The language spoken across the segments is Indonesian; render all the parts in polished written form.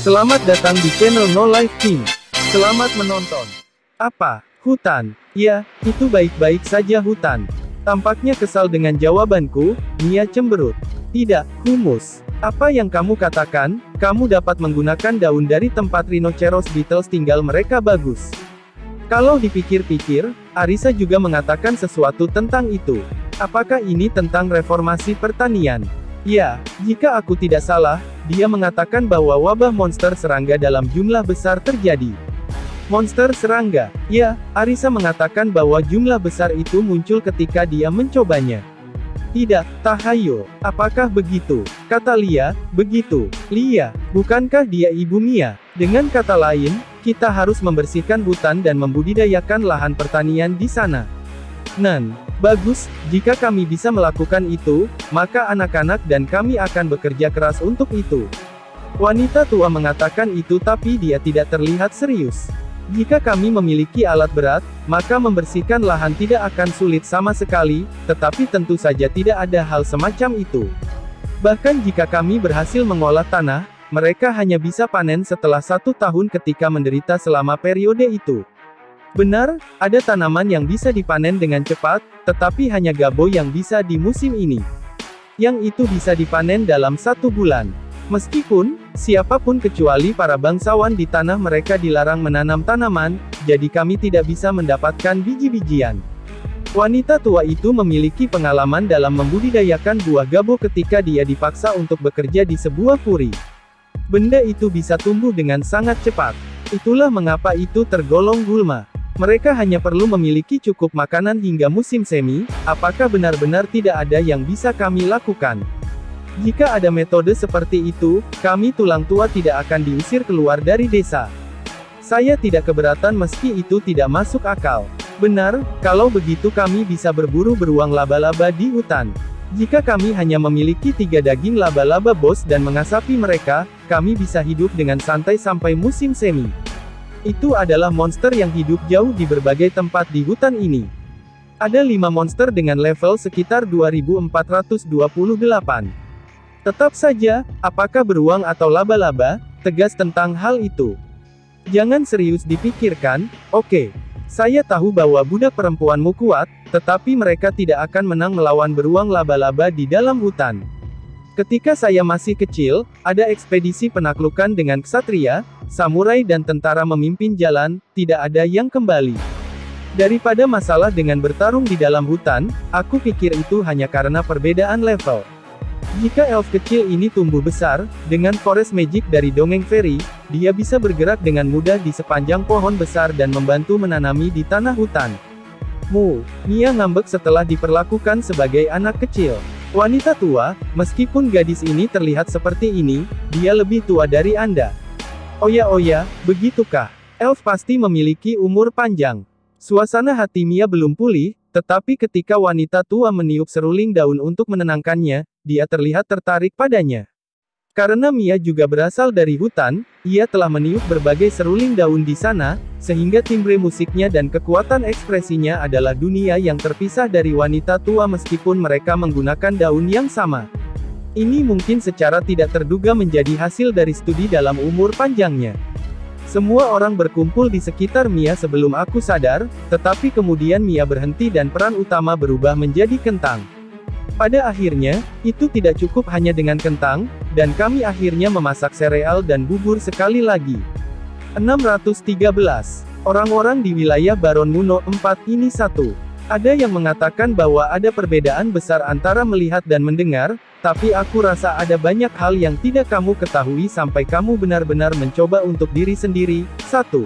Selamat datang di channel No Life King. Selamat menonton. Apa? Hutan? Ya, itu baik-baik saja hutan. Tampaknya kesal dengan jawabanku, Mia cemberut. Tidak, humus. Apa yang kamu katakan? Kamu dapat menggunakan daun dari tempat rhinoceros beetles tinggal mereka bagus. Kalau dipikir-pikir, Arisa juga mengatakan sesuatu tentang itu. Apakah ini tentang reformasi pertanian? Ya, jika aku tidak salah, dia mengatakan bahwa wabah monster serangga dalam jumlah besar terjadi. Monster serangga? Ya, Arisa mengatakan bahwa jumlah besar itu muncul ketika dia mencobanya. Tidak, Tahayo, apakah begitu? Kata Lia, begitu. Lia, bukankah dia ibu Mia? Dengan kata lain, kita harus membersihkan hutan dan membudidayakan lahan pertanian di sana. Bagus, jika kami bisa melakukan itu, maka anak-anak dan kami akan bekerja keras untuk itu. Wanita tua mengatakan itu tapi dia tidak terlihat serius. Jika kami memiliki alat berat, maka membersihkan lahan tidak akan sulit sama sekali, tetapi tentu saja tidak ada hal semacam itu. Bahkan jika kami berhasil mengolah tanah, mereka hanya bisa panen setelah 1 tahun ketika menderita selama periode itu. Benar, ada tanaman yang bisa dipanen dengan cepat, tetapi hanya gabo yang bisa di musim ini. Yang itu bisa dipanen dalam 1 bulan. Meskipun, siapapun kecuali para bangsawan di tanah mereka dilarang menanam tanaman, jadi kami tidak bisa mendapatkan biji-bijian. Wanita tua itu memiliki pengalaman dalam membudidayakan buah gabo ketika dia dipaksa untuk bekerja di sebuah puri. Benda itu bisa tumbuh dengan sangat cepat. Itulah mengapa itu tergolong gulma. Mereka hanya perlu memiliki cukup makanan hingga musim semi. Apakah benar-benar tidak ada yang bisa kami lakukan? Jika ada metode seperti itu, kami tulang tua tidak akan diusir keluar dari desa. Saya tidak keberatan meski itu tidak masuk akal. Benar, kalau begitu kami bisa berburu beruang laba-laba di hutan. Jika kami hanya memiliki 3 daging laba-laba bos dan mengasapi mereka, kami bisa hidup dengan santai sampai musim semi. Itu adalah monster yang hidup jauh di berbagai tempat di hutan ini. Ada 5 monster dengan level sekitar 2428. Tetap saja, apakah beruang atau laba-laba, tegas tentang hal itu. Jangan serius dipikirkan, oke. Saya tahu bahwa budak perempuanmu kuat, tetapi mereka tidak akan menang melawan beruang laba-laba di dalam hutan. Ketika saya masih kecil, ada ekspedisi penaklukan dengan ksatria, samurai dan tentara memimpin jalan, tidak ada yang kembali. Daripada masalah dengan bertarung di dalam hutan, aku pikir itu hanya karena perbedaan level. Jika elf kecil ini tumbuh besar, dengan forest magic dari dongeng fairy, dia bisa bergerak dengan mudah di sepanjang pohon besar dan membantu menanami di tanah hutan. Mia ngambek setelah diperlakukan sebagai anak kecil. Wanita tua, meskipun gadis ini terlihat seperti ini, dia lebih tua dari Anda. Oh ya, begitukah? Elf pasti memiliki umur panjang. Suasana hati Mia belum pulih, tetapi ketika wanita tua meniup seruling daun untuk menenangkannya, dia terlihat tertarik padanya. Karena Mia juga berasal dari hutan, ia telah meniup berbagai seruling daun di sana, sehingga timbre musiknya dan kekuatan ekspresinya adalah dunia yang terpisah dari wanita tua meskipun mereka menggunakan daun yang sama. Ini mungkin secara tidak terduga menjadi hasil dari studi dalam umur panjangnya. Semua orang berkumpul di sekitar Mia sebelum aku sadar, tetapi kemudian Mia berhenti dan peran utama berubah menjadi kentang. Pada akhirnya, itu tidak cukup hanya dengan kentang, dan kami akhirnya memasak sereal dan bubur sekali lagi. 613. Orang-orang di wilayah Baron Muno 4 ini satu. Ada yang mengatakan bahwa ada perbedaan besar antara melihat dan mendengar, tapi aku rasa ada banyak hal yang tidak kamu ketahui sampai kamu benar-benar mencoba untuk diri sendiri. 1.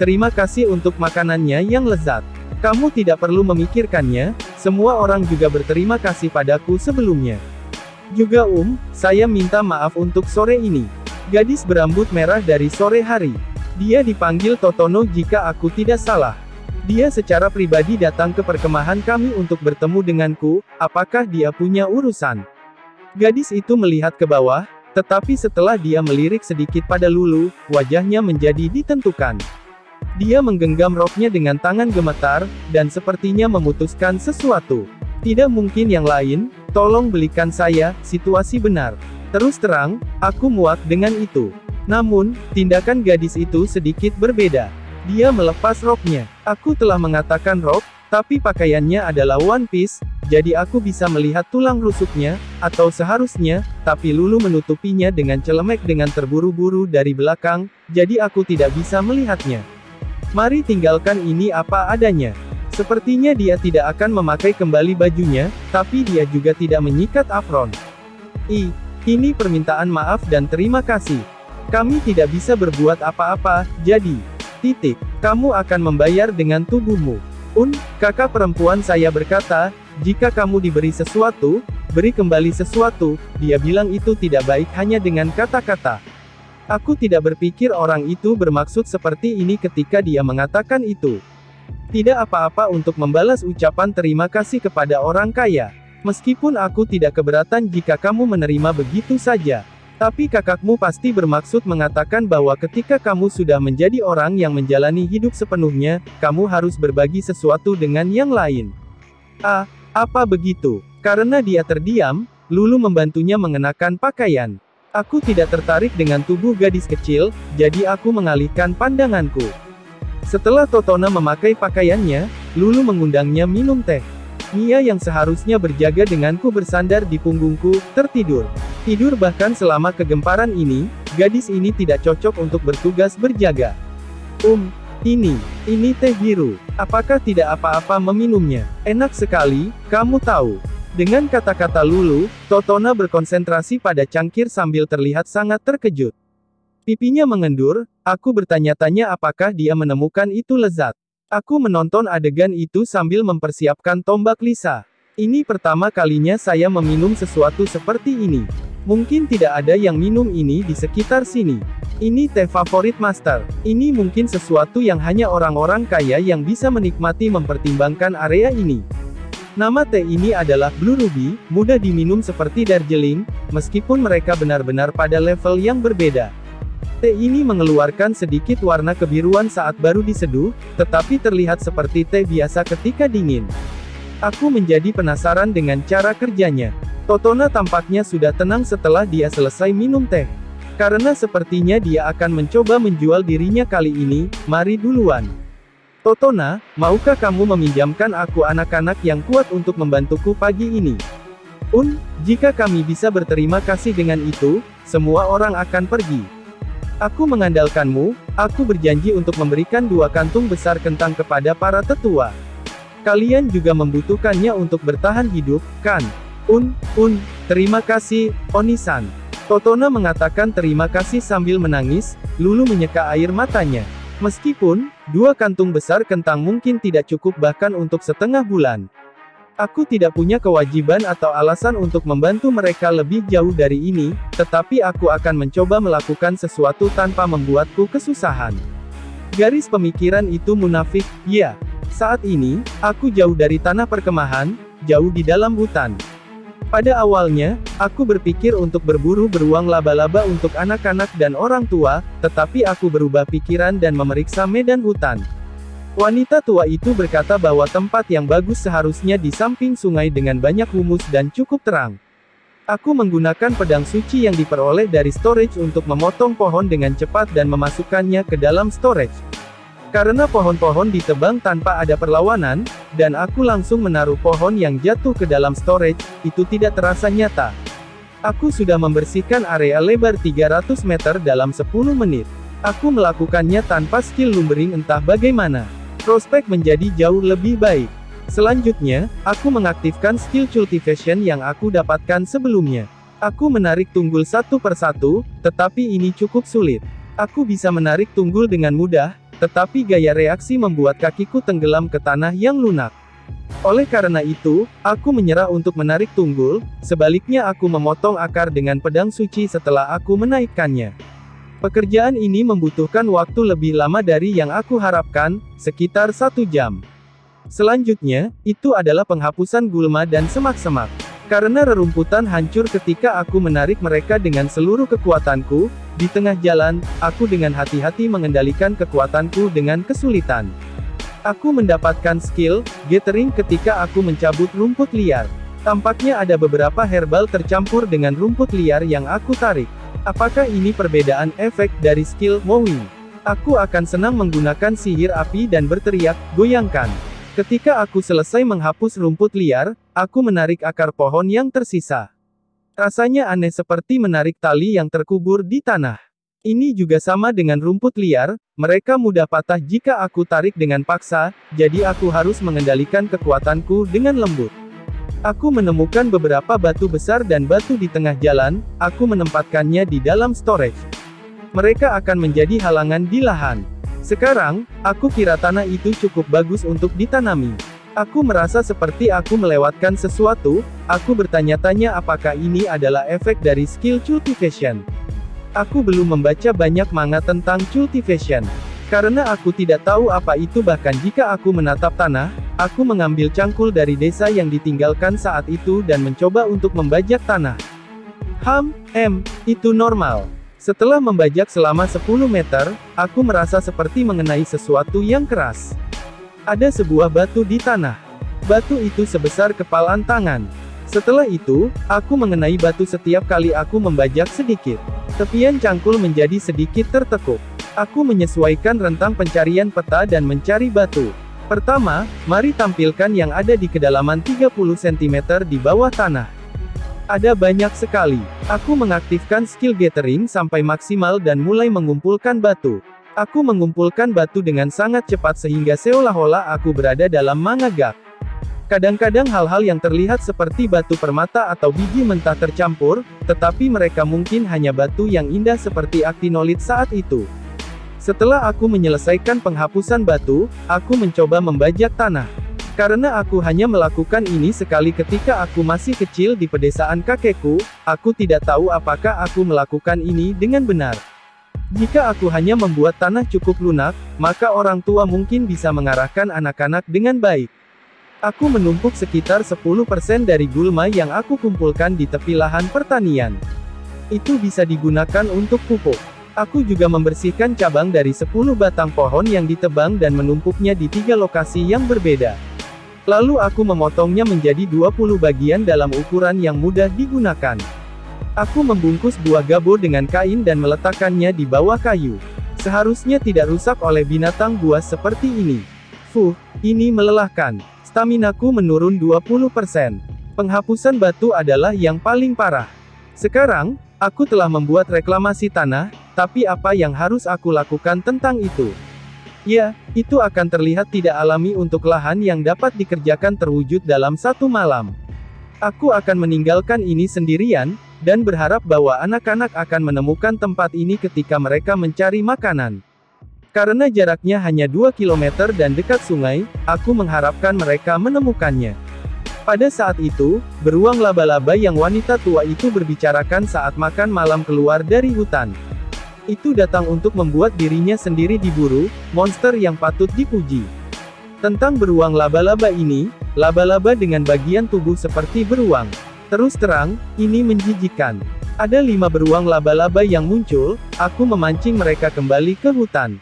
Terima kasih untuk makanannya yang lezat. Kamu tidak perlu memikirkannya, semua orang juga berterima kasih padaku sebelumnya. Juga saya minta maaf untuk sore ini. Gadis berambut merah dari sore hari. Dia dipanggil Totono jika aku tidak salah. Dia secara pribadi datang ke perkemahan kami untuk bertemu denganku, apakah dia punya urusan? Gadis itu melihat ke bawah, tetapi setelah dia melirik sedikit pada Lulu, wajahnya menjadi ditentukan. Dia menggenggam roknya dengan tangan gemetar, dan sepertinya memutuskan sesuatu. Tidak mungkin yang lain, tolong belikan saya, situasi benar. Terus terang, aku muak dengan itu. Namun, tindakan gadis itu sedikit berbeda. Dia melepas roknya. Aku telah mengatakan rok, tapi pakaiannya adalah one piece, jadi aku bisa melihat tulang rusuknya, atau seharusnya, tapi Lulu menutupinya dengan celemek dengan terburu-buru dari belakang, jadi aku tidak bisa melihatnya. Mari tinggalkan ini apa adanya. Sepertinya dia tidak akan memakai kembali bajunya, tapi dia juga tidak menyikat apron. Ini permintaan maaf dan terima kasih. Kami tidak bisa berbuat apa-apa, jadi, kamu akan membayar dengan tubuhmu. Kakak perempuan saya berkata, jika kamu diberi sesuatu, beri kembali sesuatu. Dia bilang itu tidak baik hanya dengan kata-kata. Aku tidak berpikir orang itu bermaksud seperti ini ketika dia mengatakan itu. Tidak apa-apa untuk membalas ucapan terima kasih kepada orang kaya. Meskipun aku tidak keberatan jika kamu menerima begitu saja. Tapi kakakmu pasti bermaksud mengatakan bahwa ketika kamu sudah menjadi orang yang menjalani hidup sepenuhnya, kamu harus berbagi sesuatu dengan yang lain. Apa begitu? Karena dia terdiam, Lulu membantunya mengenakan pakaian. Aku tidak tertarik dengan tubuh gadis kecil, jadi aku mengalihkan pandanganku. Setelah Totona memakai pakaiannya, Lulu mengundangnya minum teh. Mia yang seharusnya berjaga denganku bersandar di punggungku, tertidur. Tidur bahkan selama kegemparan ini, gadis ini tidak cocok untuk bertugas berjaga. Ini teh biru. Apakah tidak apa-apa meminumnya? Enak sekali, kamu tahu. Dengan kata-kata Lulu, Totona berkonsentrasi pada cangkir sambil terlihat sangat terkejut. Pipinya mengendur, aku bertanya-tanya apakah dia menemukan itu lezat. Aku menonton adegan itu sambil mempersiapkan tombak Lisa. Ini pertama kalinya saya meminum sesuatu seperti ini. Mungkin tidak ada yang minum ini di sekitar sini. Ini teh favorit Master. Ini mungkin sesuatu yang hanya orang-orang kaya yang bisa menikmati mempertimbangkan area ini. Nama teh ini adalah Blue Ruby, mudah diminum seperti Darjeeling, meskipun mereka benar-benar pada level yang berbeda. Teh ini mengeluarkan sedikit warna kebiruan saat baru diseduh, tetapi terlihat seperti teh biasa ketika dingin. Aku menjadi penasaran dengan cara kerjanya. Totona tampaknya sudah tenang setelah dia selesai minum teh. Karena sepertinya dia akan mencoba menjual dirinya kali ini, mari duluan. Totona, maukah kamu meminjamkan aku anak-anak yang kuat untuk membantuku pagi ini? Jika kami bisa berterima kasih dengan itu, semua orang akan pergi. Aku mengandalkanmu, aku berjanji untuk memberikan 2 kantung besar kentang kepada para tetua. Kalian juga membutuhkannya untuk bertahan hidup, kan? Terima kasih, Onisan. Totona mengatakan terima kasih sambil menangis, Lulu menyeka air matanya. Meskipun, 2 kantung besar kentang mungkin tidak cukup bahkan untuk setengah bulan. Aku tidak punya kewajiban atau alasan untuk membantu mereka lebih jauh dari ini, tetapi aku akan mencoba melakukan sesuatu tanpa membuatku kesusahan. Garis pemikiran itu munafik, ya. Saat ini, aku jauh dari tanah perkemahan, jauh di dalam hutan. Pada awalnya, aku berpikir untuk berburu beruang laba-laba untuk anak-anak dan orang tua, tetapi aku berubah pikiran dan memeriksa medan hutan. Wanita tua itu berkata bahwa tempat yang bagus seharusnya di samping sungai dengan banyak humus dan cukup terang. Aku menggunakan pedang suci yang diperoleh dari storage untuk memotong pohon dengan cepat dan memasukkannya ke dalam storage. Karena pohon-pohon ditebang tanpa ada perlawanan, dan aku langsung menaruh pohon yang jatuh ke dalam storage, itu tidak terasa nyata. Aku sudah membersihkan area lebar 300 meter dalam 10 menit. Aku melakukannya tanpa skill lumbering entah bagaimana. Prospek menjadi jauh lebih baik. Selanjutnya, aku mengaktifkan skill cultivation yang aku dapatkan sebelumnya. Aku menarik tunggul satu persatu, tetapi ini cukup sulit. Aku bisa menarik tunggul dengan mudah, tetapi gaya reaksi membuat kakiku tenggelam ke tanah yang lunak. Oleh karena itu, aku menyerah untuk menarik tunggul, sebaliknya aku memotong akar dengan pedang suci setelah aku menaikkannya. Pekerjaan ini membutuhkan waktu lebih lama dari yang aku harapkan, sekitar 1 jam. Selanjutnya, itu adalah penghapusan gulma dan semak-semak. Karena rerumputan hancur ketika aku menarik mereka dengan seluruh kekuatanku, di tengah jalan, aku dengan hati-hati mengendalikan kekuatanku dengan kesulitan. Aku mendapatkan skill, gathering ketika aku mencabut rumput liar. Tampaknya ada beberapa herbal tercampur dengan rumput liar yang aku tarik. Apakah ini perbedaan efek dari skill mowing? Aku akan senang menggunakan sihir api dan berteriak, goyangkan. Ketika aku selesai menghapus rumput liar, aku menarik akar pohon yang tersisa. Rasanya aneh seperti menarik tali yang terkubur di tanah. Ini juga sama dengan rumput liar, mereka mudah patah jika aku tarik dengan paksa, jadi aku harus mengendalikan kekuatanku dengan lembut. Aku menemukan beberapa batu besar dan batu di tengah jalan, aku menempatkannya di dalam storage. Mereka akan menjadi halangan di lahan. Sekarang, aku kira tanah itu cukup bagus untuk ditanami. Aku merasa seperti aku melewatkan sesuatu, aku bertanya-tanya apakah ini adalah efek dari skill cultivation. Aku belum membaca banyak manga tentang cultivation. Karena aku tidak tahu apa itu bahkan jika aku menatap tanah, aku mengambil cangkul dari desa yang ditinggalkan saat itu dan mencoba untuk membajak tanah. Itu normal. Setelah membajak selama 10 meter, aku merasa seperti mengenai sesuatu yang keras. Ada sebuah batu di tanah. Batu itu sebesar kepalan tangan. Setelah itu, aku mengenai batu setiap kali aku membajak sedikit. Tepian cangkul menjadi sedikit tertekuk. Aku menyesuaikan rentang pencarian peta dan mencari batu. Pertama, mari tampilkan yang ada di kedalaman 30 cm di bawah tanah. Ada banyak sekali. Aku mengaktifkan skill gathering sampai maksimal dan mulai mengumpulkan batu. Aku mengumpulkan batu dengan sangat cepat sehingga seolah-olah aku berada dalam manga gak. Kadang-kadang hal-hal yang terlihat seperti batu permata atau biji mentah tercampur, tetapi mereka mungkin hanya batu yang indah seperti aktinolit saat itu. Setelah aku menyelesaikan penghapusan batu, aku mencoba membajak tanah. Karena aku hanya melakukan ini sekali ketika aku masih kecil di pedesaan kakekku, aku tidak tahu apakah aku melakukan ini dengan benar. Jika aku hanya membuat tanah cukup lunak, maka orang tua mungkin bisa mengarahkan anak-anak dengan baik. Aku menumpuk sekitar 10% dari gulma yang aku kumpulkan di tepi lahan pertanian. Itu bisa digunakan untuk pupuk. Aku juga membersihkan cabang dari 10 batang pohon yang ditebang dan menumpuknya di 3 lokasi yang berbeda. Lalu aku memotongnya menjadi 20 bagian dalam ukuran yang mudah digunakan. Aku membungkus buah gabo dengan kain dan meletakkannya di bawah kayu. Seharusnya tidak rusak oleh binatang buas seperti ini. Ini melelahkan. Staminaku menurun 20%. Penghapusan batu adalah yang paling parah. Sekarang, aku telah membuat reklamasi tanah, tapi apa yang harus aku lakukan tentang itu? Ya, itu akan terlihat tidak alami untuk lahan yang dapat dikerjakan terwujud dalam satu malam. Aku akan meninggalkan ini sendirian, dan berharap bahwa anak-anak akan menemukan tempat ini ketika mereka mencari makanan. Karena jaraknya hanya 2 km dan dekat sungai, aku mengharapkan mereka menemukannya. Pada saat itu, beruang laba-laba yang wanita tua itu berbicarakan saat makan malam keluar dari hutan. Itu datang untuk membuat dirinya sendiri diburu, monster yang patut dipuji. Tentang beruang laba-laba ini, laba-laba dengan bagian tubuh seperti beruang. Terus terang, ini menjijikkan. Ada 5 beruang laba-laba yang muncul, aku memancing mereka kembali ke hutan.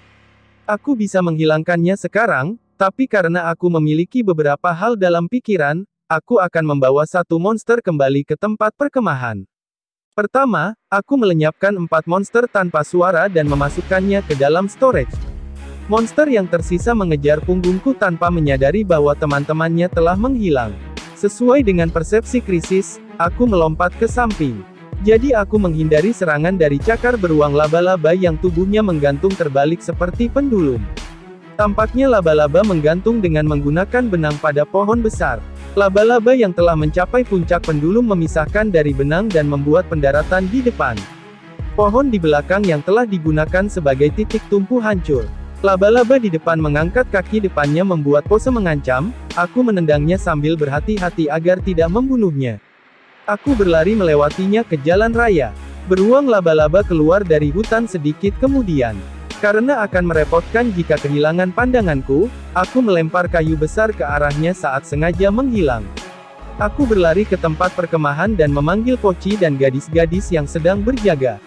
Aku bisa menghilangkannya sekarang, tapi karena aku memiliki beberapa hal dalam pikiran, aku akan membawa satu monster kembali ke tempat perkemahan. Pertama, aku melenyapkan 4 monster tanpa suara dan memasukkannya ke dalam storage. Monster yang tersisa mengejar punggungku tanpa menyadari bahwa teman-temannya telah menghilang. Sesuai dengan persepsi krisis, aku melompat ke samping. Jadi aku menghindari serangan dari cakar beruang laba-laba yang tubuhnya menggantung terbalik seperti pendulum. Tampaknya laba-laba menggantung dengan menggunakan benang pada pohon besar. Laba-laba yang telah mencapai puncak pendulum memisahkan dari benang dan membuat pendaratan di depan. Pohon di belakang yang telah digunakan sebagai titik tumpu hancur. Laba-laba di depan mengangkat kaki depannya membuat pose mengancam, aku menendangnya sambil berhati-hati agar tidak membunuhnya. Aku berlari melewatinya ke jalan raya. Beruang laba-laba keluar dari hutan sedikit kemudian. Karena akan merepotkan jika kehilangan pandanganku, aku melempar kayu besar ke arahnya saat sengaja menghilang. Aku berlari ke tempat perkemahan dan memanggil Poci dan gadis-gadis yang sedang berjaga.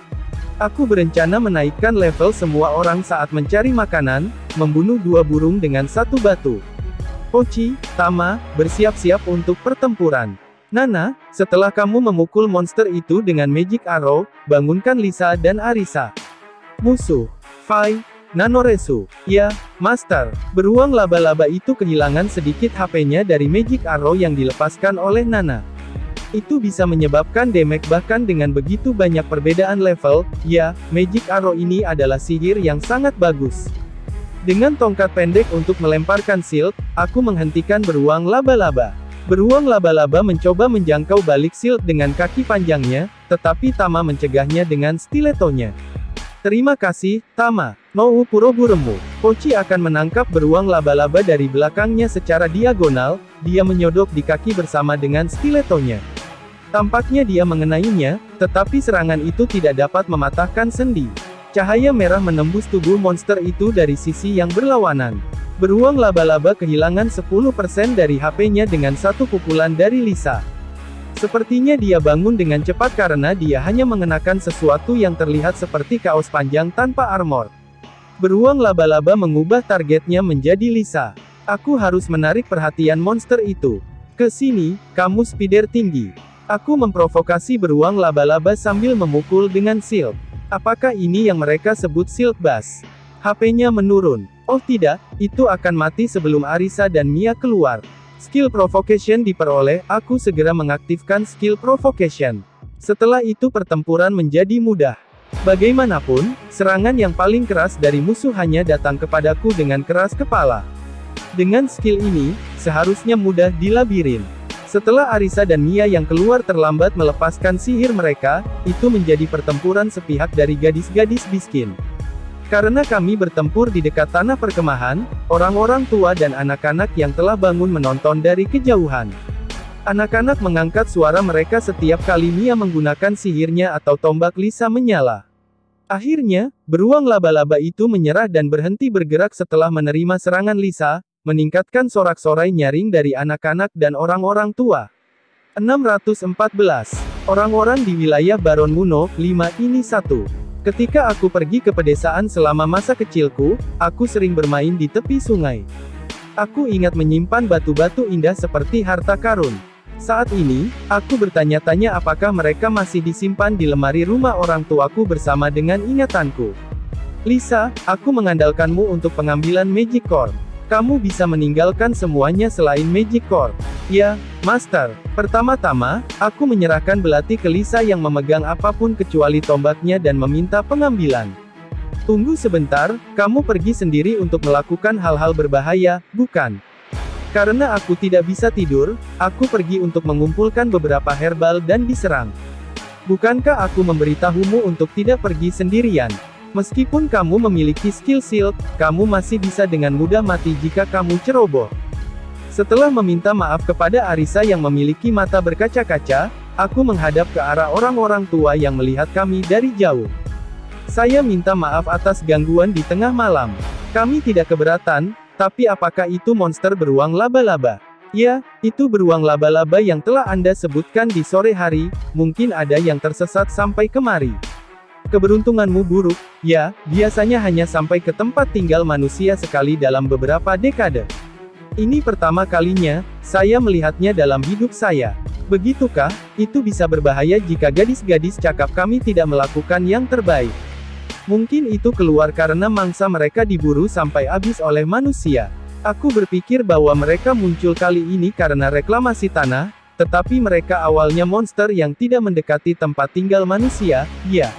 Aku berencana menaikkan level semua orang saat mencari makanan, membunuh 2 burung dengan 1 batu. Poci, Tama, bersiap-siap untuk pertempuran. Nana, setelah kamu memukul monster itu dengan Magic Arrow, bangunkan Lisa dan Arisa. Musuh. Fai. Nanoresu. Ya, Master. Beruang laba-laba itu kehilangan sedikit HP-nya dari Magic Arrow yang dilepaskan oleh Nana. Itu bisa menyebabkan damage bahkan dengan begitu banyak perbedaan level. Ya, Magic Arrow ini adalah sihir yang sangat bagus. Dengan tongkat pendek untuk melemparkan shield, aku menghentikan beruang laba-laba. Beruang laba-laba mencoba menjangkau balik shield dengan kaki panjangnya, tetapi Tama mencegahnya dengan stiletonya. Terima kasih, Tama. Nou Puroburemu. Pochi akan menangkap beruang laba-laba dari belakangnya secara diagonal, dia menyodok di kaki bersama dengan stiletonya. Tampaknya dia mengenainya, tetapi serangan itu tidak dapat mematahkan sendi. Cahaya merah menembus tubuh monster itu dari sisi yang berlawanan. Beruang laba-laba kehilangan 10% dari HP-nya dengan satu pukulan dari Lisa. Sepertinya dia bangun dengan cepat karena dia hanya mengenakan sesuatu yang terlihat seperti kaos panjang tanpa armor. Beruang laba-laba mengubah targetnya menjadi Lisa. Aku harus menarik perhatian monster itu. Ke sini, kamu spider tinggi. Aku memprovokasi beruang laba-laba sambil memukul dengan shield. Apakah ini yang mereka sebut shield bash? HP-nya menurun. Oh tidak, itu akan mati sebelum Arisa dan Mia keluar. Skill provocation diperoleh, aku segera mengaktifkan skill provocation. Setelah itu pertempuran menjadi mudah. Bagaimanapun, serangan yang paling keras dari musuh hanya datang kepadaku dengan keras kepala. Dengan skill ini, seharusnya mudah di labirin. Setelah Arisa dan Mia yang keluar terlambat melepaskan sihir mereka, itu menjadi pertempuran sepihak dari gadis-gadis miskin. Karena kami bertempur di dekat tanah perkemahan, orang-orang tua dan anak-anak yang telah bangun menonton dari kejauhan. Anak-anak mengangkat suara mereka setiap kali Mia menggunakan sihirnya atau tombak Lisa menyala. Akhirnya, beruang laba-laba itu menyerah dan berhenti bergerak setelah menerima serangan Lisa, meningkatkan sorak-sorai nyaring dari anak-anak dan orang-orang tua. 614. Orang-orang di wilayah Baron Muno, 5 ini 1. Ketika aku pergi ke pedesaan selama masa kecilku, aku sering bermain di tepi sungai. Aku ingat menyimpan batu-batu indah seperti harta karun. Saat ini, aku bertanya-tanya apakah mereka masih disimpan di lemari rumah orang tuaku bersama dengan ingatanku. Lisa, aku mengandalkanmu untuk pengambilan Magic Core. Kamu bisa meninggalkan semuanya selain Magic Core. Ya, Master. Pertama-tama, aku menyerahkan belati ke Lisa yang memegang apapun kecuali tombaknya dan meminta pengambilan. Tunggu sebentar, kamu pergi sendiri untuk melakukan hal-hal berbahaya, bukan? Karena aku tidak bisa tidur, aku pergi untuk mengumpulkan beberapa herbal dan diserang. Bukankah aku memberitahumu untuk tidak pergi sendirian? Meskipun kamu memiliki skill shield, kamu masih bisa dengan mudah mati jika kamu ceroboh. Setelah meminta maaf kepada Arisa yang memiliki mata berkaca-kaca, aku menghadap ke arah orang-orang tua yang melihat kami dari jauh. Saya minta maaf atas gangguan di tengah malam. Kami tidak keberatan, tapi apakah itu monster beruang laba-laba? Ya, itu beruang laba-laba yang telah Anda sebutkan di sore hari, mungkin ada yang tersesat sampai kemari. Keberuntunganmu buruk, ya, biasanya hanya sampai ke tempat tinggal manusia sekali dalam beberapa dekade. Ini pertama kalinya, saya melihatnya dalam hidup saya. Begitukah? Itu bisa berbahaya jika gadis-gadis cakap kami tidak melakukan yang terbaik. Mungkin itu keluar karena mangsa mereka diburu sampai habis oleh manusia. Aku berpikir bahwa mereka muncul kali ini karena reklamasi tanah, tetapi mereka awalnya monster yang tidak mendekati tempat tinggal manusia, ya.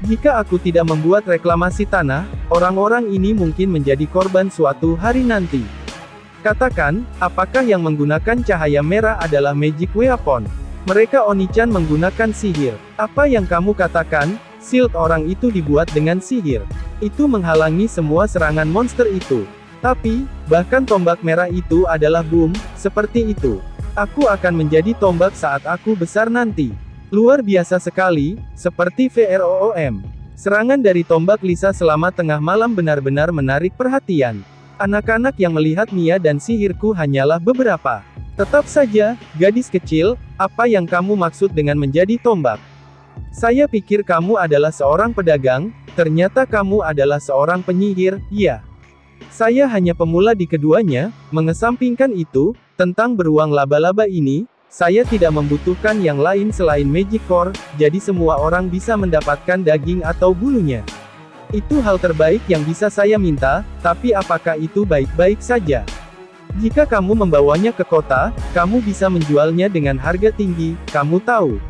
Jika aku tidak membuat reklamasi tanah, orang-orang ini mungkin menjadi korban suatu hari nanti. Katakan, apakah yang menggunakan cahaya merah adalah magic weapon? Mereka Oni-chan menggunakan sihir. Apa yang kamu katakan? Shield orang itu dibuat dengan sihir. Itu menghalangi semua serangan monster itu. Tapi, bahkan tombak merah itu adalah boom, seperti itu. Aku akan menjadi tombak saat aku besar nanti. Luar biasa sekali, seperti VROOM. Serangan dari tombak Lisa selama tengah malam benar-benar menarik perhatian. Anak-anak yang melihat Mia dan sihirku hanyalah beberapa. Tetap saja, gadis kecil, apa yang kamu maksud dengan menjadi tombak? Saya pikir kamu adalah seorang pedagang, ternyata kamu adalah seorang penyihir, ya. Saya hanya pemula di keduanya, mengesampingkan itu, tentang beruang laba-laba ini, Saya tidak membutuhkan yang lain selain Magic Core, jadi semua orang bisa mendapatkan daging atau bulunya. Itu hal terbaik yang bisa saya minta, tapi apakah itu baik-baik saja? Jika kamu membawanya ke kota, kamu bisa menjualnya dengan harga tinggi, kamu tahu.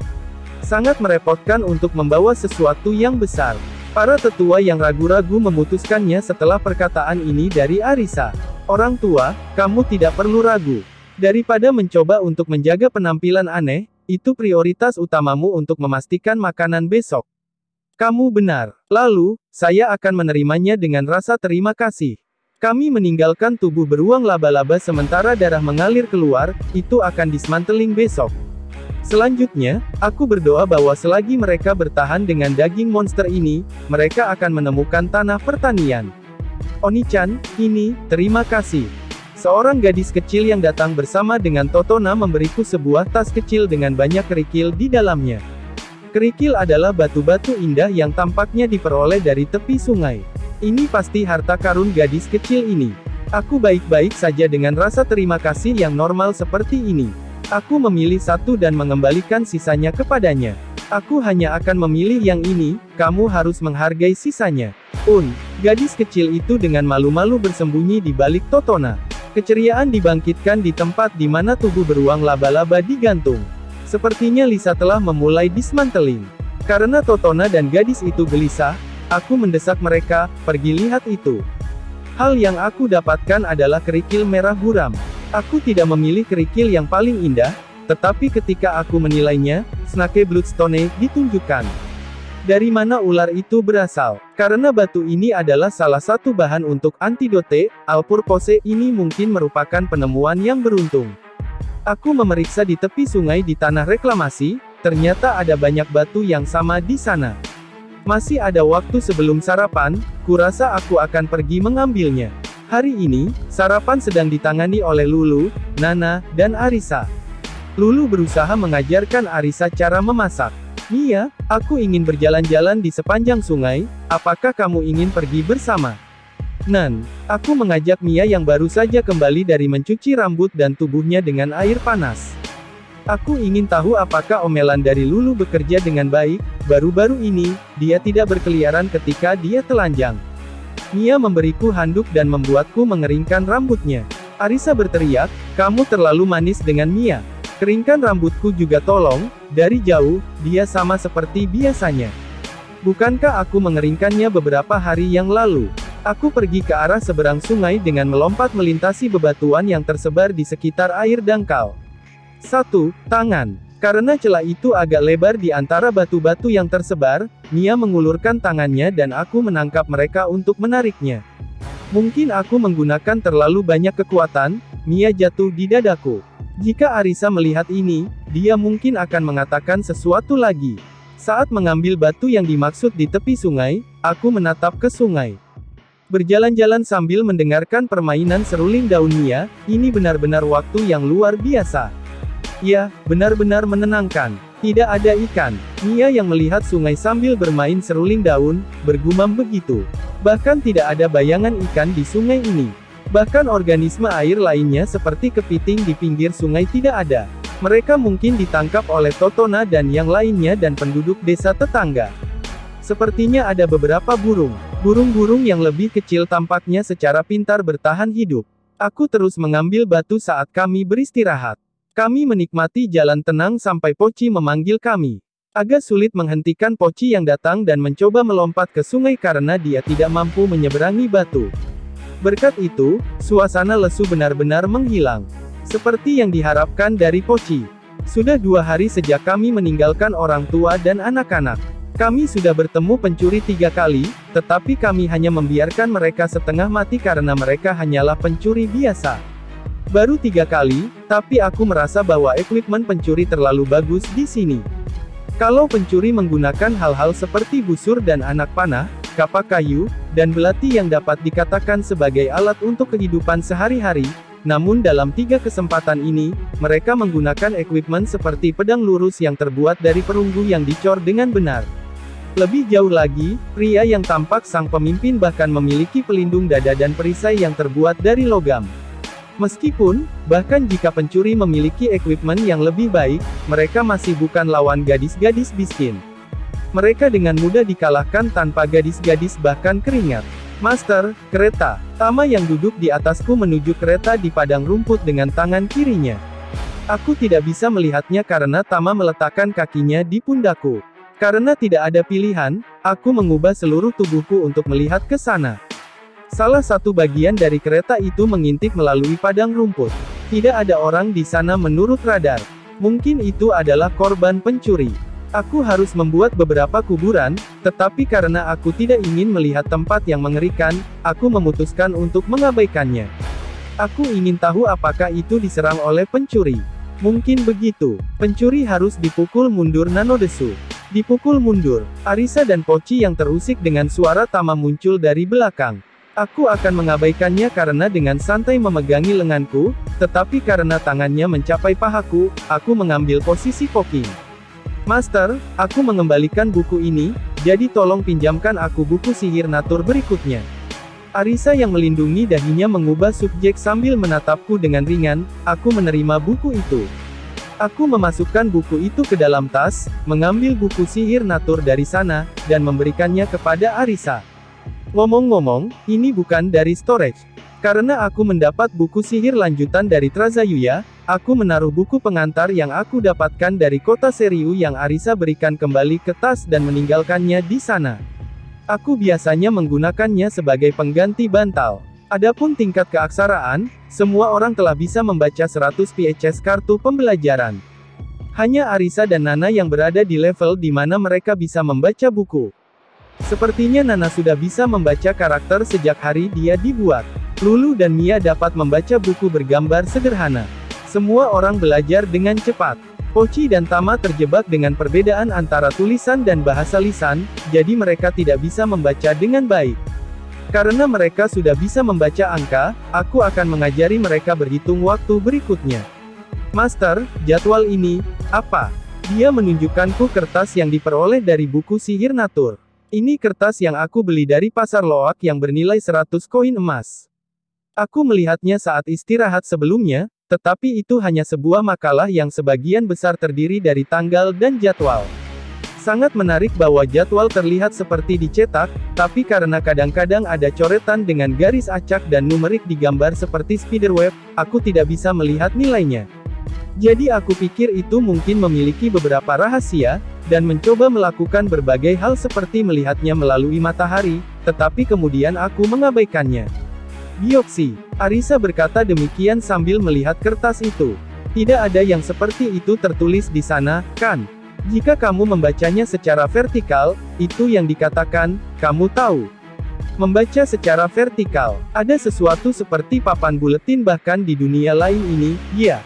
Sangat merepotkan untuk membawa sesuatu yang besar. Para tetua yang ragu-ragu memutuskannya setelah perkataan ini dari Arisa. Orang tua, kamu tidak perlu ragu. Daripada mencoba untuk menjaga penampilan aneh, itu prioritas utamamu untuk memastikan makanan besok. Kamu benar. Lalu, saya akan menerimanya dengan rasa terima kasih. Kami meninggalkan tubuh beruang laba-laba sementara darah mengalir keluar, itu akan dismanteling besok. Selanjutnya, aku berdoa bahwa selagi mereka bertahan dengan daging monster ini, mereka akan menemukan tanah pertanian. Oni-chan, ini, terima kasih. Seorang gadis kecil yang datang bersama dengan Totona memberiku sebuah tas kecil dengan banyak kerikil di dalamnya. Kerikil adalah batu-batu indah yang tampaknya diperoleh dari tepi sungai. Ini pasti harta karun gadis kecil ini. Aku baik-baik saja dengan rasa terima kasih yang normal seperti ini. Aku memilih satu dan mengembalikan sisanya kepadanya. Aku hanya akan memilih yang ini, kamu harus menghargai sisanya. Gadis kecil itu dengan malu-malu bersembunyi di balik Totona. Keceriaan dibangkitkan di tempat di mana tubuh beruang laba-laba digantung. Sepertinya Lisa telah memulai dismantling. Karena Totona dan gadis itu gelisah, aku mendesak mereka, pergi lihat itu. Hal yang aku dapatkan adalah kerikil merah buram. Aku tidak memilih kerikil yang paling indah, tetapi ketika aku menilainya, Snake Bloodstone ditunjukkan. Dari mana ular itu berasal? Karena batu ini adalah salah satu bahan untuk antidote, Alpurpose ini mungkin merupakan penemuan yang beruntung. Aku memeriksa di tepi sungai di tanah reklamasi, ternyata ada banyak batu yang sama di sana. Masih ada waktu sebelum sarapan, kurasa aku akan pergi mengambilnya. Hari ini, sarapan sedang ditangani oleh Lulu, Nana, dan Arisa. Lulu berusaha mengajarkan Arisa cara memasak. Mia, aku ingin berjalan-jalan di sepanjang sungai, apakah kamu ingin pergi bersama? Nan, aku mengajak Mia yang baru saja kembali dari mencuci rambut dan tubuhnya dengan air panas. Aku ingin tahu apakah omelan dari Lulu bekerja dengan baik, baru-baru ini, dia tidak berkeliaran ketika dia telanjang. Mia memberiku handuk dan membuatku mengeringkan rambutnya. Arisa berteriak, kamu terlalu manis dengan Mia. Keringkan rambutku juga tolong, dari jauh, dia sama seperti biasanya. Bukankah aku mengeringkannya beberapa hari yang lalu? Aku pergi ke arah seberang sungai dengan melompat melintasi bebatuan yang tersebar di sekitar air dangkal. 1. Tangan. Karena celah itu agak lebar di antara batu-batu yang tersebar, Mia mengulurkan tangannya dan aku menangkap mereka untuk menariknya. Mungkin aku menggunakan terlalu banyak kekuatan, Mia jatuh di dadaku. Jika Arisa melihat ini, dia mungkin akan mengatakan sesuatu lagi. Saat mengambil batu yang dimaksud di tepi sungai, aku menatap ke sungai. Berjalan-jalan sambil mendengarkan permainan seruling daun Mia, ini benar-benar waktu yang luar biasa. Ya, benar-benar menenangkan. Tidak ada ikan. Mia yang melihat sungai sambil bermain seruling daun, bergumam begitu. Bahkan tidak ada bayangan ikan di sungai ini. Bahkan organisme air lainnya seperti kepiting di pinggir sungai tidak ada. Mereka mungkin ditangkap oleh Totona dan yang lainnya dan penduduk desa tetangga. Sepertinya ada beberapa burung. Burung-burung yang lebih kecil tampaknya secara pintar bertahan hidup. Aku terus mengambil batu saat kami beristirahat. Kami menikmati jalan tenang sampai Poci memanggil kami. Agak sulit menghentikan Poci yang datang dan mencoba melompat ke sungai karena dia tidak mampu menyeberangi batu. Berkat itu, suasana lesu benar-benar menghilang. Seperti yang diharapkan dari Poci. Sudah 2 hari sejak kami meninggalkan orang tua dan anak-anak. Kami sudah bertemu pencuri 3 kali, tetapi kami hanya membiarkan mereka setengah mati karena mereka hanyalah pencuri biasa. Baru 3 kali, tapi aku merasa bahwa equipment pencuri terlalu bagus di sini. Kalau pencuri menggunakan hal-hal seperti busur dan anak panah, kapak kayu, dan belati yang dapat dikatakan sebagai alat untuk kehidupan sehari-hari, namun dalam 3 kesempatan ini, mereka menggunakan equipment seperti pedang lurus yang terbuat dari perunggu yang dicor dengan benar. Lebih jauh lagi, pria yang tampak sang pemimpin bahkan memiliki pelindung dada dan perisai yang terbuat dari logam. Meskipun, bahkan jika pencuri memiliki equipment yang lebih baik, mereka masih bukan lawan gadis-gadis miskin. Mereka dengan mudah dikalahkan tanpa gadis-gadis bahkan keringat. Master, kereta. Tama yang duduk di atasku menuju kereta di padang rumput dengan tangan kirinya. Aku tidak bisa melihatnya karena Tama meletakkan kakinya di pundakku. Karena tidak ada pilihan, aku mengubah seluruh tubuhku untuk melihat ke sana. Salah satu bagian dari kereta itu mengintip melalui padang rumput. Tidak ada orang di sana menurut radar. Mungkin itu adalah korban pencuri. Aku harus membuat beberapa kuburan, tetapi karena aku tidak ingin melihat tempat yang mengerikan, aku memutuskan untuk mengabaikannya. Aku ingin tahu apakah itu diserang oleh pencuri. Mungkin begitu. Pencuri harus dipukul mundur, Nano desu. Dipukul mundur. Arisa dan Pochi yang terusik dengan suara Tama muncul dari belakang. Aku akan mengabaikannya karena dengan santai memegangi lenganku, tetapi karena tangannya mencapai pahaku, aku mengambil posisi poking. Master, aku mengembalikan buku ini, jadi tolong pinjamkan aku buku sihir natur berikutnya. Arisa yang melindungi dahinya mengubah subjek sambil menatapku dengan ringan, aku menerima buku itu. Aku memasukkan buku itu ke dalam tas, mengambil buku sihir natur dari sana, dan memberikannya kepada Arisa. Ngomong-ngomong, ini bukan dari storage. Karena aku mendapat buku sihir lanjutan dari Trazayuya, aku menaruh buku pengantar yang aku dapatkan dari kota Seriu yang Arisa berikan kembali ke tas dan meninggalkannya di sana. Aku biasanya menggunakannya sebagai pengganti bantal. Adapun tingkat keaksaraan, semua orang telah bisa membaca 100 PHS kartu pembelajaran. Hanya Arisa dan Nana yang berada di level di mana mereka bisa membaca buku. Sepertinya Nana sudah bisa membaca karakter sejak hari dia dibuat. Lulu dan Mia dapat membaca buku bergambar sederhana. Semua orang belajar dengan cepat. Pochi dan Tama terjebak dengan perbedaan antara tulisan dan bahasa lisan, jadi mereka tidak bisa membaca dengan baik. Karena mereka sudah bisa membaca angka, aku akan mengajari mereka berhitung waktu berikutnya. Master, jadwal ini, apa? Dia menunjukkanku kertas yang diperoleh dari buku sihir natur. Ini kertas yang aku beli dari pasar loak yang bernilai 100 koin emas. Aku melihatnya saat istirahat sebelumnya, tetapi itu hanya sebuah makalah yang sebagian besar terdiri dari tanggal dan jadwal. Sangat menarik bahwa jadwal terlihat seperti dicetak, tapi karena kadang-kadang ada coretan dengan garis acak dan numerik digambar seperti spiderweb, aku tidak bisa melihat nilainya. Jadi aku pikir itu mungkin memiliki beberapa rahasia, dan mencoba melakukan berbagai hal seperti melihatnya melalui matahari, tetapi kemudian aku mengabaikannya. Bioksi. Arisa berkata demikian sambil melihat kertas itu. Tidak ada yang seperti itu tertulis di sana, kan? Jika kamu membacanya secara vertikal, itu yang dikatakan, kamu tahu. Membaca secara vertikal, ada sesuatu seperti papan buletin bahkan di dunia lain ini, ya.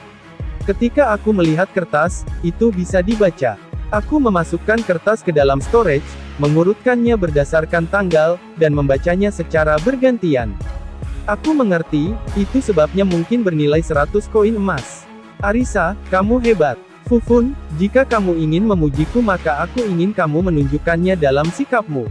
Ketika aku melihat kertas, itu bisa dibaca. Aku memasukkan kertas ke dalam storage, mengurutkannya berdasarkan tanggal, dan membacanya secara bergantian. Aku mengerti, itu sebabnya mungkin bernilai 100 koin emas. Arisa, kamu hebat. Fufun, jika kamu ingin memujiku maka aku ingin kamu menunjukkannya dalam sikapmu.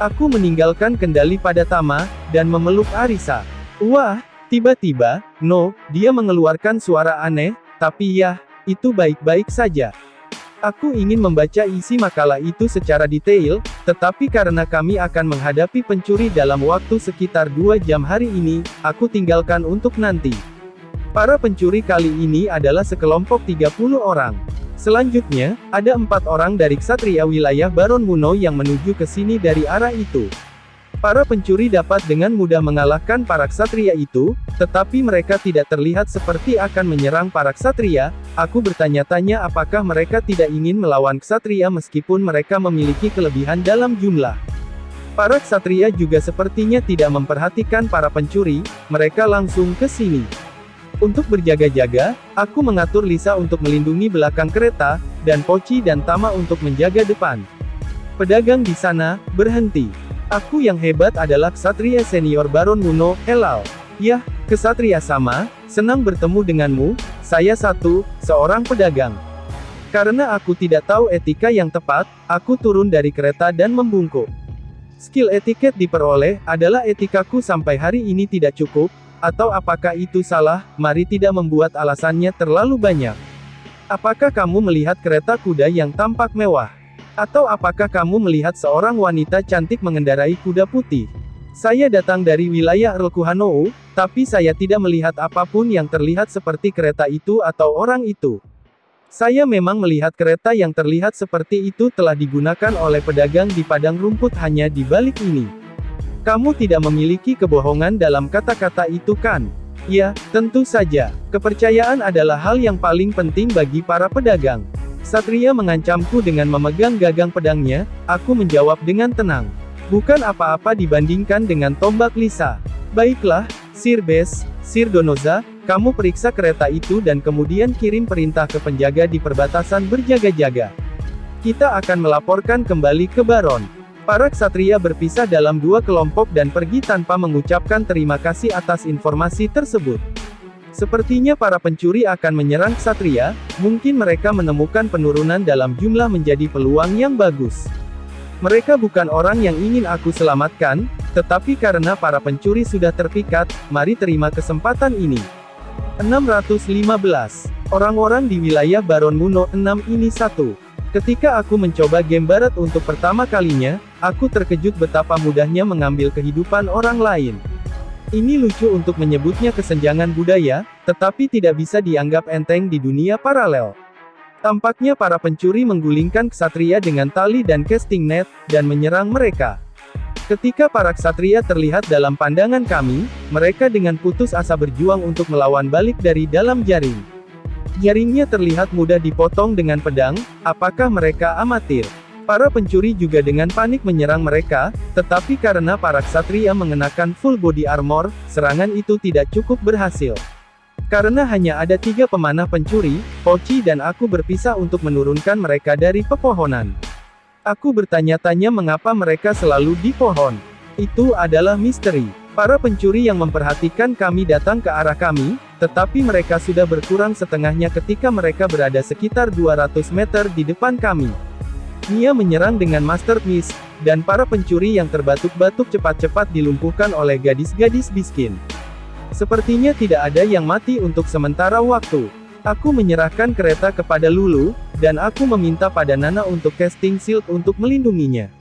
Aku meninggalkan kendali pada Tama, dan memeluk Arisa. Wah, tiba-tiba, no, dia mengeluarkan suara aneh, tapi ya, itu baik-baik saja. Aku ingin membaca isi makalah itu secara detail, tetapi karena kami akan menghadapi pencuri dalam waktu sekitar 2 jam hari ini, aku tinggalkan untuk nanti. Para pencuri kali ini adalah sekelompok 30 orang. Selanjutnya, ada 4 orang dari Ksatria wilayah Baron Muno yang menuju ke sini dari arah itu. Para pencuri dapat dengan mudah mengalahkan para ksatria itu, tetapi mereka tidak terlihat seperti akan menyerang para ksatria. Aku bertanya-tanya apakah mereka tidak ingin melawan ksatria meskipun mereka memiliki kelebihan dalam jumlah. Para ksatria juga sepertinya tidak memperhatikan para pencuri, mereka langsung ke sini. Untuk berjaga-jaga, aku mengatur Lisa untuk melindungi belakang kereta, dan Pochi dan Tama untuk menjaga depan. Pedagang di sana, berhenti. Aku yang hebat adalah Ksatria Senior Baron Muno, Elal. Yah, Ksatria sama, senang bertemu denganmu, saya seorang pedagang. Karena aku tidak tahu etika yang tepat, aku turun dari kereta dan membungkuk. Skill etiket diperoleh, adalah etikaku sampai hari ini tidak cukup, Atau apakah itu salah? Mari tidak membuat alasannya terlalu banyak. Apakah kamu melihat kereta kuda yang tampak mewah? Atau apakah kamu melihat seorang wanita cantik mengendarai kuda putih? Saya datang dari wilayah Erlkuhanou, tapi saya tidak melihat apapun yang terlihat seperti kereta itu atau orang itu. Saya memang melihat kereta yang terlihat seperti itu telah digunakan oleh pedagang di padang rumput hanya di balik ini. Kamu tidak memiliki kebohongan dalam kata-kata itu kan? Ya, tentu saja. Kepercayaan adalah hal yang paling penting bagi para pedagang. Ksatria mengancamku dengan memegang gagang pedangnya. Aku menjawab dengan tenang. Bukan apa-apa dibandingkan dengan tombak Lisa. Baiklah, Sir Bess, Sir Donoza, kamu periksa kereta itu dan kemudian kirim perintah ke penjaga di perbatasan berjaga-jaga. Kita akan melaporkan kembali ke Baron. Para ksatria berpisah dalam dua kelompok dan pergi tanpa mengucapkan terima kasih atas informasi tersebut. Sepertinya para pencuri akan menyerang ksatria, mungkin mereka menemukan penurunan dalam jumlah menjadi peluang yang bagus. Mereka bukan orang yang ingin aku selamatkan, tetapi karena para pencuri sudah terpikat, mari terima kesempatan ini. 615. Orang-orang di wilayah Baron Muno 6 ini 1. Ketika aku mencoba game barat untuk pertama kalinya, aku terkejut betapa mudahnya mengambil kehidupan orang lain. Ini lucu untuk menyebutnya kesenjangan budaya, tetapi tidak bisa dianggap enteng di dunia paralel. Tampaknya para pencuri menggulingkan ksatria dengan tali dan casting net, dan menyerang mereka. Ketika para ksatria terlihat dalam pandangan kami, mereka dengan putus asa berjuang untuk melawan balik dari dalam jaring. Jaringnya terlihat mudah dipotong dengan pedang. Apakah mereka amatir? Para pencuri juga dengan panik menyerang mereka, tetapi karena para ksatria mengenakan full body armor, serangan itu tidak cukup berhasil. Karena hanya ada 3 pemanah pencuri, Pochi dan aku berpisah untuk menurunkan mereka dari pepohonan. Aku bertanya-tanya mengapa mereka selalu di pohon. Itu adalah misteri. Para pencuri yang memperhatikan kami datang ke arah kami, tetapi mereka sudah berkurang setengahnya ketika mereka berada sekitar 200 meter di depan kami. Nia menyerang dengan Master Mist, dan para pencuri yang terbatuk-batuk cepat-cepat dilumpuhkan oleh gadis-gadis miskin. Sepertinya tidak ada yang mati untuk sementara waktu. Aku menyerahkan kereta kepada Lulu, dan aku meminta pada Nana untuk casting shield untuk melindunginya.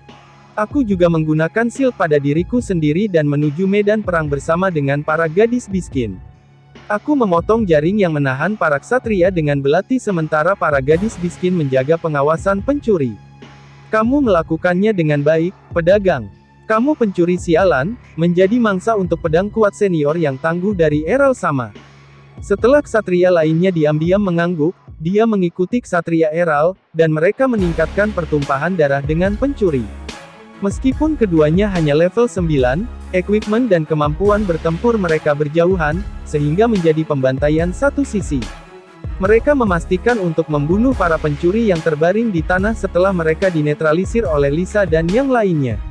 Aku juga menggunakan shield pada diriku sendiri dan menuju medan perang bersama dengan para gadis miskin. Aku memotong jaring yang menahan para ksatria dengan belati sementara para gadis miskin menjaga pengawasan pencuri. Kamu melakukannya dengan baik, pedagang. Kamu pencuri sialan, menjadi mangsa untuk pedang kuat senior yang tangguh dari Eral sama. Setelah ksatria lainnya diam-diam mengangguk, dia mengikuti ksatria Eral, dan mereka meningkatkan pertumpahan darah dengan pencuri. Meskipun keduanya hanya level 9, equipment dan kemampuan bertempur mereka berjauhan, sehingga menjadi pembantaian satu sisi. Mereka memastikan untuk membunuh para pencuri yang terbaring di tanah setelah mereka dinetralisir oleh Lisa dan yang lainnya.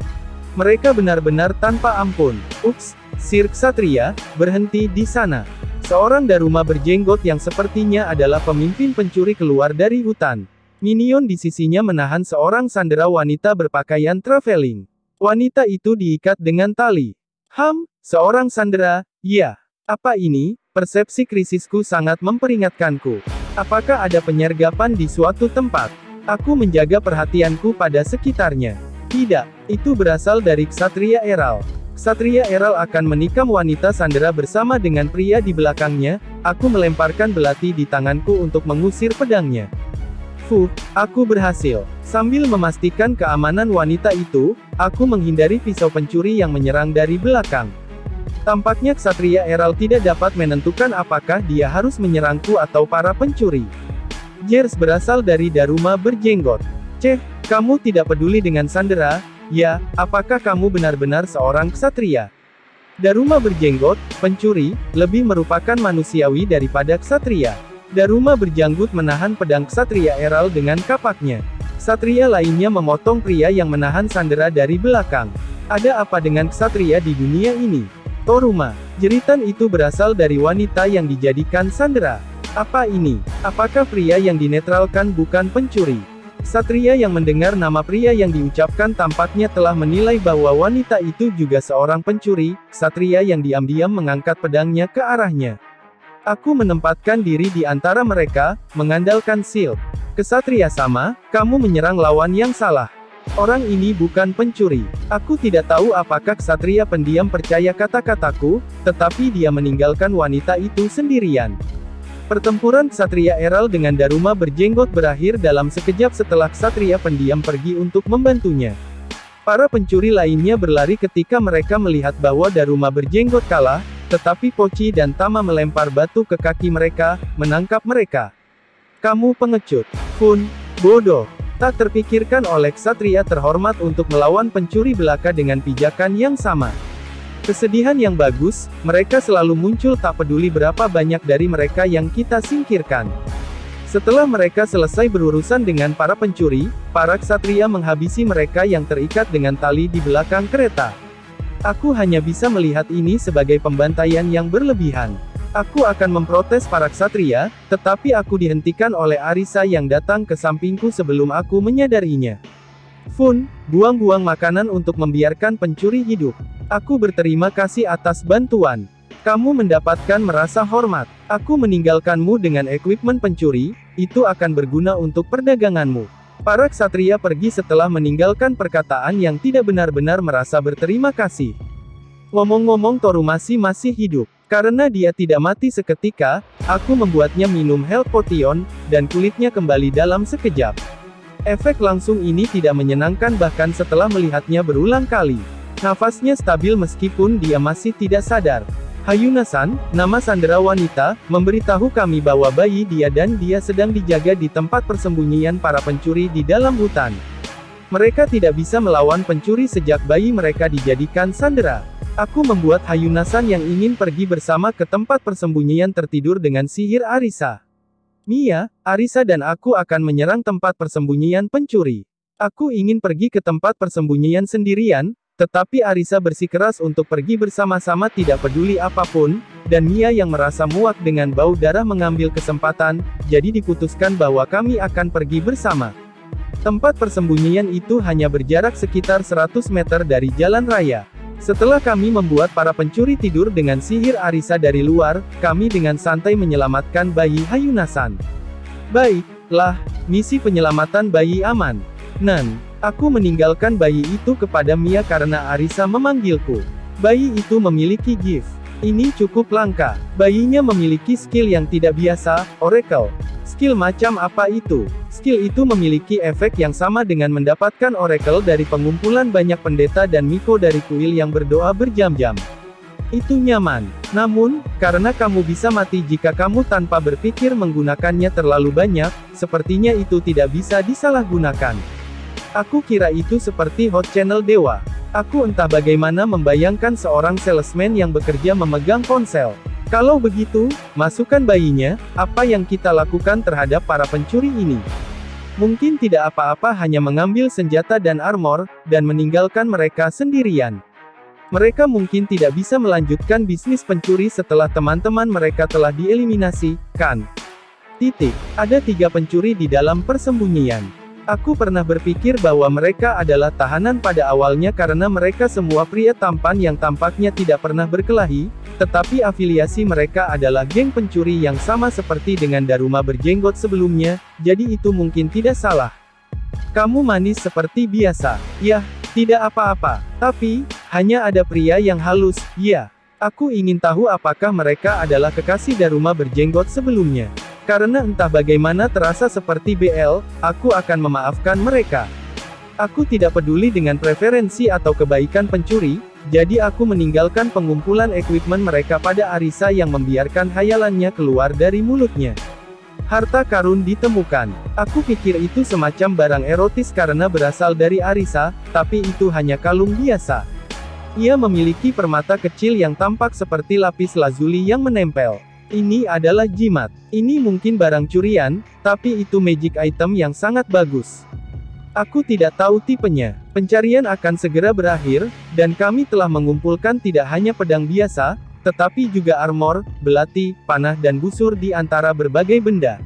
Mereka benar-benar tanpa ampun. Ups, Sir Ksatria, berhenti di sana. Seorang Daruma berjenggot yang sepertinya adalah pemimpin pencuri keluar dari hutan. Minion di sisinya menahan seorang sandera wanita berpakaian traveling. Wanita itu diikat dengan tali. Seorang sandera, ya. Apa ini? Persepsi krisisku sangat memperingatkanku. Apakah ada penyergapan di suatu tempat? Aku menjaga perhatianku pada sekitarnya. Tidak, itu berasal dari Ksatria Eral. Ksatria Eral akan menikam wanita sandera bersama dengan pria di belakangnya. Aku melemparkan belati di tanganku untuk mengusir pedangnya. Aku berhasil. Sambil memastikan keamanan wanita itu, aku menghindari pisau pencuri yang menyerang dari belakang. Tampaknya Ksatria Eral tidak dapat menentukan apakah dia harus menyerangku atau para pencuri. Jers berasal dari Daruma berjenggot. Kamu tidak peduli dengan sandera, ya? Apakah kamu benar-benar seorang ksatria? Daruma berjenggot, pencuri, lebih merupakan manusiawi daripada ksatria. Daruma berjanggut menahan pedang ksatria Eral dengan kapaknya. Ksatria lainnya memotong pria yang menahan sandera dari belakang. Ada apa dengan ksatria di dunia ini? Toruma, jeritan itu berasal dari wanita yang dijadikan sandera. Apa ini? Apakah pria yang dinetralkan bukan pencuri? Satria yang mendengar nama pria yang diucapkan tampaknya telah menilai bahwa wanita itu juga seorang pencuri. Satria yang diam-diam mengangkat pedangnya ke arahnya. Aku menempatkan diri di antara mereka, mengandalkan shield. Kesatria sama, kamu menyerang lawan yang salah. Orang ini bukan pencuri. Aku tidak tahu apakah ksatria pendiam percaya kata-kataku, tetapi dia meninggalkan wanita itu sendirian. Pertempuran ksatria Eral dengan Daruma berjenggot berakhir dalam sekejap setelah ksatria pendiam pergi untuk membantunya. Para pencuri lainnya berlari ketika mereka melihat bahwa Daruma berjenggot kalah, tetapi Pochi dan Tama melempar batu ke kaki mereka, menangkap mereka. Kamu pengecut. Fun, bodoh. Tak terpikirkan oleh ksatria terhormat untuk melawan pencuri belaka dengan pijakan yang sama. Kesedihan yang bagus, mereka selalu muncul tak peduli berapa banyak dari mereka yang kita singkirkan. Setelah mereka selesai berurusan dengan para pencuri, para ksatria menghabisi mereka yang terikat dengan tali di belakang kereta. Aku hanya bisa melihat ini sebagai pembantaian yang berlebihan. Aku akan memprotes para ksatria, tetapi aku dihentikan oleh Arisa yang datang ke sampingku sebelum aku menyadarinya. Fun, buang-buang makanan untuk membiarkan pencuri hidup. Aku berterima kasih atas bantuan. Kamu mendapatkan merasa hormat. Aku meninggalkanmu dengan equipment pencuri, itu akan berguna untuk perdaganganmu. Para ksatria pergi setelah meninggalkan perkataan yang tidak benar-benar merasa berterima kasih. Ngomong-ngomong Torumasi masih hidup. Karena dia tidak mati seketika, aku membuatnya minum health potion, dan kulitnya kembali dalam sekejap. Efek langsung ini tidak menyenangkan bahkan setelah melihatnya berulang kali. Nafasnya stabil meskipun dia masih tidak sadar. Hayuna-san, nama sandera wanita, memberitahu kami bahwa bayi dia dan dia sedang dijaga di tempat persembunyian para pencuri di dalam hutan. Mereka tidak bisa melawan pencuri sejak bayi mereka dijadikan sandera. Aku membuat Hayuna-san yang ingin pergi bersama ke tempat persembunyian tertidur dengan sihir Arisa. Mia, Arisa dan aku akan menyerang tempat persembunyian pencuri. Aku ingin pergi ke tempat persembunyian sendirian, tetapi Arisa bersikeras untuk pergi bersama-sama tidak peduli apapun, dan Mia yang merasa muak dengan bau darah mengambil kesempatan, jadi diputuskan bahwa kami akan pergi bersama. Tempat persembunyian itu hanya berjarak sekitar 100 meter dari jalan raya. Setelah kami membuat para pencuri tidur dengan sihir Arisa dari luar, kami dengan santai menyelamatkan bayi Hayuna-san. Baiklah, misi penyelamatan bayi aman. Aku meninggalkan bayi itu kepada Mia karena Arisa memanggilku. Bayi itu memiliki gift. Ini cukup langka. Bayinya memiliki skill yang tidak biasa, Oracle. Skill macam apa itu? Skill itu memiliki efek yang sama dengan mendapatkan Oracle dari pengumpulan banyak pendeta dan Miko dari kuil yang berdoa berjam-jam. Itu nyaman. Namun, karena kamu bisa mati jika kamu tanpa berpikir menggunakannya terlalu banyak, sepertinya itu tidak bisa disalahgunakan. Aku kira itu seperti Hot Channel Dewa. Aku entah bagaimana membayangkan seorang salesman yang bekerja memegang ponsel. Kalau begitu, masukkan bayinya. Apa yang kita lakukan terhadap para pencuri ini? Mungkin tidak apa-apa, hanya mengambil senjata dan armor, dan meninggalkan mereka sendirian. Mereka mungkin tidak bisa melanjutkan bisnis pencuri setelah teman-teman mereka telah dieliminasi, kan? Ada 3 pencuri di dalam persembunyian. Aku pernah berpikir bahwa mereka adalah tahanan pada awalnya karena mereka semua pria tampan yang tampaknya tidak pernah berkelahi, tetapi afiliasi mereka adalah geng pencuri yang sama seperti dengan Daruma berjenggot sebelumnya, jadi itu mungkin tidak salah. Kamu manis seperti biasa. Yah, tidak apa-apa. Tapi, hanya ada pria yang halus, ya. Aku ingin tahu apakah mereka adalah kekasih Daruma berjenggot sebelumnya. Karena entah bagaimana terasa seperti BL, aku akan memaafkan mereka. Aku tidak peduli dengan preferensi atau kebaikan pencuri, jadi aku meninggalkan pengumpulan equipment mereka pada Arisa yang membiarkan hayalannya keluar dari mulutnya. Harta karun ditemukan. Aku pikir itu semacam barang erotis karena berasal dari Arisa, tapi itu hanya kalung biasa. Ia memiliki permata kecil yang tampak seperti lapis lazuli yang menempel. Ini adalah jimat. Ini mungkin barang curian, tapi itu magic item yang sangat bagus. Aku tidak tahu tipenya. Pencarian akan segera berakhir, dan kami telah mengumpulkan tidak hanya pedang biasa, tetapi juga armor, belati, panah dan busur di antara berbagai benda.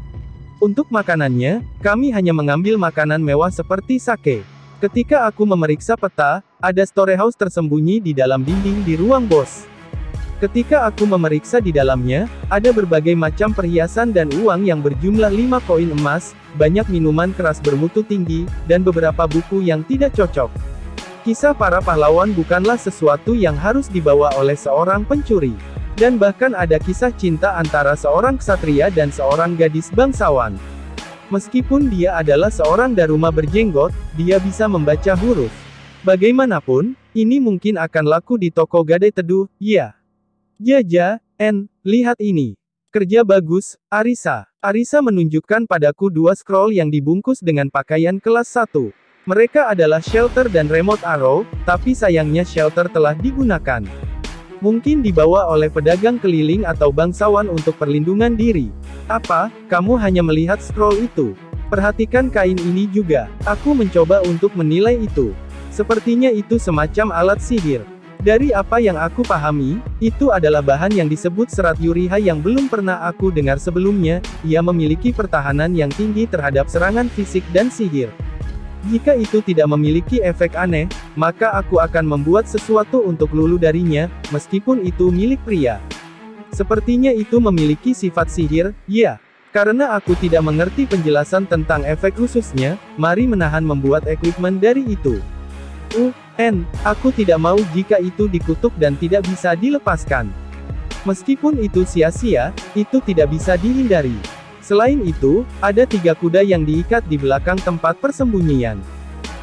Untuk makanannya, kami hanya mengambil makanan mewah seperti sake. Ketika aku memeriksa peta, ada storehouse tersembunyi di dalam dinding di ruang bos. Ketika aku memeriksa di dalamnya, ada berbagai macam perhiasan dan uang yang berjumlah 5 koin emas, banyak minuman keras bermutu tinggi, dan beberapa buku yang tidak cocok. Kisah para pahlawan bukanlah sesuatu yang harus dibawa oleh seorang pencuri. Dan bahkan ada kisah cinta antara seorang ksatria dan seorang gadis bangsawan. Meskipun dia adalah seorang daruma berjenggot, dia bisa membaca huruf. Bagaimanapun, ini mungkin akan laku di toko gadai teduh, ya. Jaja, lihat ini. Kerja bagus, Arisa. Arisa menunjukkan padaku 2 scroll yang dibungkus dengan pakaian kelas 1. Mereka adalah Shelter dan Remote Arrow, tapi sayangnya Shelter telah digunakan. Mungkin dibawa oleh pedagang keliling atau bangsawan untuk perlindungan diri. Apa, kamu hanya melihat scroll itu? Perhatikan kain ini juga. Aku mencoba untuk menilai itu. Sepertinya itu semacam alat sihir. Dari apa yang aku pahami, itu adalah bahan yang disebut serat Yuriha yang belum pernah aku dengar sebelumnya. Ia memiliki pertahanan yang tinggi terhadap serangan fisik dan sihir. Jika itu tidak memiliki efek aneh, maka aku akan membuat sesuatu untuk lulu darinya, meskipun itu milik pria. Sepertinya itu memiliki sifat sihir, ya. Karena aku tidak mengerti penjelasan tentang efek khususnya, mari menahan membuat equipment dari itu. Aku tidak mau jika itu dikutuk dan tidak bisa dilepaskan. Meskipun itu sia-sia, itu tidak bisa dihindari. Selain itu, ada 3 kuda yang diikat di belakang tempat persembunyian.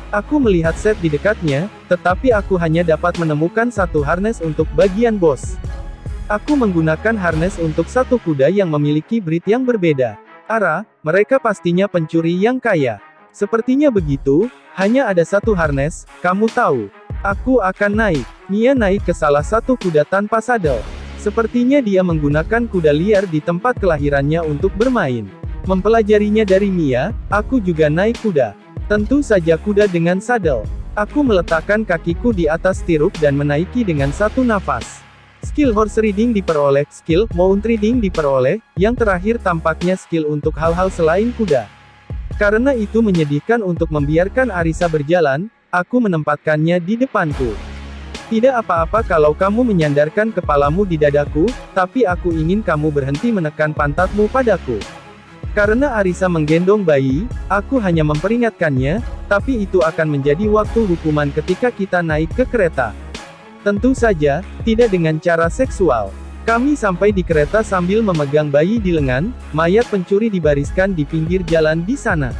Aku melihat set di dekatnya, tetapi aku hanya dapat menemukan 1 harness untuk bagian bos. Aku menggunakan harness untuk 1 kuda yang memiliki breed yang berbeda. Mereka pastinya pencuri yang kaya. Sepertinya begitu, hanya ada 1 harness, kamu tahu. Aku akan naik. Mia naik ke salah 1 kuda tanpa sadel. Sepertinya dia menggunakan kuda liar di tempat kelahirannya untuk bermain. Mempelajarinya dari Mia, aku juga naik kuda. Tentu saja kuda dengan sadel. Aku meletakkan kakiku di atas stirrup dan menaiki dengan 1 nafas. Skill horse riding diperoleh, skill mount riding diperoleh, yang terakhir tampaknya skill untuk hal-hal selain kuda. Karena itu menyedihkan untuk membiarkan Arisa berjalan, aku menempatkannya di depanku. Tidak apa-apa kalau kamu menyandarkan kepalamu di dadaku, tapi aku ingin kamu berhenti menekan pantatmu padaku. Karena Arisa menggendong bayi, aku hanya memperingatkannya, tapi itu akan menjadi waktu hukuman ketika kita naik ke kereta. Tentu saja, tidak dengan cara seksual. Kami sampai di kereta sambil memegang bayi di lengan, mayat pencuri dibariskan di pinggir jalan di sana.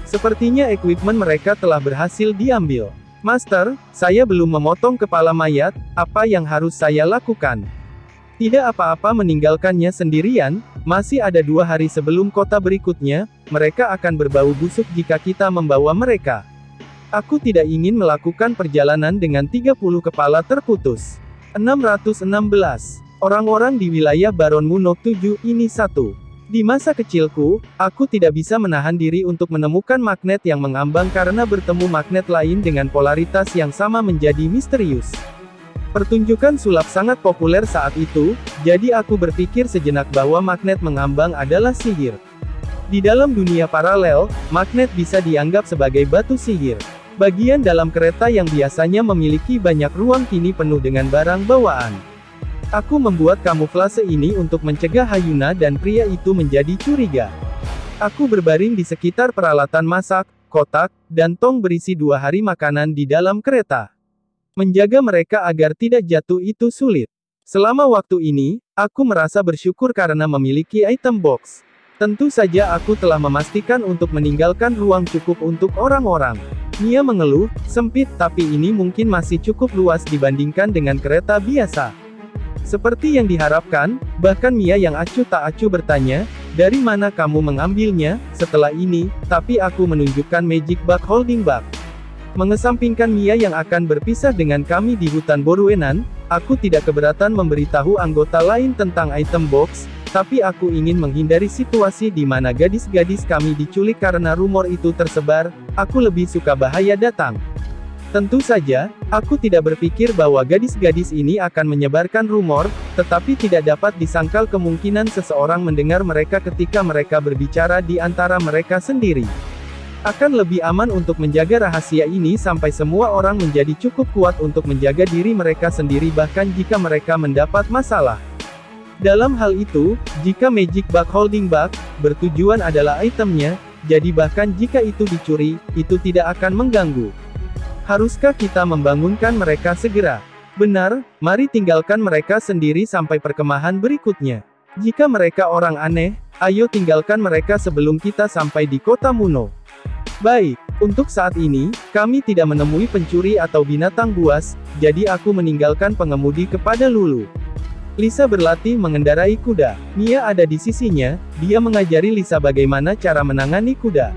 Sepertinya equipment mereka telah berhasil diambil. Master, saya belum memotong kepala mayat, apa yang harus saya lakukan? Tidak apa-apa meninggalkannya sendirian, masih ada 2 hari sebelum kota berikutnya, mereka akan berbau busuk jika kita membawa mereka. Aku tidak ingin melakukan perjalanan dengan 30 kepala terputus. 616. Orang-orang di wilayah Baron Munok 7 ini 1. Di masa kecilku, aku tidak bisa menahan diri untuk menemukan magnet yang mengambang karena bertemu magnet lain dengan polaritas yang sama menjadi misterius. Pertunjukan sulap sangat populer saat itu, jadi aku berpikir sejenak bahwa magnet mengambang adalah sihir. Di dalam dunia paralel, magnet bisa dianggap sebagai batu sihir. Bagian dalam kereta yang biasanya memiliki banyak ruang kini penuh dengan barang bawaan. Aku membuat kamuflase ini untuk mencegah Hayuna dan pria itu menjadi curiga. Aku berbaring di sekitar peralatan masak, kotak, dan tong berisi 2 hari makanan di dalam kereta. Menjaga mereka agar tidak jatuh itu sulit. Selama waktu ini, aku merasa bersyukur karena memiliki item box. Tentu saja aku telah memastikan untuk meninggalkan ruang cukup untuk orang-orang. Mia mengeluh, sempit tapi ini mungkin masih cukup luas dibandingkan dengan kereta biasa. Seperti yang diharapkan, bahkan Mia yang acuh tak acuh bertanya, dari mana kamu mengambilnya? Setelah ini, tapi aku menunjukkan magic bag holding bag. Mengesampingkan Mia yang akan berpisah dengan kami di hutan Boruenan, aku tidak keberatan memberitahu anggota lain tentang item box, tapi aku ingin menghindari situasi di mana gadis-gadis kami diculik karena rumor itu tersebar, aku lebih suka bahaya datang. Tentu saja, aku tidak berpikir bahwa gadis-gadis ini akan menyebarkan rumor, tetapi tidak dapat disangkal kemungkinan seseorang mendengar mereka ketika mereka berbicara di antara mereka sendiri. Akan lebih aman untuk menjaga rahasia ini sampai semua orang menjadi cukup kuat untuk menjaga diri mereka sendiri bahkan jika mereka mendapat masalah. Dalam hal itu, jika Magic Bag Holding Bag bertujuan adalah itemnya, jadi bahkan jika itu dicuri, itu tidak akan mengganggu. Haruskah kita membangunkan mereka segera? Benar, mari tinggalkan mereka sendiri sampai perkemahan berikutnya. Jika mereka orang aneh, ayo tinggalkan mereka sebelum kita sampai di kota Muno. Baik, untuk saat ini, kami tidak menemui pencuri atau binatang buas, jadi aku meninggalkan pengemudi kepada Lulu. Lisa berlatih mengendarai kuda. Mia ada di sisinya, dia mengajari Lisa bagaimana cara menangani kuda.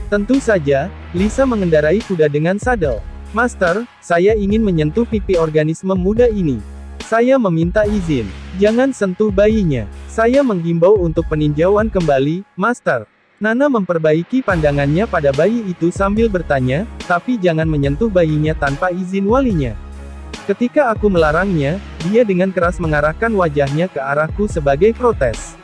Tentu saja, Lisa mengendarai kuda dengan sadel. Master, saya ingin menyentuh pipi organisme muda ini. Saya meminta izin. Jangan sentuh bayinya. Saya menghimbau untuk peninjauan kembali, Master. Nana memperbaiki pandangannya pada bayi itu sambil bertanya, tapi jangan menyentuh bayinya tanpa izin walinya. Ketika aku melarangnya, dia dengan keras mengarahkan wajahnya ke arahku sebagai protes.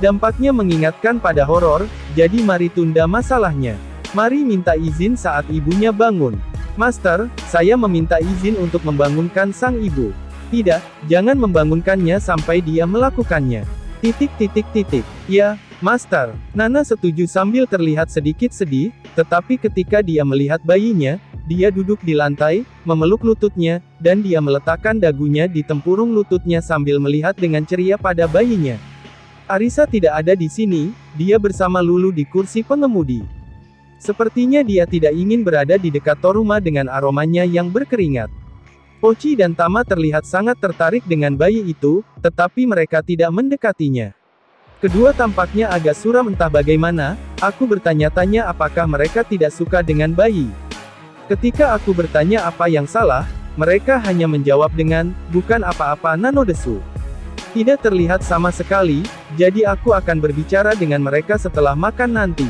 Dampaknya mengingatkan pada horor, jadi mari tunda masalahnya. Mari minta izin saat ibunya bangun. Master, saya meminta izin untuk membangunkan sang ibu. Tidak, jangan membangunkannya sampai dia melakukannya. Ya, Master. Nana setuju sambil terlihat sedikit sedih, tetapi ketika dia melihat bayinya, dia duduk di lantai, memeluk lututnya, dan dia meletakkan dagunya di tempurung lututnya sambil melihat dengan ceria pada bayinya. Arisa tidak ada di sini, dia bersama Lulu di kursi pengemudi. Sepertinya dia tidak ingin berada di dekat Toruma dengan aromanya yang berkeringat. Pochi dan Tama terlihat sangat tertarik dengan bayi itu, tetapi mereka tidak mendekatinya. Kedua tampaknya agak suram entah bagaimana, aku bertanya-tanya apakah mereka tidak suka dengan bayi. Ketika aku bertanya apa yang salah, mereka hanya menjawab dengan, bukan apa-apa Nano Desu. Tidak terlihat sama sekali, jadi aku akan berbicara dengan mereka setelah makan nanti.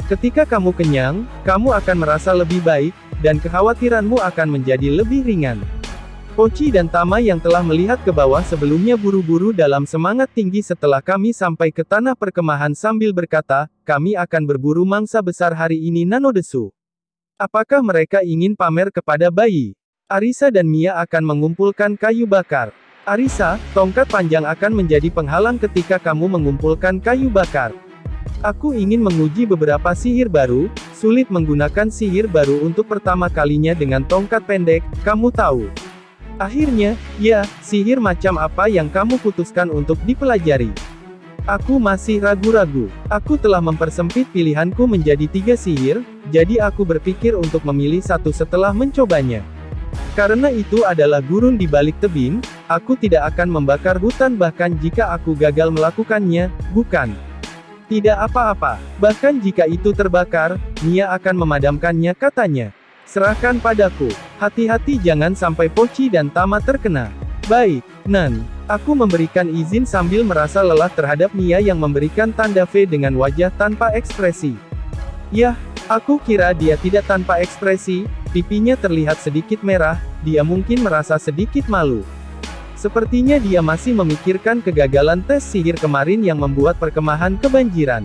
Ketika kamu kenyang, kamu akan merasa lebih baik, dan kekhawatiranmu akan menjadi lebih ringan. Pochi dan Tama yang telah melihat ke bawah sebelumnya buru-buru dalam semangat tinggi setelah kami sampai ke tanah perkemahan sambil berkata, kami akan berburu mangsa besar hari ini Nano Desu. Apakah mereka ingin pamer kepada bayi? Arisa dan Mia akan mengumpulkan kayu bakar. Arisa, tongkat panjang akan menjadi penghalang ketika kamu mengumpulkan kayu bakar. Aku ingin menguji beberapa sihir baru, sulit menggunakan sihir baru untuk pertama kalinya dengan tongkat pendek, kamu tahu. Akhirnya, ya, sihir macam apa yang kamu putuskan untuk dipelajari? Aku masih ragu-ragu. Aku telah mempersempit pilihanku menjadi 3 sihir, jadi aku berpikir untuk memilih satu setelah mencobanya. Karena itu adalah gurun di balik tebing, aku tidak akan membakar hutan bahkan jika aku gagal melakukannya, bukan? Tidak apa-apa, bahkan jika itu terbakar, Mia akan memadamkannya katanya. Serahkan padaku. Hati-hati jangan sampai Pochi dan Tama terkena. Baik, Nan. Aku memberikan izin sambil merasa lelah terhadap Mia yang memberikan tanda V dengan wajah tanpa ekspresi. Yah, aku kira dia tidak tanpa ekspresi, pipinya terlihat sedikit merah, dia mungkin merasa sedikit malu. Sepertinya dia masih memikirkan kegagalan tes sihir kemarin yang membuat perkemahan kebanjiran.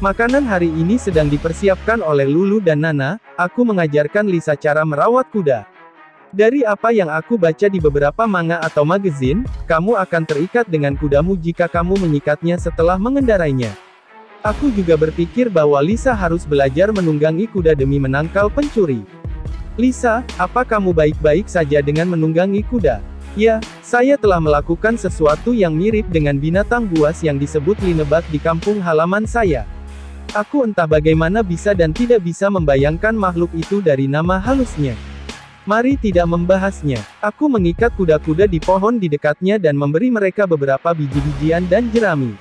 Makanan hari ini sedang dipersiapkan oleh Lulu dan Nana, aku mengajarkan Lisa cara merawat kuda. Dari apa yang aku baca di beberapa manga atau magazin, kamu akan terikat dengan kudamu jika kamu menyikatnya setelah mengendarainya. Aku juga berpikir bahwa Lisa harus belajar menunggangi kuda demi menangkal pencuri. Lisa, apa kamu baik-baik saja dengan menunggangi kuda? Ya, saya telah melakukan sesuatu yang mirip dengan binatang buas yang disebut linebak di kampung halaman saya. Aku entah bagaimana bisa dan tidak bisa membayangkan makhluk itu dari nama halusnya. Mari tidak membahasnya. Aku mengikat kuda-kuda di pohon di dekatnya dan memberi mereka beberapa biji-bijian dan jerami.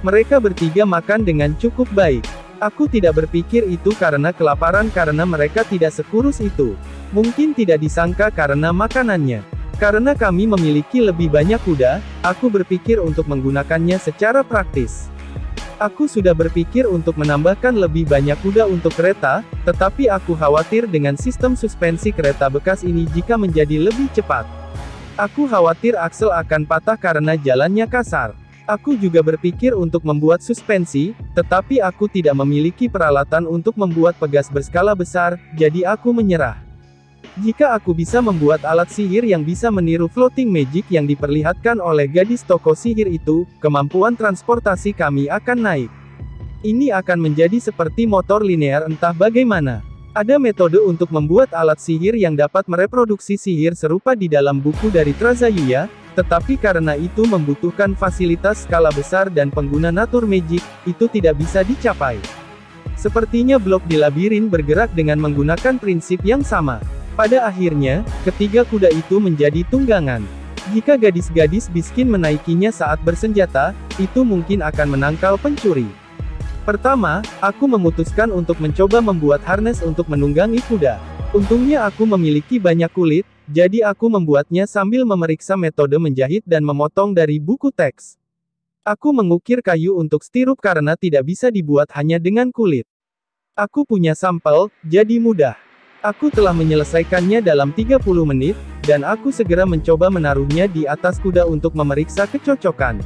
Mereka bertiga makan dengan cukup baik. Aku tidak berpikir itu karena kelaparan karena mereka tidak sekurus itu. Mungkin tidak disangka karena makanannya. Karena kami memiliki lebih banyak kuda, aku berpikir untuk menggunakannya secara praktis. Aku sudah berpikir untuk menambahkan lebih banyak kuda untuk kereta, tetapi aku khawatir dengan sistem suspensi kereta bekas ini jika menjadi lebih cepat. Aku khawatir aksel akan patah karena jalannya kasar. Aku juga berpikir untuk membuat suspensi, tetapi aku tidak memiliki peralatan untuk membuat pegas berskala besar, jadi aku menyerah. Jika aku bisa membuat alat sihir yang bisa meniru floating magic yang diperlihatkan oleh gadis toko sihir itu, kemampuan transportasi kami akan naik. Ini akan menjadi seperti motor linear entah bagaimana. Ada metode untuk membuat alat sihir yang dapat mereproduksi sihir serupa di dalam buku dari Trazayuya, tetapi karena itu membutuhkan fasilitas skala besar dan pengguna nature magic, itu tidak bisa dicapai. Sepertinya blok di labirin bergerak dengan menggunakan prinsip yang sama. Pada akhirnya, ketiga kuda itu menjadi tunggangan. Jika gadis-gadis miskin menaikinya saat bersenjata, itu mungkin akan menangkal pencuri. Pertama, aku memutuskan untuk mencoba membuat harness untuk menunggangi kuda. Untungnya aku memiliki banyak kulit, jadi aku membuatnya sambil memeriksa metode menjahit dan memotong dari buku teks. Aku mengukir kayu untuk stirrup karena tidak bisa dibuat hanya dengan kulit. Aku punya sampel, jadi mudah. Aku telah menyelesaikannya dalam 30 menit, dan aku segera mencoba menaruhnya di atas kuda untuk memeriksa kecocokan.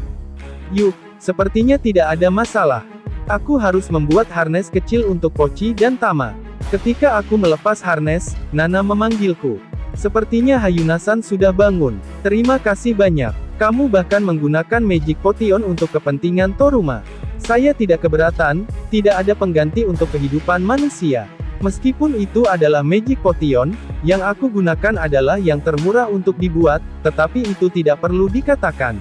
Yuk, sepertinya tidak ada masalah. Aku harus membuat harness kecil untuk Pochi dan Tama. Ketika aku melepas harness, Nana memanggilku. Sepertinya Hayunasan sudah bangun. Terima kasih banyak. Kamu bahkan menggunakan Magic Potion untuk kepentingan Toruma. Saya tidak keberatan, tidak ada pengganti untuk kehidupan manusia. Meskipun itu adalah Magic Potion, yang aku gunakan adalah yang termurah untuk dibuat, tetapi itu tidak perlu dikatakan.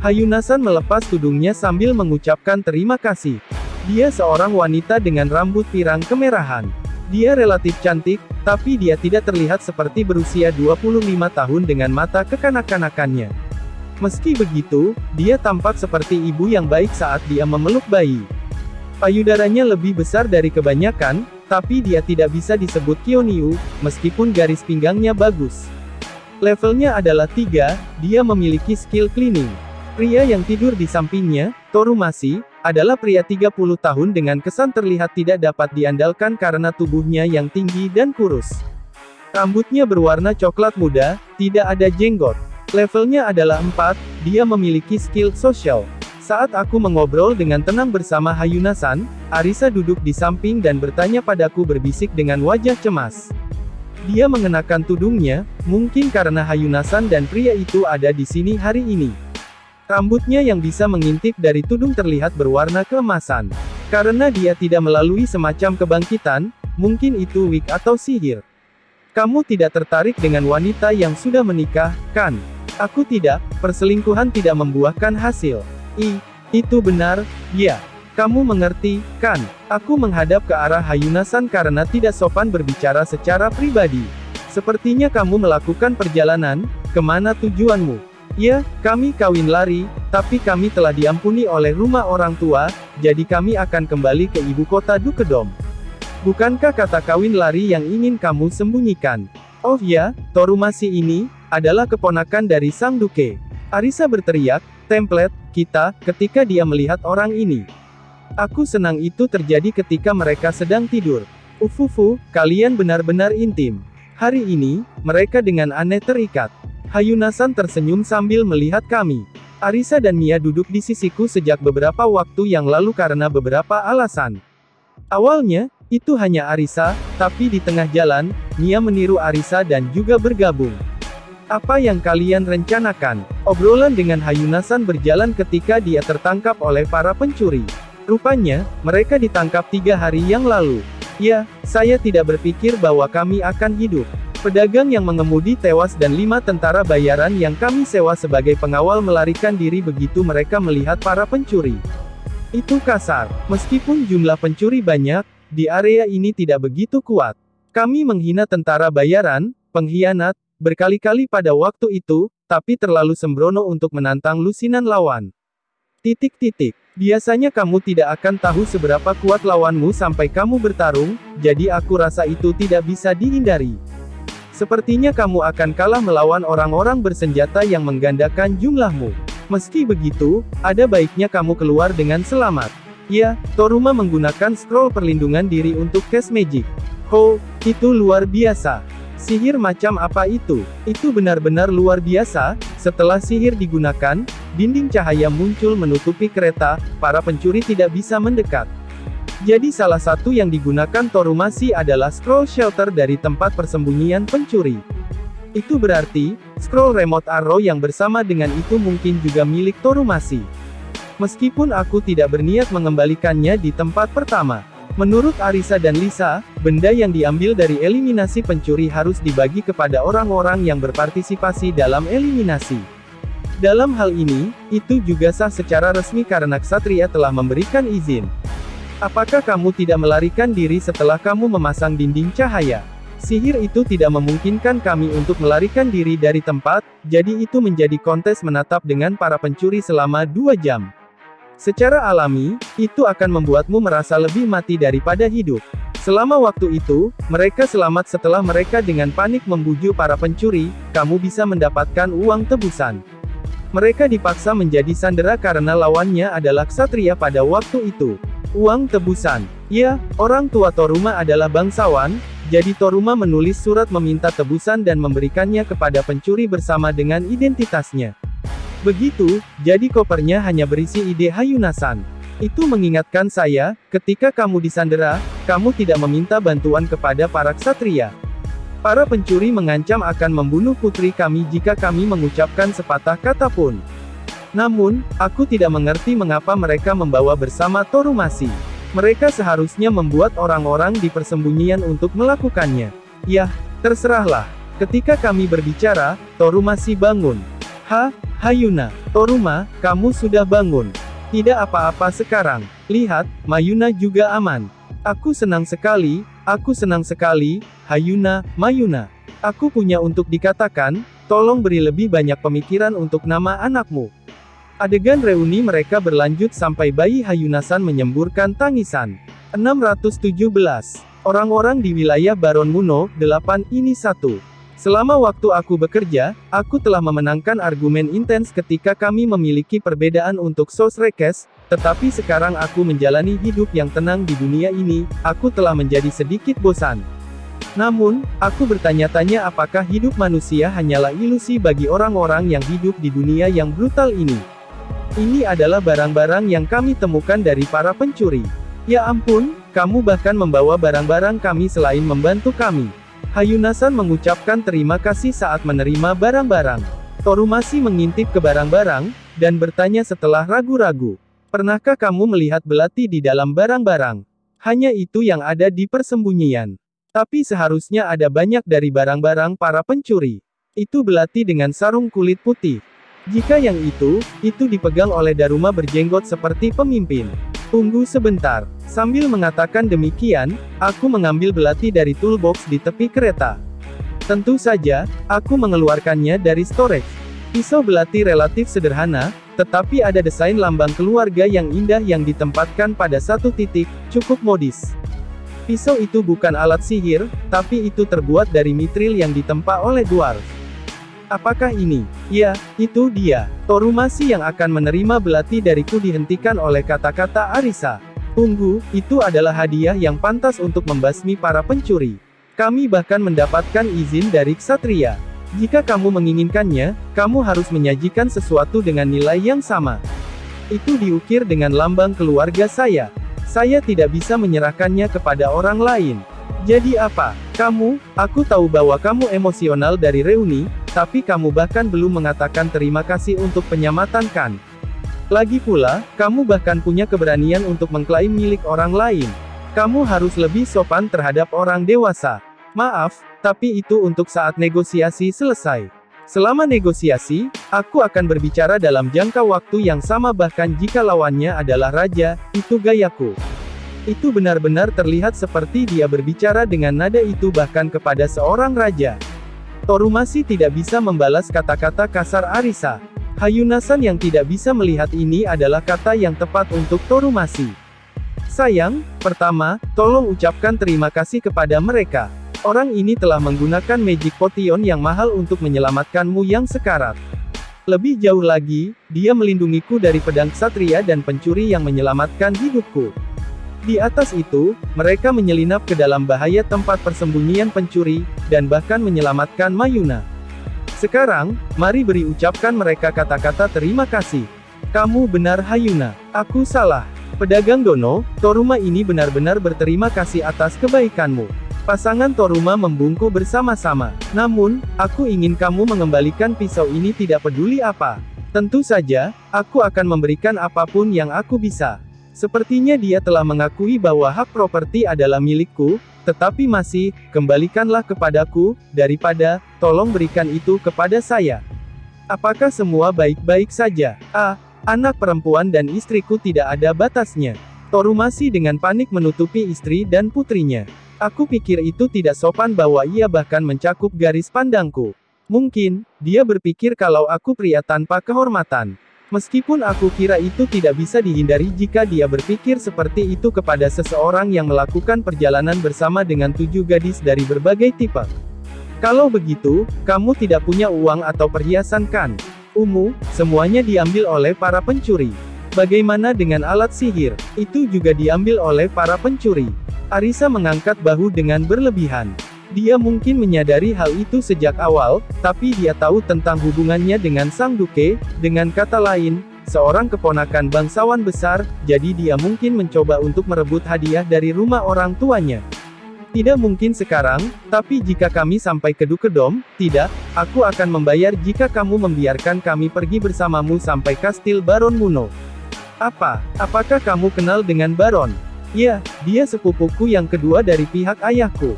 Hayunasan melepas tudungnya sambil mengucapkan terima kasih. Dia seorang wanita dengan rambut pirang kemerahan. Dia relatif cantik, tapi dia tidak terlihat seperti berusia 25 tahun dengan mata kekanak-kanakannya. Meski begitu, dia tampak seperti ibu yang baik saat dia memeluk bayi. Payudaranya lebih besar dari kebanyakan, tapi dia tidak bisa disebut Kyonyu, meskipun garis pinggangnya bagus. Levelnya adalah 3, dia memiliki skill cleaning. Pria yang tidur di sampingnya, Torumasi, adalah pria 30 tahun dengan kesan terlihat tidak dapat diandalkan karena tubuhnya yang tinggi dan kurus. Rambutnya berwarna coklat muda, tidak ada jenggot. Levelnya adalah 4, dia memiliki skill sosial. Saat aku mengobrol dengan tenang bersama Hayunasan, Arisa duduk di samping dan bertanya padaku berbisik dengan wajah cemas. Dia mengenakan tudungnya, mungkin karena Hayunasan dan pria itu ada di sini hari ini. Rambutnya yang bisa mengintip dari tudung terlihat berwarna keemasan. Karena dia tidak melalui semacam kebangkitan, mungkin itu wig atau sihir. Kamu tidak tertarik dengan wanita yang sudah menikah, kan? Aku tidak, perselingkuhan tidak membuahkan hasil. Itu benar, ya. Kamu mengerti, kan? Aku menghadap ke arah Hayunasan karena tidak sopan berbicara secara pribadi. Sepertinya kamu melakukan perjalanan, kemana tujuanmu? Ya, kami kawin lari, tapi kami telah diampuni oleh rumah orang tua, jadi kami akan kembali ke ibu kota Dukedom. Bukankah kata kawin lari yang ingin kamu sembunyikan? Oh ya, Torumasi ini adalah keponakan dari Sang Duke. Arisa berteriak, template kita, ketika dia melihat orang ini. Aku senang itu terjadi ketika mereka sedang tidur. Ufufu, kalian benar-benar intim. Hari ini, mereka dengan aneh terikat. Hayunasan tersenyum sambil melihat kami. Arisa dan Mia duduk di sisiku sejak beberapa waktu yang lalu karena beberapa alasan. Awalnya, itu hanya Arisa, tapi di tengah jalan, Mia meniru Arisa dan juga bergabung. Apa yang kalian rencanakan? Obrolan dengan Hayunasan berjalan ketika dia tertangkap oleh para pencuri. Rupanya, mereka ditangkap 3 hari yang lalu. Ya, saya tidak berpikir bahwa kami akan hidup. Pedagang yang mengemudi tewas dan 5 tentara bayaran yang kami sewa sebagai pengawal melarikan diri begitu mereka melihat para pencuri. Itu kasar. Meskipun jumlah pencuri banyak, di area ini tidak begitu kuat. Kami menghina tentara bayaran, pengkhianat, berkali-kali pada waktu itu, tapi terlalu sembrono untuk menantang lusinan lawan. Biasanya kamu tidak akan tahu seberapa kuat lawanmu sampai kamu bertarung, jadi aku rasa itu tidak bisa dihindari. Sepertinya kamu akan kalah melawan orang-orang bersenjata yang menggandakan jumlahmu. Meski begitu, ada baiknya kamu keluar dengan selamat. Ya, Toruma menggunakan scroll perlindungan diri untuk cast magic. Oh, itu luar biasa. Sihir macam apa itu? Itu benar-benar luar biasa. Setelah sihir digunakan, dinding cahaya muncul menutupi kereta, para pencuri tidak bisa mendekat. Jadi salah satu yang digunakan Torumasi adalah scroll shelter dari tempat persembunyian pencuri. Itu berarti, scroll remote arrow yang bersama dengan itu mungkin juga milik Torumasi. Meskipun aku tidak berniat mengembalikannya di tempat pertama. Menurut Arisa dan Lisa, benda yang diambil dari eliminasi pencuri harus dibagi kepada orang-orang yang berpartisipasi dalam eliminasi. Dalam hal ini, itu juga sah secara resmi karena Ksatria telah memberikan izin. Apakah kamu tidak melarikan diri setelah kamu memasang dinding cahaya? Sihir itu tidak memungkinkan kami untuk melarikan diri dari tempat, jadi itu menjadi kontes menatap dengan para pencuri selama 2 jam. Secara alami, itu akan membuatmu merasa lebih mati daripada hidup. Selama waktu itu, mereka selamat setelah mereka dengan panik membujuk para pencuri, kamu bisa mendapatkan uang tebusan. Mereka dipaksa menjadi sandera karena lawannya adalah Ksatria pada waktu itu. Uang tebusan. Ya, orang tua Toruma adalah bangsawan, jadi Toruma menulis surat meminta tebusan dan memberikannya kepada pencuri bersama dengan identitasnya. Begitu, jadi kopernya hanya berisi ide Hayunasan. Itu mengingatkan saya, ketika kamu disandera, kamu tidak meminta bantuan kepada para ksatria. Para pencuri mengancam akan membunuh putri kami jika kami mengucapkan sepatah kata pun. Namun, aku tidak mengerti mengapa mereka membawa bersama Torumasi. Mereka seharusnya membuat orang-orang di persembunyian untuk melakukannya. Yah, terserahlah. Ketika kami berbicara, Torumasi bangun. Hayuna, Toruma, kamu sudah bangun. Tidak apa-apa sekarang. Lihat, Mayuna juga aman. Aku senang sekali, Hayuna, Mayuna. Aku punya untuk dikatakan, tolong beri lebih banyak pemikiran untuk nama anakmu. Adegan reuni mereka berlanjut sampai bayi Hayunasan menyemburkan tangisan. 617. Orang-orang di wilayah Baron Muno, 8, ini 1. Selama waktu aku bekerja, aku telah memenangkan argumen intens ketika kami memiliki perbedaan untuk Source Request, tetapi sekarang aku menjalani hidup yang tenang di dunia ini, aku telah menjadi sedikit bosan. Namun, aku bertanya-tanya apakah hidup manusia hanyalah ilusi bagi orang-orang yang hidup di dunia yang brutal ini. Ini adalah barang-barang yang kami temukan dari para pencuri. Ya ampun, kamu bahkan membawa barang-barang kami selain membantu kami. Hayunasan mengucapkan terima kasih saat menerima barang-barang. Torumasi mengintip ke barang-barang, dan bertanya setelah ragu-ragu. Pernahkah kamu melihat belati di dalam barang-barang? Hanya itu yang ada di persembunyian. Tapi seharusnya ada banyak dari barang-barang para pencuri. Itu belati dengan sarung kulit putih. Jika yang itu dipegang oleh Daruma berjenggot seperti pemimpin. Tunggu sebentar. Sambil mengatakan demikian, aku mengambil belati dari toolbox di tepi kereta. Tentu saja, aku mengeluarkannya dari storage. Pisau belati relatif sederhana, tetapi ada desain lambang keluarga yang indah yang ditempatkan pada satu titik, cukup modis. Pisau itu bukan alat sihir, tapi itu terbuat dari mitril yang ditempa oleh dwarf. Apakah ini? Ya, itu dia. Torumasi yang akan menerima belati dariku dihentikan oleh kata-kata Arisa. Tunggu, itu adalah hadiah yang pantas untuk membasmi para pencuri. Kami bahkan mendapatkan izin dari Ksatria. Jika kamu menginginkannya, kamu harus menyajikan sesuatu dengan nilai yang sama. Itu diukir dengan lambang keluarga saya. Saya tidak bisa menyerahkannya kepada orang lain. Jadi apa? Aku tahu bahwa kamu emosional dari reuni, tapi kamu bahkan belum mengatakan terima kasih untuk penyelamatan kan? Lagi pula, kamu bahkan punya keberanian untuk mengklaim milik orang lain. Kamu harus lebih sopan terhadap orang dewasa. Maaf, tapi itu untuk saat negosiasi selesai. Selama negosiasi, aku akan berbicara dalam jangka waktu yang sama bahkan jika lawannya adalah raja, itu gayaku. Itu benar-benar terlihat seperti dia berbicara dengan nada itu bahkan kepada seorang raja. Torumasi tidak bisa membalas kata-kata kasar Arisa. Hayunasan yang tidak bisa melihat ini adalah kata yang tepat untuk Torumasi. Sayang, pertama, tolong ucapkan terima kasih kepada mereka. Orang ini telah menggunakan magic potion yang mahal untuk menyelamatkanmu yang sekarat. Lebih jauh lagi, dia melindungiku dari pedang ksatria dan pencuri yang menyelamatkan hidupku. Di atas itu, mereka menyelinap ke dalam bahaya tempat persembunyian pencuri, dan bahkan menyelamatkan Mayuna. Sekarang, mari beri ucapkan mereka kata-kata terima kasih. Kamu benar Hayuna, aku salah. Pedagang Dono, Toruma ini benar-benar berterima kasih atas kebaikanmu. Pasangan Toruma membungkuk bersama-sama. Namun, aku ingin kamu mengembalikan pisau ini tidak peduli apa. Tentu saja, aku akan memberikan apapun yang aku bisa. Sepertinya dia telah mengakui bahwa hak properti adalah milikku, tetapi masih, kembalikanlah kepadaku, daripada, tolong berikan itu kepada saya. Apakah semua baik-baik saja? Anak perempuan dan istriku tidak ada batasnya. Torumasi dengan panik menutupi istri dan putrinya. Aku pikir itu tidak sopan bahwa ia bahkan mencakup garis pandangku. Mungkin, dia berpikir kalau aku pria tanpa kehormatan. Meskipun aku kira itu tidak bisa dihindari jika dia berpikir seperti itu kepada seseorang yang melakukan perjalanan bersama dengan 7 gadis dari berbagai tipe. Kalau begitu, kamu tidak punya uang atau perhiasan kan? Semuanya diambil oleh para pencuri. Bagaimana dengan alat sihir? Itu juga diambil oleh para pencuri. Arisa mengangkat bahu dengan berlebihan. Dia mungkin menyadari hal itu sejak awal, tapi dia tahu tentang hubungannya dengan Sang Duke, dengan kata lain, seorang keponakan bangsawan besar, jadi dia mungkin mencoba untuk merebut hadiah dari rumah orang tuanya. Tidak mungkin sekarang, tapi jika kami sampai ke Dukedom, tidak, aku akan membayar jika kamu membiarkan kami pergi bersamamu sampai kastil Baron Muno. Apakah kamu kenal dengan Baron? Ya, dia sepupuku yang kedua dari pihak ayahku.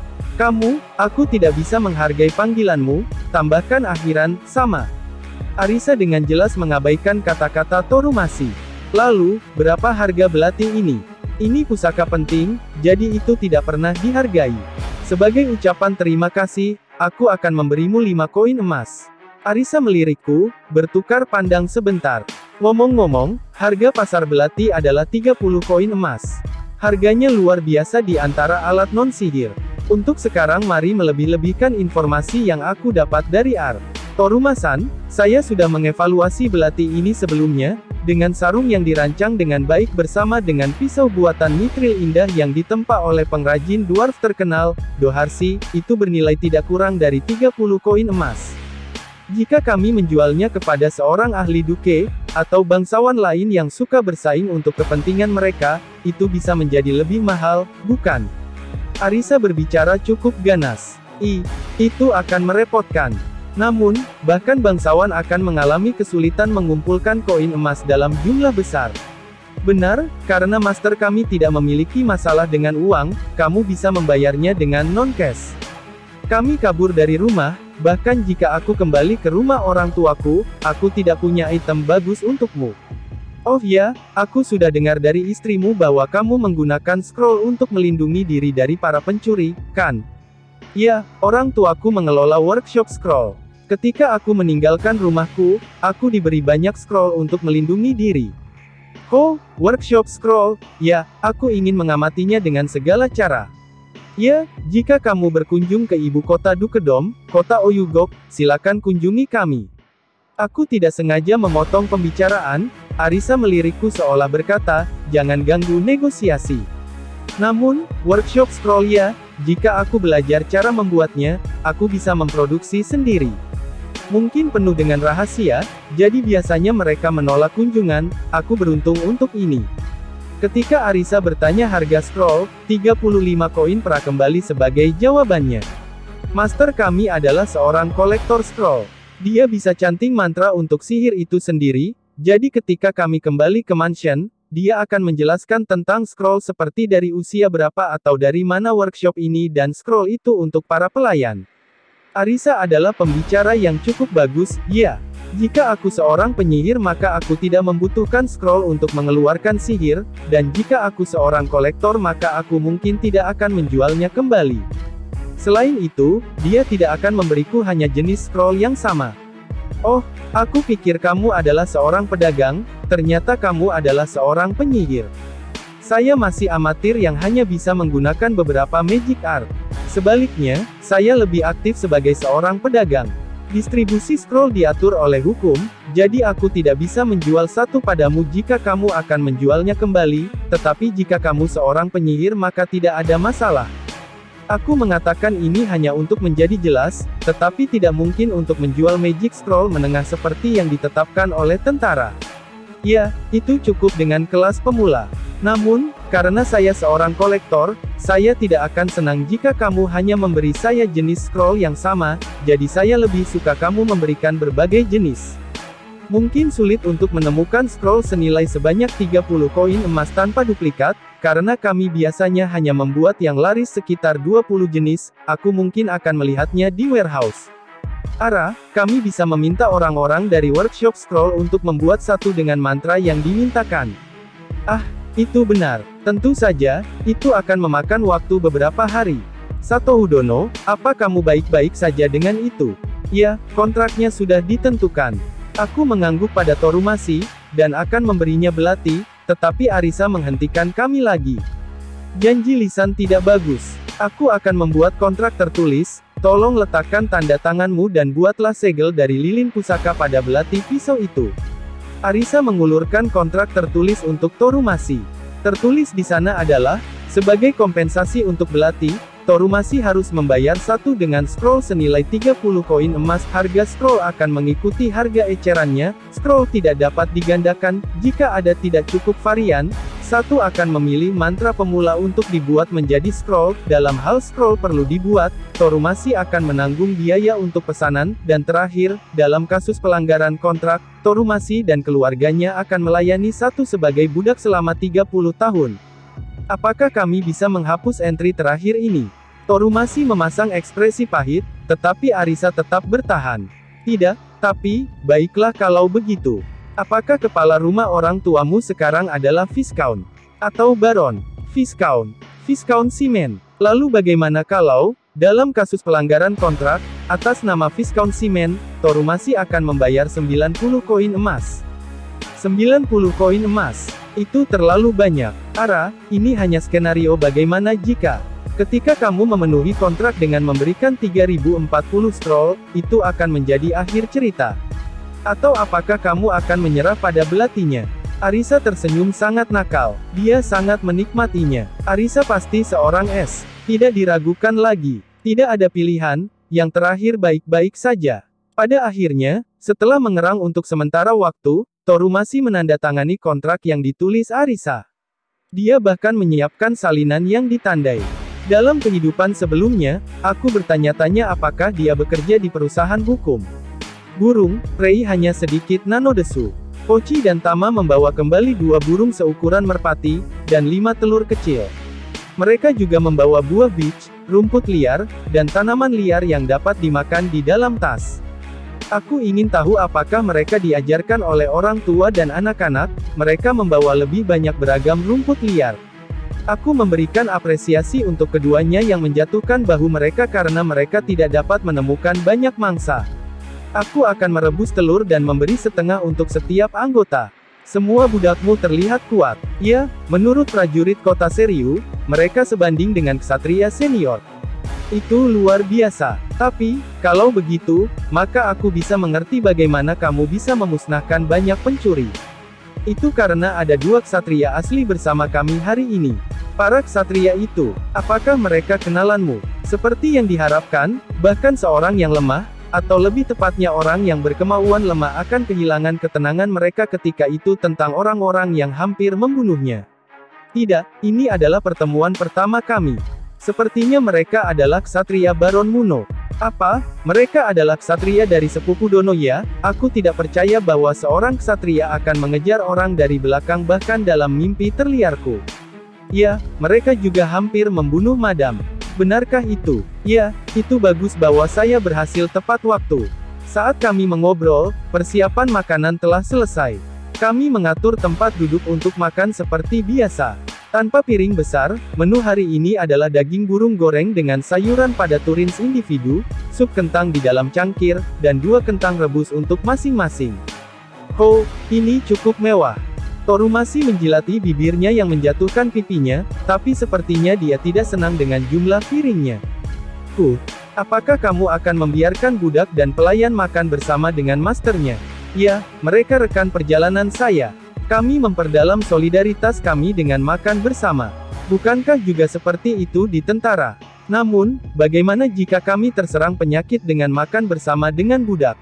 Aku tidak bisa menghargai panggilanmu, tambahkan akhiran, sama. Arisa dengan jelas mengabaikan kata-kata Torumasi. Lalu, berapa harga belati ini? Ini pusaka penting, jadi itu tidak pernah dihargai. Sebagai ucapan terima kasih, aku akan memberimu 5 koin emas. Arisa melirikku, bertukar pandang sebentar. Ngomong-ngomong, harga pasar belati adalah 30 koin emas. Harganya luar biasa di antara alat non-sihir. Untuk sekarang mari melebih-lebihkan informasi yang aku dapat dari Toruma-san, saya sudah mengevaluasi belati ini sebelumnya, dengan sarung yang dirancang dengan baik bersama dengan pisau buatan Mithril indah yang ditempa oleh pengrajin dwarf terkenal, Doharsi, itu bernilai tidak kurang dari 30 koin emas. Jika kami menjualnya kepada seorang ahli duke, atau bangsawan lain yang suka bersaing untuk kepentingan mereka, itu bisa menjadi lebih mahal, bukan? Arisa berbicara cukup ganas. Itu akan merepotkan. Namun, bahkan bangsawan akan mengalami kesulitan mengumpulkan koin emas dalam jumlah besar. Benar, karena master kami tidak memiliki masalah dengan uang, kamu bisa membayarnya dengan non-cash. Kami kabur dari rumah, bahkan jika aku kembali ke rumah orang tuaku, aku tidak punya item bagus untukmu. Oh ya, aku sudah dengar dari istrimu bahwa kamu menggunakan scroll untuk melindungi diri dari para pencuri, kan? Ya, orang tuaku mengelola workshop scroll. Ketika aku meninggalkan rumahku, aku diberi banyak scroll untuk melindungi diri. Workshop scroll? Ya, aku ingin mengamatinya dengan segala cara. Ya, jika kamu berkunjung ke ibu kota Dukedom, kota Oyugok, silakan kunjungi kami. Aku tidak sengaja memotong pembicaraan, Arisa melirikku seolah berkata, jangan ganggu negosiasi. Namun, workshop scroll ya, jika aku belajar cara membuatnya, aku bisa memproduksi sendiri. Mungkin penuh dengan rahasia, jadi biasanya mereka menolak kunjungan, aku beruntung untuk ini. Ketika Arisa bertanya harga scroll, 35 koin perak kembali sebagai jawabannya. Master kami adalah seorang kolektor scroll. Dia bisa canting mantra untuk sihir itu sendiri, jadi ketika kami kembali ke mansion, dia akan menjelaskan tentang scroll seperti dari usia berapa atau dari mana workshop ini dan scroll itu untuk para pelayan. Arisa adalah pembicara yang cukup bagus, ya. Jika aku seorang penyihir maka aku tidak membutuhkan scroll untuk mengeluarkan sihir, dan jika aku seorang kolektor maka aku mungkin tidak akan menjualnya kembali. Selain itu, dia tidak akan memberiku hanya jenis scroll yang sama. Oh, aku pikir kamu adalah seorang pedagang, ternyata kamu adalah seorang penyihir. Saya masih amatir yang hanya bisa menggunakan beberapa magic art. Sebaliknya, saya lebih aktif sebagai seorang pedagang. Distribusi scroll diatur oleh hukum, jadi aku tidak bisa menjual satu padamu jika kamu akan menjualnya kembali, tetapi jika kamu seorang penyihir maka tidak ada masalah. Aku mengatakan ini hanya untuk menjadi jelas, tetapi tidak mungkin untuk menjual magic scroll menengah seperti yang ditetapkan oleh tentara. Ya, itu cukup dengan kelas pemula. Namun, karena saya seorang kolektor, saya tidak akan senang jika kamu hanya memberi saya jenis scroll yang sama, jadi saya lebih suka kamu memberikan berbagai jenis. Mungkin sulit untuk menemukan scroll senilai sebanyak 30 koin emas tanpa duplikat, karena kami biasanya hanya membuat yang laris sekitar 20 jenis, aku mungkin akan melihatnya di warehouse. Ara, kami bisa meminta orang-orang dari workshop scroll untuk membuat satu dengan mantra yang dimintakan. Ah, itu benar. Tentu saja, itu akan memakan waktu beberapa hari. Sato Hudono, apa kamu baik-baik saja dengan itu? Ya, kontraknya sudah ditentukan. Aku mengangguk pada Torumasi, dan akan memberinya belati, tetapi Arisa menghentikan kami lagi. Janji lisan tidak bagus. Aku akan membuat kontrak tertulis, tolong letakkan tanda tanganmu dan buatlah segel dari lilin pusaka pada belati pisau itu. Arisa mengulurkan kontrak tertulis untuk Torumasi. Tertulis di sana adalah, sebagai kompensasi untuk belati, Torumasi harus membayar satu dengan scroll senilai 30 koin emas. Harga scroll akan mengikuti harga ecerannya, scroll tidak dapat digandakan, jika ada tidak cukup varian, satu akan memilih mantra pemula untuk dibuat menjadi scroll, dalam hal scroll perlu dibuat, Torumasi akan menanggung biaya untuk pesanan, dan terakhir, dalam kasus pelanggaran kontrak, Torumasi dan keluarganya akan melayani satu sebagai budak selama 30 tahun. Apakah kami bisa menghapus entry terakhir ini? Torumasi memasang ekspresi pahit, tetapi Arisa tetap bertahan. Tidak, tapi, baiklah kalau begitu. Apakah kepala rumah orang tuamu sekarang adalah Viscount? Atau Baron? Viscount. Viscount Simen. Lalu bagaimana kalau, dalam kasus pelanggaran kontrak, atas nama Viscount Simen, Torumasi akan membayar 90 koin emas. 90 koin emas. Itu terlalu banyak. Ara, ini hanya skenario bagaimana jika, ketika kamu memenuhi kontrak dengan memberikan 3040 scroll, itu akan menjadi akhir cerita. Atau apakah kamu akan menyerah pada belatinya? Arisa tersenyum sangat nakal. Dia sangat menikmatinya. Arisa pasti seorang es. Tidak diragukan lagi. Tidak ada pilihan, yang terakhir baik-baik saja. Pada akhirnya, setelah mengerang untuk sementara waktu, Torumasi menandatangani kontrak yang ditulis Arisa. Dia bahkan menyiapkan salinan yang ditandai. Dalam kehidupan sebelumnya, aku bertanya-tanya apakah dia bekerja di perusahaan hukum. Burung, Rei hanya sedikit nanodesu. Pochi dan Tama membawa kembali 2 burung seukuran merpati, dan 5 telur kecil. Mereka juga membawa buah beach, rumput liar, dan tanaman liar yang dapat dimakan di dalam tas. Aku ingin tahu apakah mereka diajarkan oleh orang tua dan anak-anak, mereka membawa lebih banyak beragam rumput liar. Aku memberikan apresiasi untuk keduanya yang menjatuhkan bahu mereka karena mereka tidak dapat menemukan banyak mangsa. Aku akan merebus telur dan memberi setengah untuk setiap anggota. Semua budakmu terlihat kuat. Ya, menurut prajurit kota Seriu, mereka sebanding dengan ksatria senior. Itu luar biasa. Tapi, kalau begitu, maka aku bisa mengerti bagaimana kamu bisa memusnahkan banyak pencuri. Itu karena ada 2 ksatria asli bersama kami hari ini. Para ksatria itu, apakah mereka kenalanmu? Seperti yang diharapkan, bahkan seorang yang lemah, atau lebih tepatnya orang yang berkemauan lemah akan kehilangan ketenangan mereka ketika itu tentang orang-orang yang hampir membunuhnya. Tidak, ini adalah pertemuan pertama kami. Sepertinya mereka adalah ksatria Baron Muno. Apa? Mereka adalah ksatria dari sepupu Dono ya? Aku tidak percaya bahwa seorang ksatria akan mengejar orang dari belakang bahkan dalam mimpi terliarku. Ya, mereka juga hampir membunuh Madam. Benarkah itu? Ya, itu bagus bahwa saya berhasil tepat waktu. Saat kami mengobrol, persiapan makanan telah selesai. Kami mengatur tempat duduk untuk makan seperti biasa. Tanpa piring besar, menu hari ini adalah daging burung goreng dengan sayuran pada turins individu, sup kentang di dalam cangkir, dan 2 kentang rebus untuk masing-masing. Oh, ini cukup mewah. Torumasi menjilati bibirnya yang menjatuhkan pipinya, tapi sepertinya dia tidak senang dengan jumlah piringnya. Apakah kamu akan membiarkan budak dan pelayan makan bersama dengan masternya? Ya, mereka rekan perjalanan saya. Kami memperdalam solidaritas kami dengan makan bersama. Bukankah juga seperti itu di tentara? Namun, bagaimana jika kami terserang penyakit dengan makan bersama dengan budak?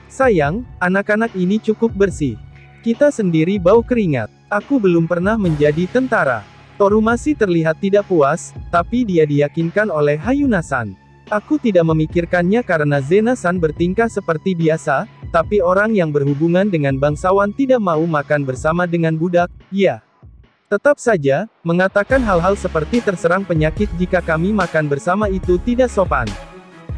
Sayang, anak-anak ini cukup bersih. Kita sendiri bau keringat. Aku belum pernah menjadi tentara. Torumasi terlihat tidak puas, tapi dia diyakinkan oleh Hayuna-san. Aku tidak memikirkannya karena Zena-san bertingkah seperti biasa, tapi orang yang berhubungan dengan bangsawan tidak mau makan bersama dengan budak, ya. Tetap saja, mengatakan hal-hal seperti terserang penyakit jika kami makan bersama itu tidak sopan.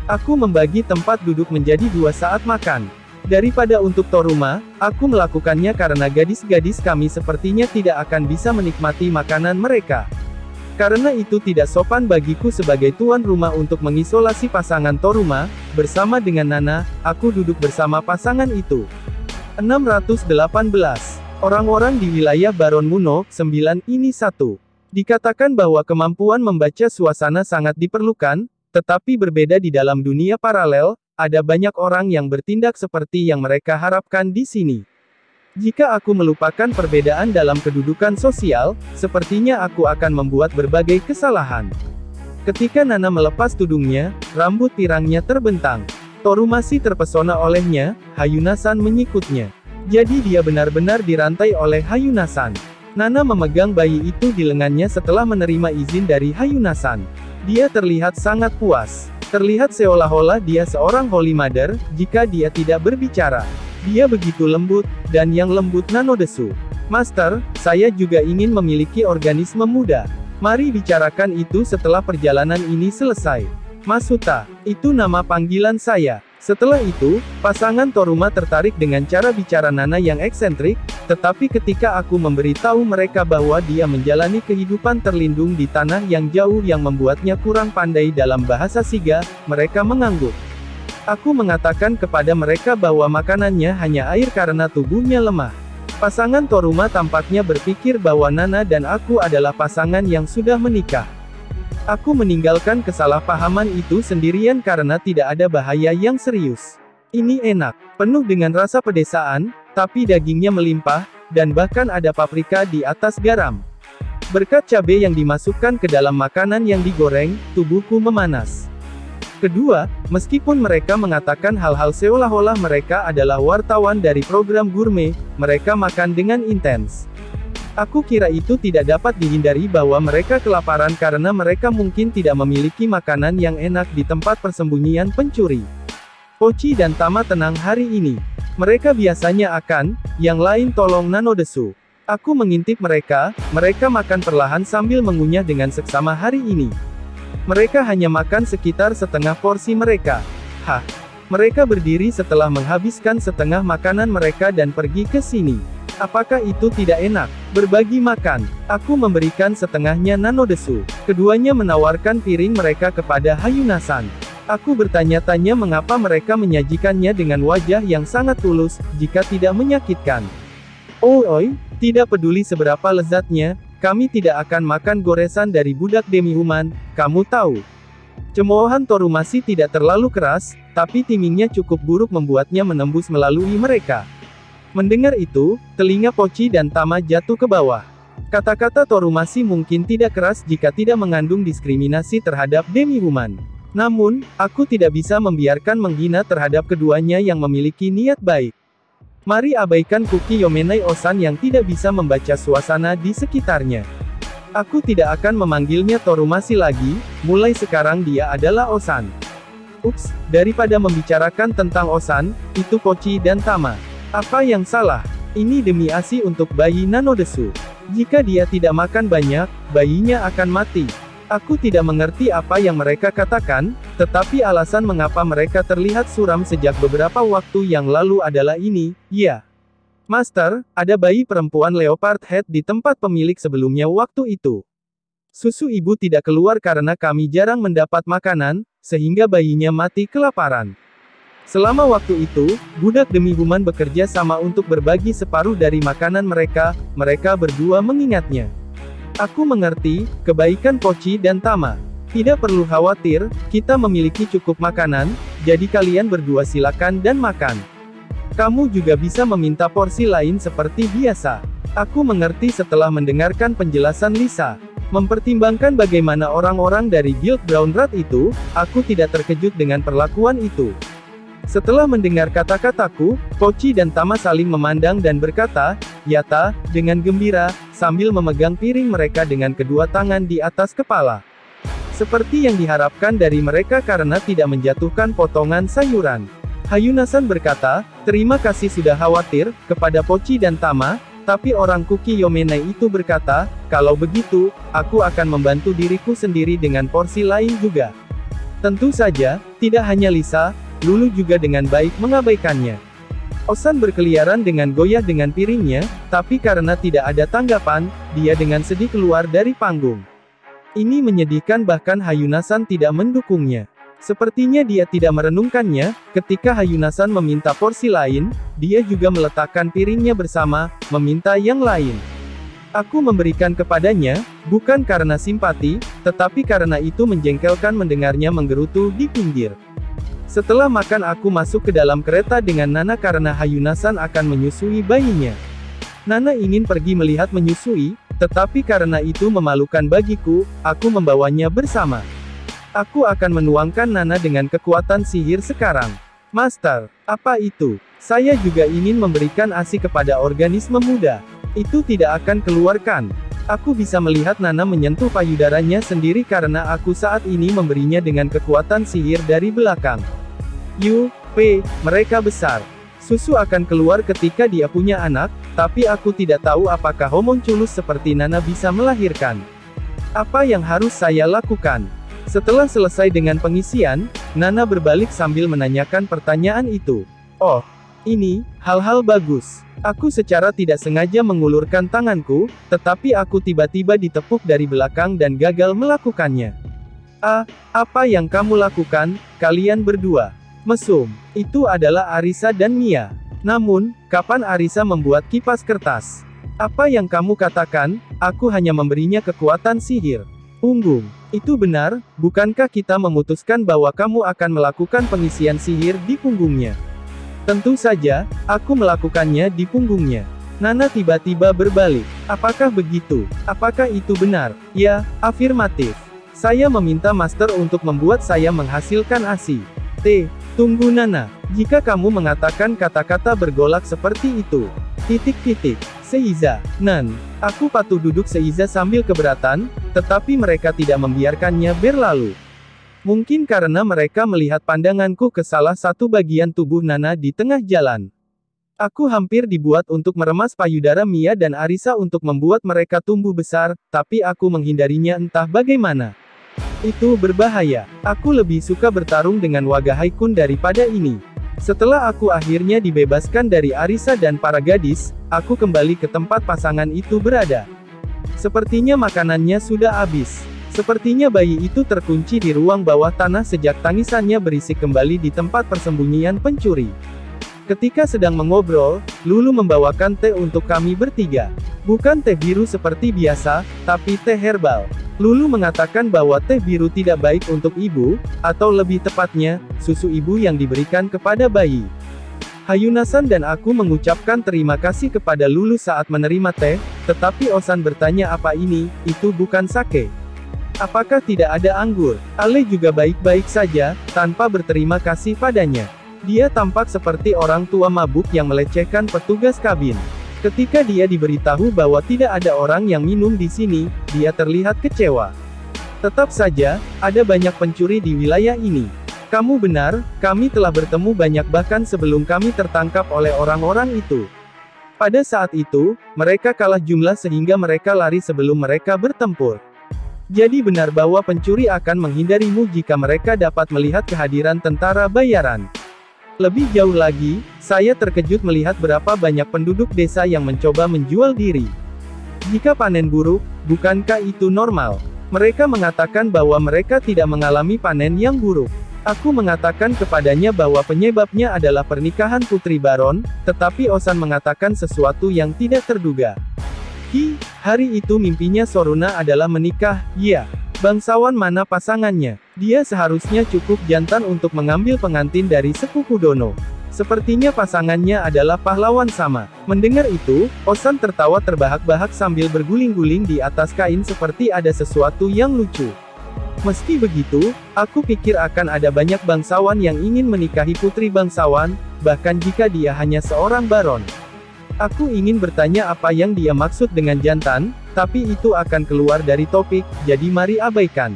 Aku membagi tempat duduk menjadi 2 saat makan. Daripada untuk Toruma, aku melakukannya karena gadis-gadis kami sepertinya tidak akan bisa menikmati makanan mereka. Karena itu tidak sopan bagiku sebagai tuan rumah untuk mengisolasi pasangan Toruma, bersama dengan Nana, aku duduk bersama pasangan itu. 618. Orang-orang di wilayah Baron Muno, 9, ini 1. Dikatakan bahwa kemampuan membaca suasana sangat diperlukan, tetapi berbeda di dalam dunia paralel, ada banyak orang yang bertindak seperti yang mereka harapkan di sini. Jika aku melupakan perbedaan dalam kedudukan sosial, sepertinya aku akan membuat berbagai kesalahan. Ketika Nana melepas tudungnya, rambut pirangnya terbentang. Torumasi terpesona olehnya, Hayuna-san menyikutnya. Jadi dia benar-benar dirantai oleh Hayuna-san. Nana memegang bayi itu di lengannya setelah menerima izin dari Hayuna-san. Dia terlihat sangat puas. Terlihat seolah-olah dia seorang Holy Mother, jika dia tidak berbicara. Dia begitu lembut, dan yang lembut Nanodesu. Master, saya juga ingin memiliki organisme muda. Mari bicarakan itu setelah perjalanan ini selesai. Masuta, itu nama panggilan saya. Setelah itu, pasangan Toruma tertarik dengan cara bicara Nana yang eksentrik, tetapi ketika aku memberitahu mereka bahwa dia menjalani kehidupan terlindung di tanah yang jauh yang membuatnya kurang pandai dalam bahasa Shiga, mereka mengangguk. Aku mengatakan kepada mereka bahwa makanannya hanya air karena tubuhnya lemah. Pasangan Toruma tampaknya berpikir bahwa Nana dan aku adalah pasangan yang sudah menikah. Aku meninggalkan kesalahpahaman itu sendirian karena tidak ada bahaya yang serius. Ini enak, penuh dengan rasa pedesaan, tapi dagingnya melimpah, dan bahkan ada paprika di atas garam. Berkat cabai yang dimasukkan ke dalam makanan yang digoreng, tubuhku memanas. Kedua, meskipun mereka mengatakan hal-hal seolah-olah mereka adalah wartawan dari program gourmet, mereka makan dengan intens. Aku kira itu tidak dapat dihindari bahwa mereka kelaparan karena mereka mungkin tidak memiliki makanan yang enak di tempat persembunyian pencuri. Pochi dan Tama tenang hari ini. Mereka biasanya akan, yang lain tolong Nanodesu. Aku mengintip mereka makan perlahan sambil mengunyah dengan seksama hari ini. Mereka hanya makan sekitar setengah porsi mereka. Hah. Mereka berdiri setelah menghabiskan setengah makanan mereka dan pergi ke sini. Apakah itu tidak enak? Berbagi makan. Aku memberikan setengahnya Nanodesu. Keduanya menawarkan piring mereka kepada Hayuna-san. Aku bertanya-tanya mengapa mereka menyajikannya dengan wajah yang sangat tulus, jika tidak menyakitkan. Oi, tidak peduli seberapa lezatnya, kami tidak akan makan goresan dari budak demi-human, kamu tahu. Cemoohan Torumasi tidak terlalu keras, tapi timingnya cukup buruk membuatnya menembus melalui mereka. Mendengar itu, telinga Pochi dan Tama jatuh ke bawah. Kata-kata Torumasi mungkin tidak keras jika tidak mengandung diskriminasi terhadap demi-human. Namun, aku tidak bisa membiarkan menghina terhadap keduanya yang memiliki niat baik. Mari abaikan Kuki Yomenai Osan yang tidak bisa membaca suasana di sekitarnya. Aku tidak akan memanggilnya Torumasi lagi, mulai sekarang dia adalah Osan. Ups, daripada membicarakan tentang Osan, itu Pochi dan Tama. Apa yang salah? Ini demi ASI untuk bayi Nanodesu. Jika dia tidak makan banyak, bayinya akan mati. Aku tidak mengerti apa yang mereka katakan, tetapi alasan mengapa mereka terlihat suram sejak beberapa waktu yang lalu adalah ini, ya. Master, ada bayi perempuan leopard head di tempat pemilik sebelumnya waktu itu. Susu ibu tidak keluar karena kami jarang mendapat makanan, sehingga bayinya mati kelaparan. Selama waktu itu, budak demi-human bekerja sama untuk berbagi separuh dari makanan mereka berdua mengingatnya. Aku mengerti, kebaikan Pochi dan Tama. Tidak perlu khawatir, kita memiliki cukup makanan, jadi kalian berdua silakan dan makan. Kamu juga bisa meminta porsi lain seperti biasa. Aku mengerti setelah mendengarkan penjelasan Lisa. Mempertimbangkan bagaimana orang-orang dari Guild Brown Rat itu, aku tidak terkejut dengan perlakuan itu. Setelah mendengar kata-kataku, Pochi dan Tama saling memandang dan berkata, "Yata," dengan gembira, sambil memegang piring mereka dengan kedua tangan di atas kepala. Seperti yang diharapkan dari mereka karena tidak menjatuhkan potongan sayuran. Hayunasan berkata, "Terima kasih sudah khawatir," kepada Pochi dan Tama. Tapi orang Kuki Yomenai itu berkata, "Kalau begitu, aku akan membantu diriku sendiri dengan porsi lain juga." Tentu saja, tidak hanya Lisa, Lulu juga dengan baik mengabaikannya. Osan berkeliaran dengan goyah dengan piringnya, tapi karena tidak ada tanggapan, dia dengan sedih keluar dari panggung. Ini menyedihkan bahkan Hayunasan tidak mendukungnya. Sepertinya dia tidak merenungkannya, ketika Hayunasan meminta porsi lain, dia juga meletakkan piringnya bersama, meminta yang lain. Aku memberikan kepadanya, bukan karena simpati, tetapi karena itu menjengkelkan mendengarnya menggerutu di pinggir. Setelah makan aku masuk ke dalam kereta dengan Nana karena Hayunasan akan menyusui bayinya. Nana ingin pergi melihat menyusui, tetapi karena itu memalukan bagiku, aku membawanya bersama. Aku akan menuangkan Nana dengan kekuatan sihir sekarang. Master, apa itu? Saya juga ingin memberikan ASI kepada organisme muda. Itu tidak akan keluarkan. Aku bisa melihat Nana menyentuh payudaranya sendiri karena aku saat ini memberinya dengan kekuatan sihir dari belakang. Mereka besar. Susu akan keluar ketika dia punya anak, tapi aku tidak tahu apakah homunculus seperti Nana bisa melahirkan. Apa yang harus saya lakukan? Setelah selesai dengan pengisian, Nana berbalik sambil menanyakan pertanyaan itu. Oh, ini, hal-hal bagus. Aku secara tidak sengaja mengulurkan tanganku, tetapi aku tiba-tiba ditepuk dari belakang dan gagal melakukannya. Apa yang kamu lakukan, kalian berdua? Mesum. Itu adalah Arisa dan Mia. Namun, kapan Arisa membuat kipas kertas? Apa yang kamu katakan, aku hanya memberinya kekuatan sihir. Punggung. Itu benar, bukankah kita memutuskan bahwa kamu akan melakukan pengisian sihir di punggungnya? Tentu saja, aku melakukannya di punggungnya. Nana tiba-tiba berbalik. Apakah begitu? Apakah itu benar? Ya, afirmatif. Saya meminta Master untuk membuat saya menghasilkan ASI. Tunggu Nana. Jika kamu mengatakan kata-kata bergolak seperti itu. Seiza. Aku patuh duduk Seiza sambil keberatan, tetapi mereka tidak membiarkannya berlalu. Mungkin karena mereka melihat pandanganku ke salah satu bagian tubuh Nana di tengah jalan. Aku hampir dibuat untuk meremas payudara Mia dan Arisa untuk membuat mereka tumbuh besar, tapi aku menghindarinya entah bagaimana. Itu berbahaya. Aku lebih suka bertarung dengan Wagahai-kun daripada ini. Setelah aku akhirnya dibebaskan dari Arisa dan para gadis, aku kembali ke tempat pasangan itu berada. Sepertinya makanannya sudah habis. Sepertinya bayi itu terkunci di ruang bawah tanah sejak tangisannya berisik kembali di tempat persembunyian pencuri. Ketika sedang mengobrol, Lulu membawakan teh untuk kami bertiga. Bukan teh biru seperti biasa, tapi teh herbal. Lulu mengatakan bahwa teh biru tidak baik untuk ibu, atau lebih tepatnya, susu ibu yang diberikan kepada bayi. Hayunasan dan aku mengucapkan terima kasih kepada Lulu saat menerima teh, tetapi Osan bertanya apa ini, itu bukan sake. Apakah tidak ada anggur? Ale juga baik-baik saja, tanpa berterima kasih padanya. Dia tampak seperti orang tua mabuk yang melecehkan petugas kabin. Ketika dia diberitahu bahwa tidak ada orang yang minum di sini, dia terlihat kecewa. Tetap saja, ada banyak pencuri di wilayah ini. Kamu benar, kami telah bertemu banyak bahkan sebelum kami tertangkap oleh orang-orang itu. Pada saat itu, mereka kalah jumlah sehingga mereka lari sebelum mereka bertempur. Jadi benar bahwa pencuri akan menghindarimu jika mereka dapat melihat kehadiran tentara bayaran. Lebih jauh lagi, saya terkejut melihat berapa banyak penduduk desa yang mencoba menjual diri. Jika panen buruk, bukankah itu normal? Mereka mengatakan bahwa mereka tidak mengalami panen yang buruk. Aku mengatakan kepadanya bahwa penyebabnya adalah pernikahan Putri Baron, tetapi Osan mengatakan sesuatu yang tidak terduga. Hari itu mimpinya Soruna adalah menikah, ya. Bangsawan mana pasangannya? Dia seharusnya cukup jantan untuk mengambil pengantin dari sepupu Dono. Sepertinya pasangannya adalah pahlawan sama. Mendengar itu, Osan tertawa terbahak-bahak sambil berguling-guling di atas kain seperti ada sesuatu yang lucu. Meski begitu, aku pikir akan ada banyak bangsawan yang ingin menikahi putri bangsawan, bahkan jika dia hanya seorang baron. Aku ingin bertanya apa yang dia maksud dengan jantan, tapi itu akan keluar dari topik, jadi mari abaikan.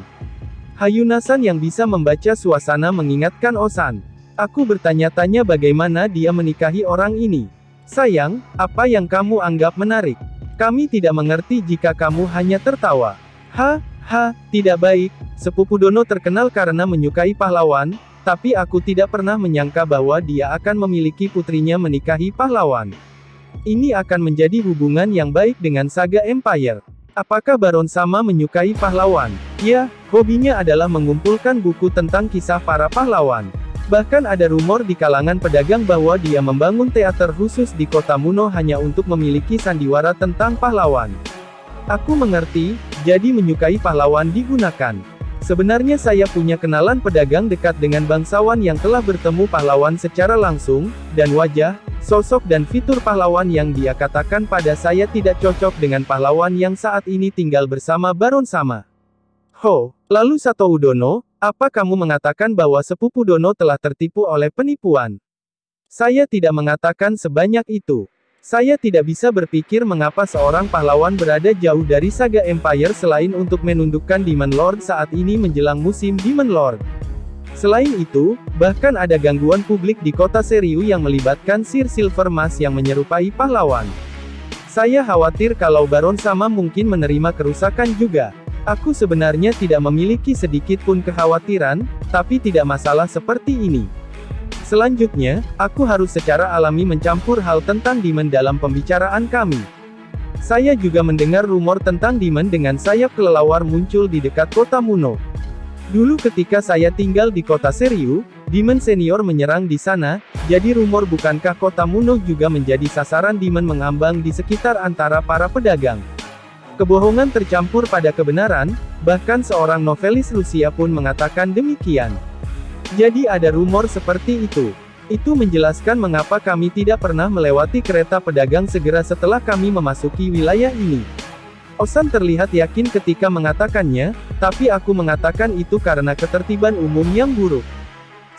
Hayunasan yang bisa membaca suasana mengingatkan Osan. Aku bertanya-tanya bagaimana dia menikahi orang ini. Sayang, apa yang kamu anggap menarik? Kami tidak mengerti jika kamu hanya tertawa. Tidak baik. Sepupu Dono terkenal karena menyukai pahlawan, tapi aku tidak pernah menyangka bahwa dia akan memiliki putrinya menikahi pahlawan. Ini akan menjadi hubungan yang baik dengan Saga Empire. Apakah Baron Sama menyukai pahlawan? Ya, hobinya adalah mengumpulkan buku tentang kisah para pahlawan. Bahkan ada rumor di kalangan pedagang bahwa dia membangun teater khusus di kota Muno hanya untuk memiliki sandiwara tentang pahlawan. Aku mengerti, jadi menyukai pahlawan digunakan. Sebenarnya saya punya kenalan pedagang dekat dengan bangsawan yang telah bertemu pahlawan secara langsung, dan wajah, sosok dan fitur pahlawan yang dia katakan pada saya tidak cocok dengan pahlawan yang saat ini tinggal bersama Baron Sama. Lalu Sato Udono, apa kamu mengatakan bahwa sepupu Dono telah tertipu oleh penipuan? Saya tidak mengatakan sebanyak itu. Saya tidak bisa berpikir mengapa seorang pahlawan berada jauh dari Saga Empire selain untuk menundukkan Demon Lord saat ini menjelang musim Demon Lord. Selain itu, bahkan ada gangguan publik di kota Seriu yang melibatkan Sir Silvermas yang menyerupai pahlawan. Saya khawatir kalau Baron Sama mungkin menerima kerusakan juga. Aku sebenarnya tidak memiliki sedikit pun kekhawatiran, tapi tidak masalah seperti ini. Selanjutnya, aku harus secara alami mencampur hal tentang Demon dalam pembicaraan kami. Saya juga mendengar rumor tentang Demon dengan sayap kelelawar muncul di dekat kota Muno. Dulu ketika saya tinggal di kota Seriu, Demon senior menyerang di sana, jadi rumor bukankah kota Muno juga menjadi sasaran Demon mengambang di sekitar antara para pedagang. Kebohongan tercampur pada kebenaran, bahkan seorang novelis Rusia pun mengatakan demikian. Jadi ada rumor seperti itu. Itu menjelaskan mengapa kami tidak pernah melewati kereta pedagang segera setelah kami memasuki wilayah ini. Osan terlihat yakin ketika mengatakannya, tapi aku mengatakan itu karena ketertiban umum yang buruk.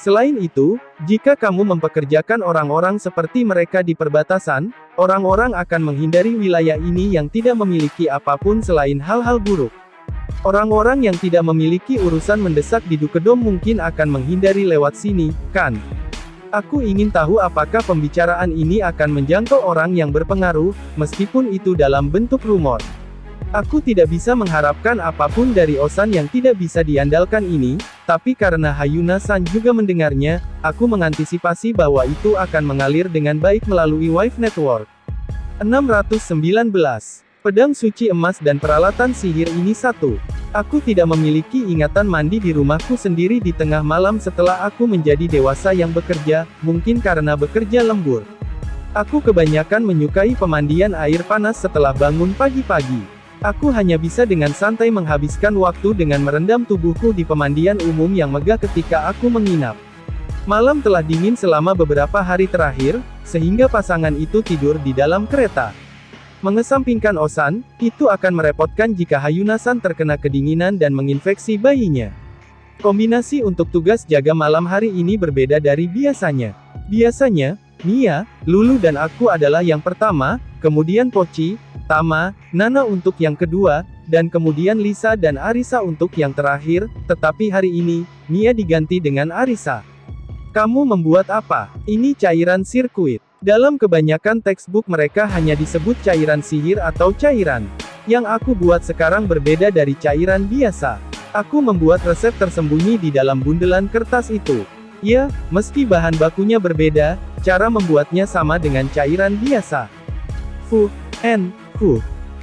Selain itu, jika kamu mempekerjakan orang-orang seperti mereka di perbatasan, orang-orang akan menghindari wilayah ini yang tidak memiliki apapun selain hal-hal buruk. Orang-orang yang tidak memiliki urusan mendesak di Dukedom mungkin akan menghindari lewat sini, kan? Aku ingin tahu apakah pembicaraan ini akan menjangkau orang yang berpengaruh, meskipun itu dalam bentuk rumor. Aku tidak bisa mengharapkan apapun dari Osan yang tidak bisa diandalkan ini, tapi karena Hayuna-san juga mendengarnya, aku mengantisipasi bahwa itu akan mengalir dengan baik melalui Wave Network. 619. Pedang suci emas dan peralatan sihir ini satu. Aku tidak memiliki ingatan mandi di rumahku sendiri di tengah malam setelah aku menjadi dewasa yang bekerja, mungkin karena bekerja lembur. Aku kebanyakan menyukai pemandian air panas setelah bangun pagi-pagi. Aku hanya bisa dengan santai menghabiskan waktu dengan merendam tubuhku di pemandian umum yang megah ketika aku menginap. Malam telah dingin selama beberapa hari terakhir, sehingga pasangan itu tidur di dalam kereta. Mengesampingkan Osan, itu akan merepotkan jika Hayuna-san terkena kedinginan dan menginfeksi bayinya. Kombinasi untuk tugas jaga malam hari ini berbeda dari biasanya. Biasanya, Mia, Lulu dan aku adalah yang pertama, kemudian Pochi, Tama, Nana untuk yang kedua, dan kemudian Lisa dan Arisa untuk yang terakhir, tetapi hari ini, Mia diganti dengan Arisa. Kamu membuat apa? Ini cairan sirkuit. Dalam kebanyakan textbook mereka hanya disebut cairan sihir atau cairan. Yang aku buat sekarang berbeda dari cairan biasa. Aku membuat resep tersembunyi di dalam bundelan kertas itu. Ya, meski bahan bakunya berbeda, cara membuatnya sama dengan cairan biasa.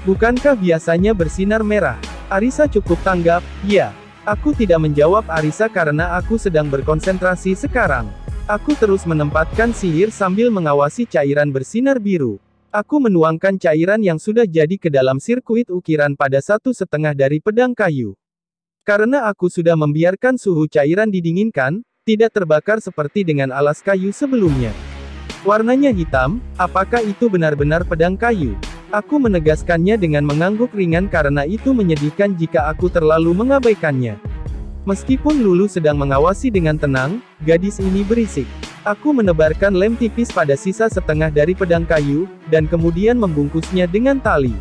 Bukankah biasanya bersinar merah? Arisa cukup tanggap, ya. Aku tidak menjawab Arisa karena aku sedang berkonsentrasi sekarang. Aku terus menempatkan sihir sambil mengawasi cairan bersinar biru. Aku menuangkan cairan yang sudah jadi ke dalam sirkuit ukiran pada 1/2 dari pedang kayu. Karena aku sudah membiarkan suhu cairan didinginkan, tidak terbakar seperti dengan alas kayu sebelumnya. Warnanya hitam, apakah itu benar-benar pedang kayu? Aku menegaskannya dengan mengangguk ringan karena itu menyedihkan jika aku terlalu mengabaikannya. Meskipun Lulu sedang mengawasi dengan tenang, gadis ini berisik. Aku menebarkan lem tipis pada sisa setengah dari pedang kayu, dan kemudian membungkusnya dengan tali.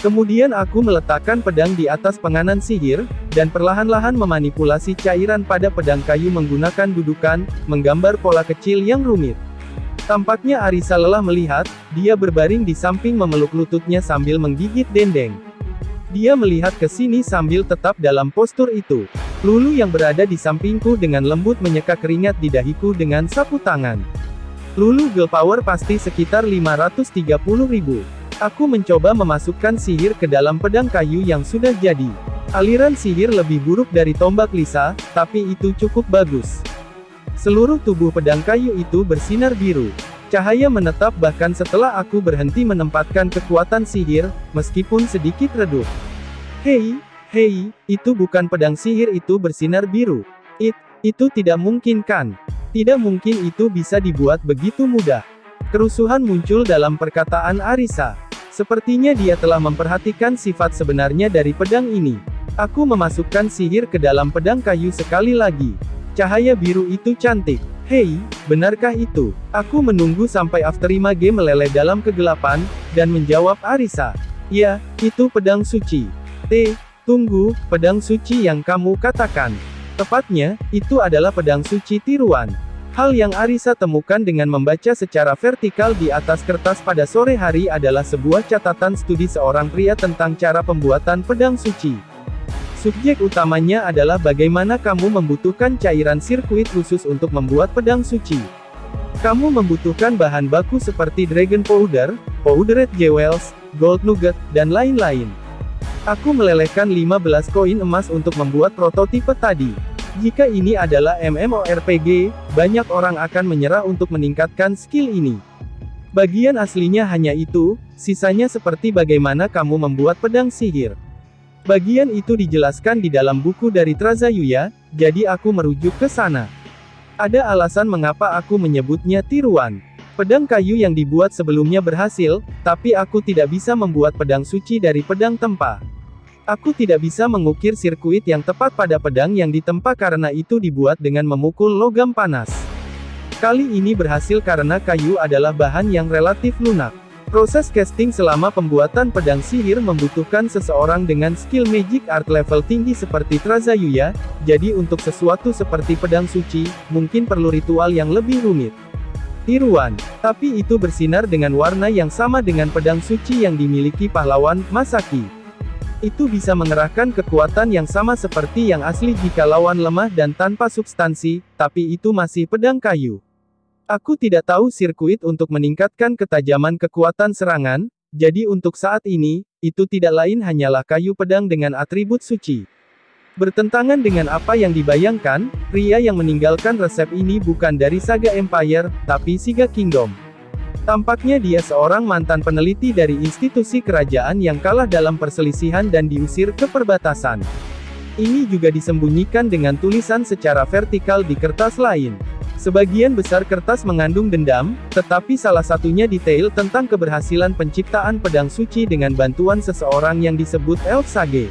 Kemudian aku meletakkan pedang di atas penganan sihir, dan perlahan-lahan memanipulasi cairan pada pedang kayu menggunakan dudukan, menggambar pola kecil yang rumit. Tampaknya Arisa lelah melihat, dia berbaring di samping memeluk lututnya sambil menggigit dendeng. Dia melihat ke sini sambil tetap dalam postur itu. Lulu yang berada di sampingku dengan lembut menyeka keringat di dahiku dengan sapu tangan. Lulu Girl Power pasti sekitar 530.000. Aku mencoba memasukkan sihir ke dalam pedang kayu yang sudah jadi. Aliran sihir lebih buruk dari tombak Lisa, tapi itu cukup bagus. Seluruh tubuh pedang kayu itu bersinar biru. Cahaya menetap bahkan setelah aku berhenti menempatkan kekuatan sihir, meskipun sedikit redup. Hei, itu bukan pedang sihir itu bersinar biru. Itu tidak mungkin kan? Tidak mungkin itu bisa dibuat begitu mudah. Kerusuhan muncul dalam perkataan Arisa. Sepertinya dia telah memperhatikan sifat sebenarnya dari pedang ini. Aku memasukkan sihir ke dalam pedang kayu sekali lagi. Cahaya biru itu cantik. Hei, benarkah itu? Aku menunggu sampai Afterima meleleh dalam kegelapan, dan menjawab Arisa. Ya, itu pedang suci. Tunggu, pedang suci yang kamu katakan. Tepatnya, itu adalah pedang suci tiruan. Hal yang Arisa temukan dengan membaca secara vertikal di atas kertas pada sore hari adalah sebuah catatan studi seorang pria tentang cara pembuatan pedang suci. Subjek utamanya adalah bagaimana kamu membutuhkan cairan sirkuit khusus untuk membuat pedang suci. Kamu membutuhkan bahan baku seperti dragon powder, powdered jewels, gold nugget, dan lain-lain. Aku melelehkan 15 koin emas untuk membuat prototipe tadi. Jika ini adalah MMORPG, banyak orang akan menyerah untuk meningkatkan skill ini. Bagian aslinya hanya itu, sisanya seperti bagaimana kamu membuat pedang sihir. Bagian itu dijelaskan di dalam buku dari Trazayuya, jadi aku merujuk ke sana. Ada alasan mengapa aku menyebutnya tiruan. Pedang kayu yang dibuat sebelumnya berhasil, tapi aku tidak bisa membuat pedang suci dari pedang tempa. Aku tidak bisa mengukir sirkuit yang tepat pada pedang yang ditempa karena itu dibuat dengan memukul logam panas. Kali ini berhasil karena kayu adalah bahan yang relatif lunak. Proses casting selama pembuatan pedang sihir membutuhkan seseorang dengan skill magic art level tinggi seperti Trazayuya, jadi untuk sesuatu seperti pedang suci, mungkin perlu ritual yang lebih rumit. Tiruan, tapi itu bersinar dengan warna yang sama dengan pedang suci yang dimiliki pahlawan Masaki. Itu bisa mengerahkan kekuatan yang sama seperti yang asli jika lawan lemah dan tanpa substansi, tapi itu masih pedang kayu. Aku tidak tahu sirkuit untuk meningkatkan ketajaman kekuatan serangan, jadi untuk saat ini, itu tidak lain hanyalah kayu pedang dengan atribut suci. Bertentangan dengan apa yang dibayangkan, pria yang meninggalkan resep ini bukan dari Saga Empire, tapi Shiga Kingdom. Tampaknya dia seorang mantan peneliti dari institusi kerajaan yang kalah dalam perselisihan dan diusir ke perbatasan. Ini juga disembunyikan dengan tulisan secara vertikal di kertas lain. Sebagian besar kertas mengandung dendam, tetapi salah satunya detail tentang keberhasilan penciptaan pedang suci dengan bantuan seseorang yang disebut Elf Sage.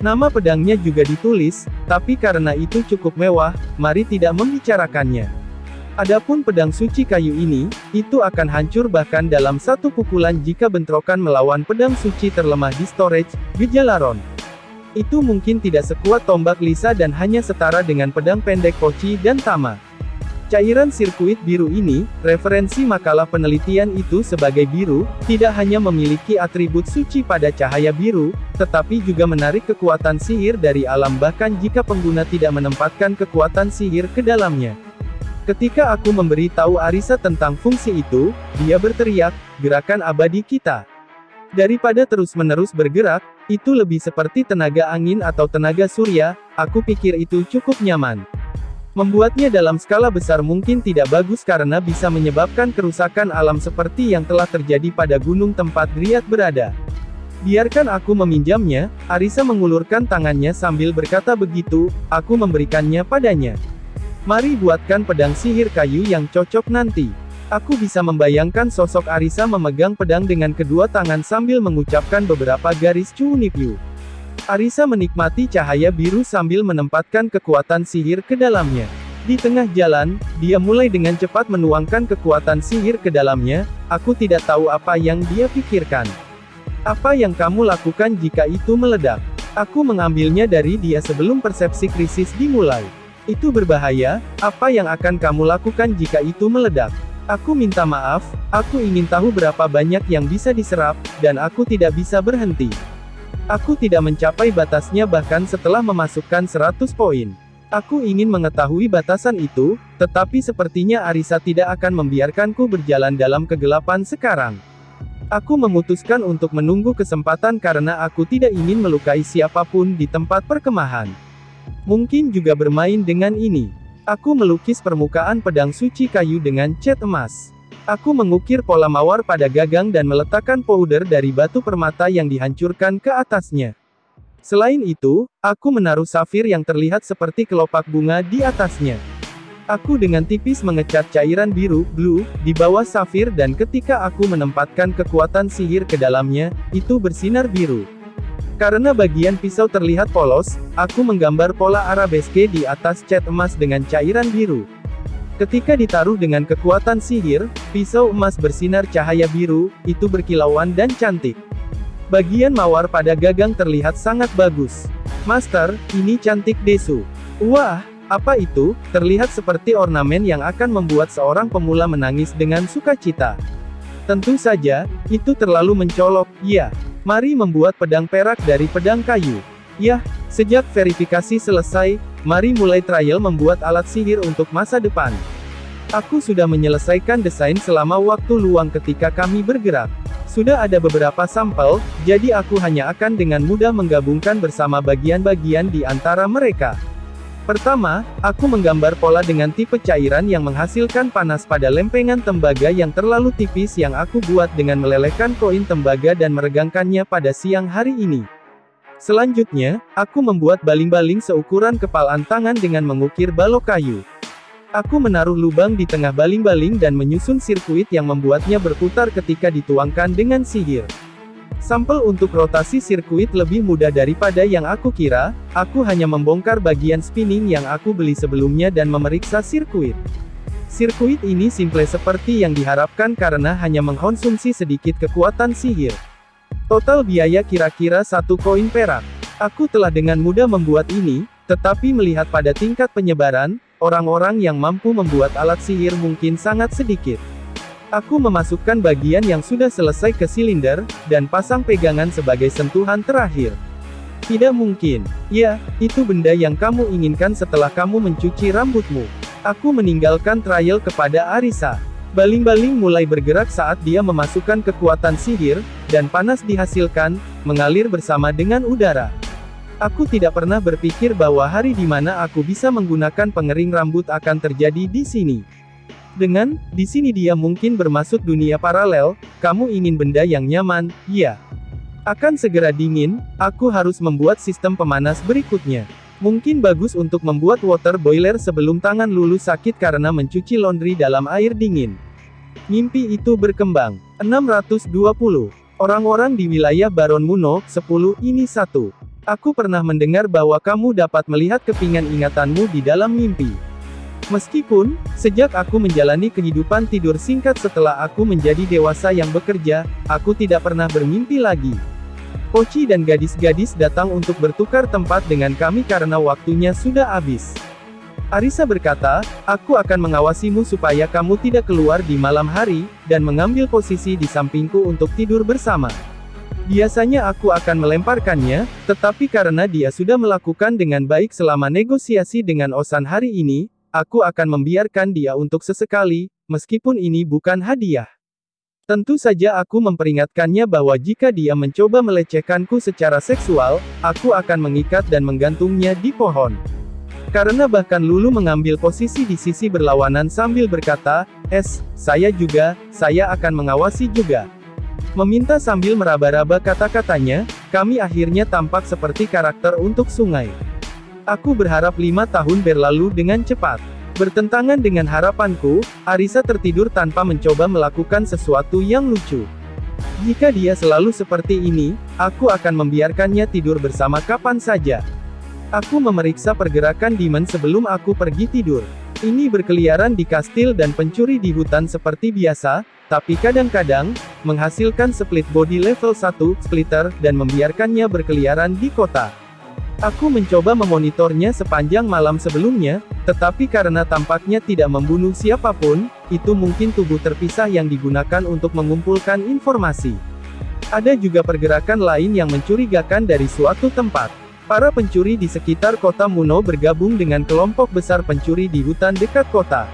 Nama pedangnya juga ditulis, tapi karena itu cukup mewah, mari tidak membicarakannya. Adapun pedang suci kayu ini, itu akan hancur bahkan dalam satu pukulan jika bentrokan melawan pedang suci terlemah di storage, Gejalaron. Itu mungkin tidak sekuat tombak Lisa dan hanya setara dengan pedang pendek Pochi dan Tama. Cairan sirkuit biru ini, referensi makalah penelitian itu sebagai biru, tidak hanya memiliki atribut suci pada cahaya biru, tetapi juga menarik kekuatan sihir dari alam bahkan jika pengguna tidak menempatkan kekuatan sihir ke dalamnya. Ketika aku memberi tahu Arisa tentang fungsi itu, dia berteriak, gerakan abadi kita. Daripada terus-menerus bergerak, itu lebih seperti tenaga angin atau tenaga surya, aku pikir itu cukup nyaman. Membuatnya dalam skala besar mungkin tidak bagus karena bisa menyebabkan kerusakan alam seperti yang telah terjadi pada gunung tempat Griat berada. Biarkan aku meminjamnya. Arisa mengulurkan tangannya sambil berkata begitu, aku memberikannya padanya. Mari buatkan pedang sihir kayu yang cocok nanti. Aku bisa membayangkan sosok Arisa memegang pedang dengan kedua tangan sambil mengucapkan beberapa garis Chunipyu. Arisa menikmati cahaya biru sambil menempatkan kekuatan sihir ke dalamnya. Di tengah jalan, dia mulai dengan cepat menuangkan kekuatan sihir ke dalamnya. Aku tidak tahu apa yang dia pikirkan. Apa yang kamu lakukan jika itu meledak? Aku mengambilnya dari dia sebelum persepsi krisis dimulai. Itu berbahaya. Apa yang akan kamu lakukan jika itu meledak? Aku minta maaf, aku ingin tahu berapa banyak yang bisa diserap, dan aku tidak bisa berhenti. Aku tidak mencapai batasnya bahkan setelah memasukkan 100 poin. Aku ingin mengetahui batasan itu, tetapi sepertinya Arisa tidak akan membiarkanku berjalan dalam kegelapan sekarang. Aku memutuskan untuk menunggu kesempatan karena aku tidak ingin melukai siapapun di tempat perkemahan. Mungkin juga bermain dengan ini. Aku melukis permukaan pedang suci kayu dengan cat emas. Aku mengukir pola mawar pada gagang dan meletakkan powder dari batu permata yang dihancurkan ke atasnya. Selain itu, aku menaruh safir yang terlihat seperti kelopak bunga di atasnya. Aku dengan tipis mengecat cairan biru, blue, di bawah safir dan ketika aku menempatkan kekuatan sihir ke dalamnya, itu bersinar biru. Karena bagian pisau terlihat polos, aku menggambar pola arabeske di atas cat emas dengan cairan biru. Ketika ditaruh dengan kekuatan sihir, pisau emas bersinar cahaya biru, itu berkilauan dan cantik. Bagian mawar pada gagang terlihat sangat bagus. Master, ini cantik desu. Wah! Apa itu? Terlihat seperti ornamen yang akan membuat seorang pemula menangis dengan sukacita. Tentu saja, itu terlalu mencolok. Ya, mari membuat pedang perak dari pedang kayu. Yah, sejak verifikasi selesai, mari mulai trial membuat alat sihir untuk masa depan. Aku sudah menyelesaikan desain selama waktu luang ketika kami bergerak. Sudah ada beberapa sampel, jadi aku hanya akan dengan mudah menggabungkan bersama bagian-bagian di antara mereka. Pertama, aku menggambar pola dengan tipe cairan yang menghasilkan panas pada lempengan tembaga yang terlalu tipis yang aku buat dengan melelehkan koin tembaga dan meregangkannya pada siang hari ini. Selanjutnya, aku membuat baling-baling seukuran kepalan tangan dengan mengukir balok kayu. Aku menaruh lubang di tengah baling-baling dan menyusun sirkuit yang membuatnya berputar ketika dituangkan dengan sihir. Sampel untuk rotasi sirkuit lebih mudah daripada yang aku kira, aku hanya membongkar bagian spinning yang aku beli sebelumnya dan memeriksa sirkuit. Sirkuit ini simple seperti yang diharapkan karena hanya mengkonsumsi sedikit kekuatan sihir. Total biaya kira-kira 1 koin perak. Aku telah dengan mudah membuat ini, tetapi melihat pada tingkat penyebaran, orang-orang yang mampu membuat alat sihir mungkin sangat sedikit. Aku memasukkan bagian yang sudah selesai ke silinder, dan pasang pegangan sebagai sentuhan terakhir. Tidak mungkin. Ya, itu benda yang kamu inginkan setelah kamu mencuci rambutmu. Aku meninggalkan trial kepada Arisa. Baling-baling mulai bergerak saat dia memasukkan kekuatan sihir, dan panas dihasilkan, mengalir bersama dengan udara. Aku tidak pernah berpikir bahwa hari di mana aku bisa menggunakan pengering rambut akan terjadi di sini. Di sini dia mungkin bermaksud dunia paralel, kamu ingin benda yang nyaman, ya. Akan segera dingin, aku harus membuat sistem pemanas berikutnya. Mungkin bagus untuk membuat water boiler sebelum tangan Lulu sakit karena mencuci laundry dalam air dingin. Mimpi itu berkembang. 620. Orang-orang di wilayah Baron Muno, 10, ini 1. Aku pernah mendengar bahwa kamu dapat melihat kepingan ingatanmu di dalam mimpi. Meskipun, sejak aku menjalani kehidupan tidur singkat setelah aku menjadi dewasa yang bekerja, aku tidak pernah bermimpi lagi. Poci dan gadis-gadis datang untuk bertukar tempat dengan kami karena waktunya sudah habis. Arisa berkata, aku akan mengawasimu supaya kamu tidak keluar di malam hari, dan mengambil posisi di sampingku untuk tidur bersama. Biasanya aku akan melemparkannya, tetapi karena dia sudah melakukan dengan baik selama negosiasi dengan Osan hari ini, aku akan membiarkan dia untuk sesekali, meskipun ini bukan hadiah. Tentu saja aku memperingatkannya bahwa jika dia mencoba melecehkanku secara seksual, aku akan mengikat dan menggantungnya di pohon. Karena bahkan Lulu mengambil posisi di sisi berlawanan sambil berkata, saya akan mengawasi juga. Meminta sambil meraba-raba kata-katanya, kami akhirnya tampak seperti karakter untuk sungai. Aku berharap 5 tahun berlalu dengan cepat. Bertentangan dengan harapanku, Arisa tertidur tanpa mencoba melakukan sesuatu yang lucu. Jika dia selalu seperti ini, aku akan membiarkannya tidur bersama kapan saja. Aku memeriksa pergerakan Demon sebelum aku pergi tidur. Ini berkeliaran di kastil dan pencuri di hutan seperti biasa, tapi kadang-kadang, menghasilkan split body level 1, splitter, dan membiarkannya berkeliaran di kota. Aku mencoba memonitornya sepanjang malam sebelumnya, tetapi karena tampaknya tidak membunuh siapapun, itu mungkin tubuh terpisah yang digunakan untuk mengumpulkan informasi. Ada juga pergerakan lain yang mencurigakan dari suatu tempat. Para pencuri di sekitar kota Muno bergabung dengan kelompok besar pencuri di hutan dekat kota.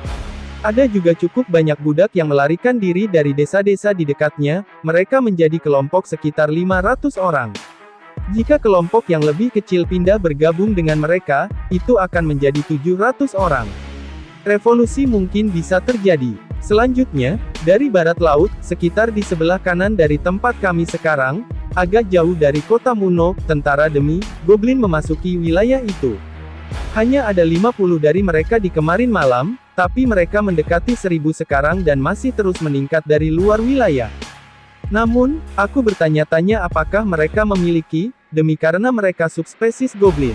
Ada juga cukup banyak budak yang melarikan diri dari desa-desa di dekatnya, mereka menjadi kelompok sekitar 500 orang. Jika kelompok yang lebih kecil pindah bergabung dengan mereka, itu akan menjadi 700 orang. Revolusi mungkin bisa terjadi. Selanjutnya, dari barat laut, sekitar di sebelah kanan dari tempat kami sekarang, agak jauh dari kota Muno, tentara demi Goblin memasuki wilayah itu. Hanya ada 50 dari mereka di kemarin malam, tapi mereka mendekati 1000 sekarang dan masih terus meningkat dari luar wilayah. Namun, aku bertanya-tanya apakah mereka memiliki, demi karena mereka subspesies Goblin.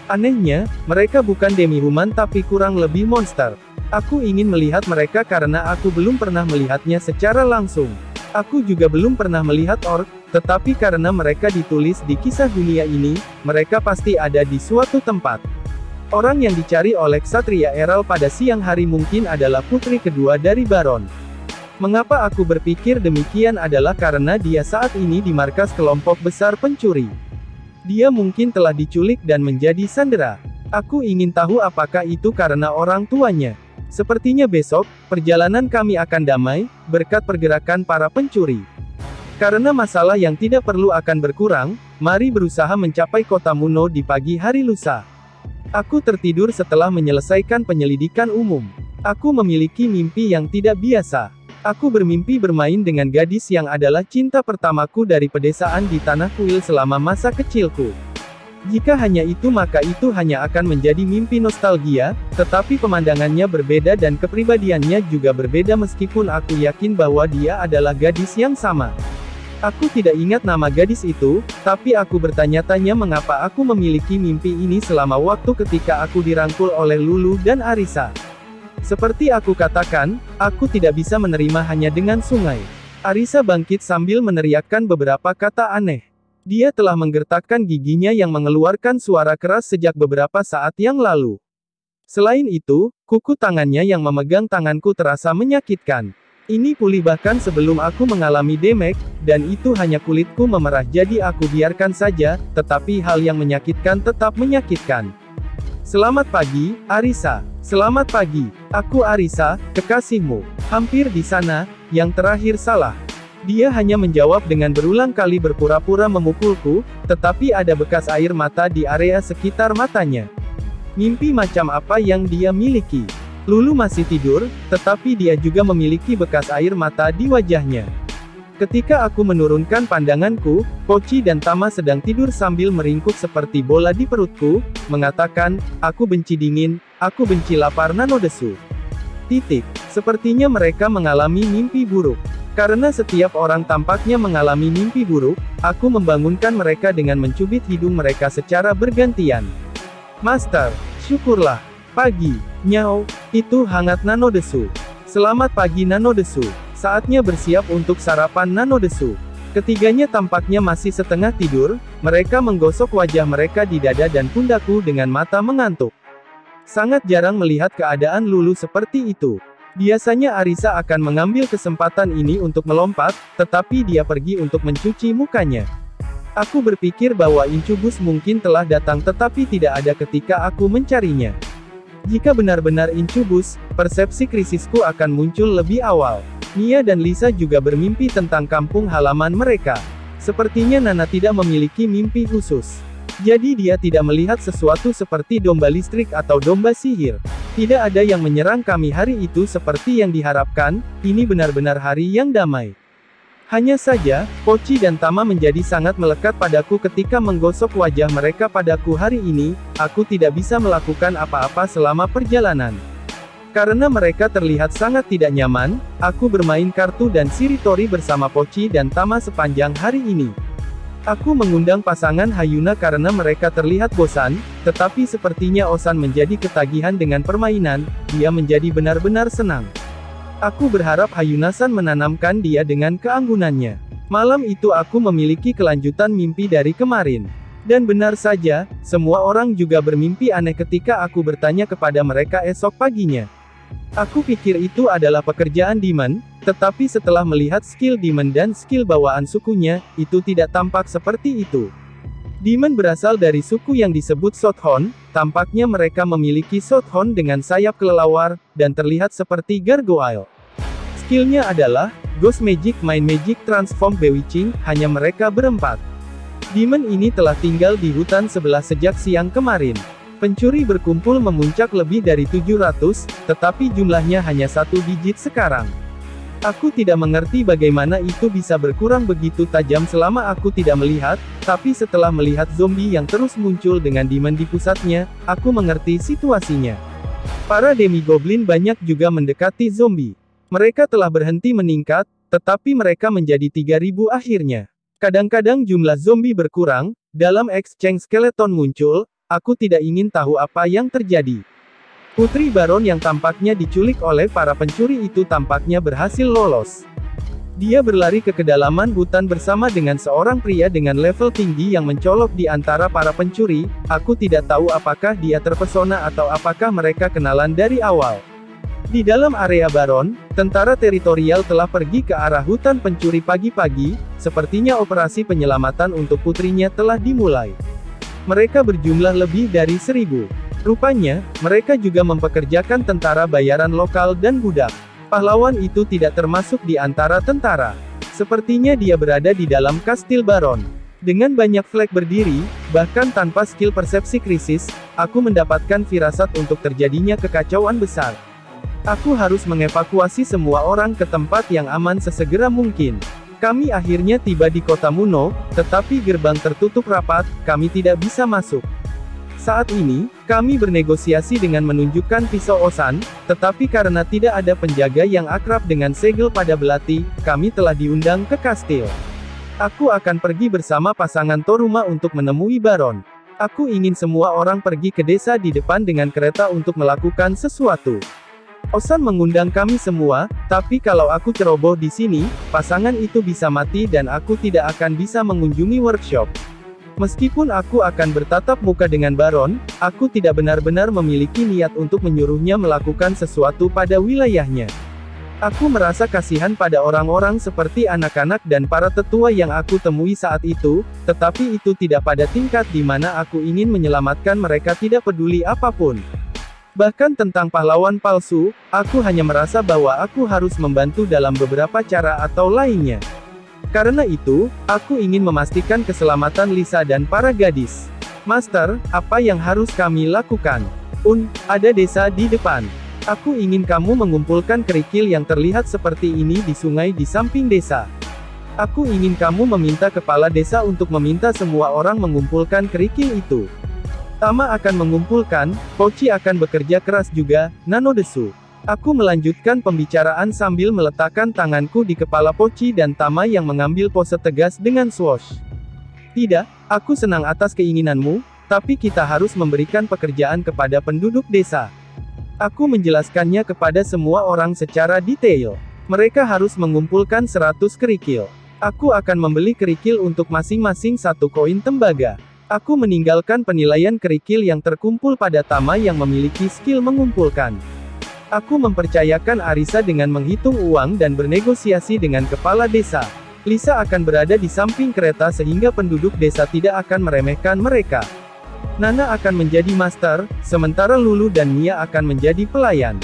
Anehnya, mereka bukan demi-human tapi kurang lebih monster. Aku ingin melihat mereka karena aku belum pernah melihatnya secara langsung. Aku juga belum pernah melihat orc, tetapi karena mereka ditulis di kisah dunia ini, mereka pasti ada di suatu tempat. Orang yang dicari oleh Ksatria Eral pada siang hari mungkin adalah putri kedua dari Baron. Mengapa aku berpikir demikian adalah karena dia saat ini di markas kelompok besar pencuri. Dia mungkin telah diculik dan menjadi sandera. Aku ingin tahu apakah itu karena orang tuanya. Sepertinya besok, perjalanan kami akan damai, berkat pergerakan para pencuri. Karena masalah yang tidak perlu akan berkurang, mari berusaha mencapai kota Muno di pagi hari lusa. Aku tertidur setelah menyelesaikan penyelidikan umum. Aku memiliki mimpi yang tidak biasa. Aku bermimpi bermain dengan gadis yang adalah cinta pertamaku dari pedesaan di Tanah Kuil selama masa kecilku. Jika hanya itu maka itu hanya akan menjadi mimpi nostalgia, tetapi pemandangannya berbeda dan kepribadiannya juga berbeda meskipun aku yakin bahwa dia adalah gadis yang sama. Aku tidak ingat nama gadis itu, tapi aku bertanya-tanya mengapa aku memiliki mimpi ini selama waktu ketika aku dirangkul oleh Lulu dan Arisa. Seperti aku katakan, aku tidak bisa menerima hanya dengan sungai. Arisa bangkit sambil meneriakkan beberapa kata aneh. Dia telah menggertakkan giginya yang mengeluarkan suara keras sejak beberapa saat yang lalu. Selain itu, kuku tangannya yang memegang tanganku terasa menyakitkan. Ini pulih bahkan sebelum aku mengalami damage, dan itu hanya kulitku memerah jadi aku biarkan saja, tetapi hal yang menyakitkan tetap menyakitkan. Selamat pagi, Arisa. Selamat pagi. Aku Arisa, kekasihmu. Hampir di sana, yang terakhir salah. Dia hanya menjawab dengan berulang kali berpura-pura memukulku, tetapi ada bekas air mata di area sekitar matanya. Mimpi macam apa yang dia miliki? Lulu masih tidur, tetapi dia juga memiliki bekas air mata di wajahnya. Ketika aku menurunkan pandanganku, Pochi dan Tama sedang tidur sambil meringkuk seperti bola di perutku, mengatakan, aku benci dingin, aku benci lapar nanodesu. Sepertinya mereka mengalami mimpi buruk. Karena setiap orang tampaknya mengalami mimpi buruk, aku membangunkan mereka dengan mencubit hidung mereka secara bergantian. Master, syukurlah. Pagi, nyau, itu hangat nanodesu. Selamat pagi nanodesu. Saatnya bersiap untuk sarapan nanodesu. Ketiganya tampaknya masih setengah tidur, mereka menggosok wajah mereka di dada dan pundakku dengan mata mengantuk. Sangat jarang melihat keadaan Lulu seperti itu. Biasanya Arisa akan mengambil kesempatan ini untuk melompat, tetapi dia pergi untuk mencuci mukanya. Aku berpikir bahwa Incubus mungkin telah datang tetapi tidak ada ketika aku mencarinya. Jika benar-benar Incubus, persepsi krisisku akan muncul lebih awal. Nia dan Lisa juga bermimpi tentang kampung halaman mereka. Sepertinya Nana tidak memiliki mimpi khusus. Jadi dia tidak melihat sesuatu seperti domba listrik atau domba sihir. Tidak ada yang menyerang kami hari itu seperti yang diharapkan, ini benar-benar hari yang damai. Hanya saja, Pochi dan Tama menjadi sangat melekat padaku ketika menggosok wajah mereka padaku hari ini, aku tidak bisa melakukan apa-apa selama perjalanan. Karena mereka terlihat sangat tidak nyaman, aku bermain kartu dan Shiritori bersama Pochi dan Tama sepanjang hari ini. Aku mengundang pasangan Hayuna karena mereka terlihat bosan, tetapi sepertinya Osan menjadi ketagihan dengan permainan, dia menjadi benar-benar senang. Aku berharap Hayuna-san menanamkan dia dengan keanggunannya. Malam itu aku memiliki kelanjutan mimpi dari kemarin. Dan benar saja, semua orang juga bermimpi aneh ketika aku bertanya kepada mereka esok paginya. Aku pikir itu adalah pekerjaan Demon, tetapi setelah melihat skill Demon dan skill bawaan sukunya, itu tidak tampak seperti itu. Demon berasal dari suku yang disebut Shothorn, tampaknya mereka memiliki Shothorn dengan sayap kelelawar, dan terlihat seperti gargoyle. Skillnya adalah, Ghost Magic Mind Magic Transform Bewitching, hanya mereka berempat. Demon ini telah tinggal di hutan sebelah sejak siang kemarin. Pencuri berkumpul memuncak lebih dari 700, tetapi jumlahnya hanya 1 digit sekarang. Aku tidak mengerti bagaimana itu bisa berkurang begitu tajam selama aku tidak melihat, tapi setelah melihat zombie yang terus muncul dengan Demon di pusatnya, aku mengerti situasinya. Para demi-goblin banyak juga mendekati zombie. Mereka telah berhenti meningkat, tetapi mereka menjadi 3000 akhirnya. Kadang-kadang jumlah zombie berkurang, dalam exchange skeleton muncul, aku tidak ingin tahu apa yang terjadi. Putri Baron yang tampaknya diculik oleh para pencuri itu tampaknya berhasil lolos. Dia berlari ke kedalaman hutan bersama dengan seorang pria dengan level tinggi yang mencolok di antara para pencuri, aku tidak tahu apakah dia terpesona atau apakah mereka kenalan dari awal. Di dalam area Baron, tentara teritorial telah pergi ke arah hutan pencuri pagi-pagi, sepertinya operasi penyelamatan untuk putrinya telah dimulai. Mereka berjumlah lebih dari 1000. Rupanya, mereka juga mempekerjakan tentara bayaran lokal dan budak. Pahlawan itu tidak termasuk di antara tentara. Sepertinya dia berada di dalam kastil Baron. Dengan banyak flag berdiri, bahkan tanpa skill persepsi krisis, aku mendapatkan firasat untuk terjadinya kekacauan besar. Aku harus mengevakuasi semua orang ke tempat yang aman sesegera mungkin. Kami akhirnya tiba di kota Muno, tetapi gerbang tertutup rapat, kami tidak bisa masuk. Saat ini, kami bernegosiasi dengan menunjukkan pisau Osan, tetapi karena tidak ada penjaga yang akrab dengan segel pada belati, kami telah diundang ke kastil. Aku akan pergi bersama pasangan Toruma untuk menemui Baron. Aku ingin semua orang pergi ke desa di depan dengan kereta untuk melakukan sesuatu. Osan mengundang kami semua, tapi kalau aku ceroboh di sini, pasangan itu bisa mati dan aku tidak akan bisa mengunjungi workshop. Meskipun aku akan bertatap muka dengan Baron, aku tidak benar-benar memiliki niat untuk menyuruhnya melakukan sesuatu pada wilayahnya. Aku merasa kasihan pada orang-orang seperti anak-anak dan para tetua yang aku temui saat itu, tetapi itu tidak pada tingkat di mana aku ingin menyelamatkan mereka tidak peduli apapun. Bahkan tentang pahlawan palsu, aku hanya merasa bahwa aku harus membantu dalam beberapa cara atau lainnya. Karena itu, aku ingin memastikan keselamatan Lisa dan para gadis. Master, apa yang harus kami lakukan? Ada desa di depan. Aku ingin kamu mengumpulkan kerikil yang terlihat seperti ini di sungai di samping desa. Aku ingin kamu meminta kepala desa untuk meminta semua orang mengumpulkan kerikil itu. Tama akan mengumpulkan, Pochi akan bekerja keras juga, Nano desu. Aku melanjutkan pembicaraan sambil meletakkan tanganku di kepala Pochi dan Tama yang mengambil pose tegas dengan swoosh. Tidak, aku senang atas keinginanmu, tapi kita harus memberikan pekerjaan kepada penduduk desa. Aku menjelaskannya kepada semua orang secara detail. Mereka harus mengumpulkan 100 kerikil. Aku akan membeli kerikil untuk masing-masing 1 koin tembaga. Aku meninggalkan penilaian kerikil yang terkumpul pada Tama yang memiliki skill mengumpulkan. Aku mempercayakan Arisa dengan menghitung uang dan bernegosiasi dengan kepala desa. Lisa akan berada di samping kereta sehingga penduduk desa tidak akan meremehkan mereka. Nana akan menjadi master, sementara Lulu dan Mia akan menjadi pelayan.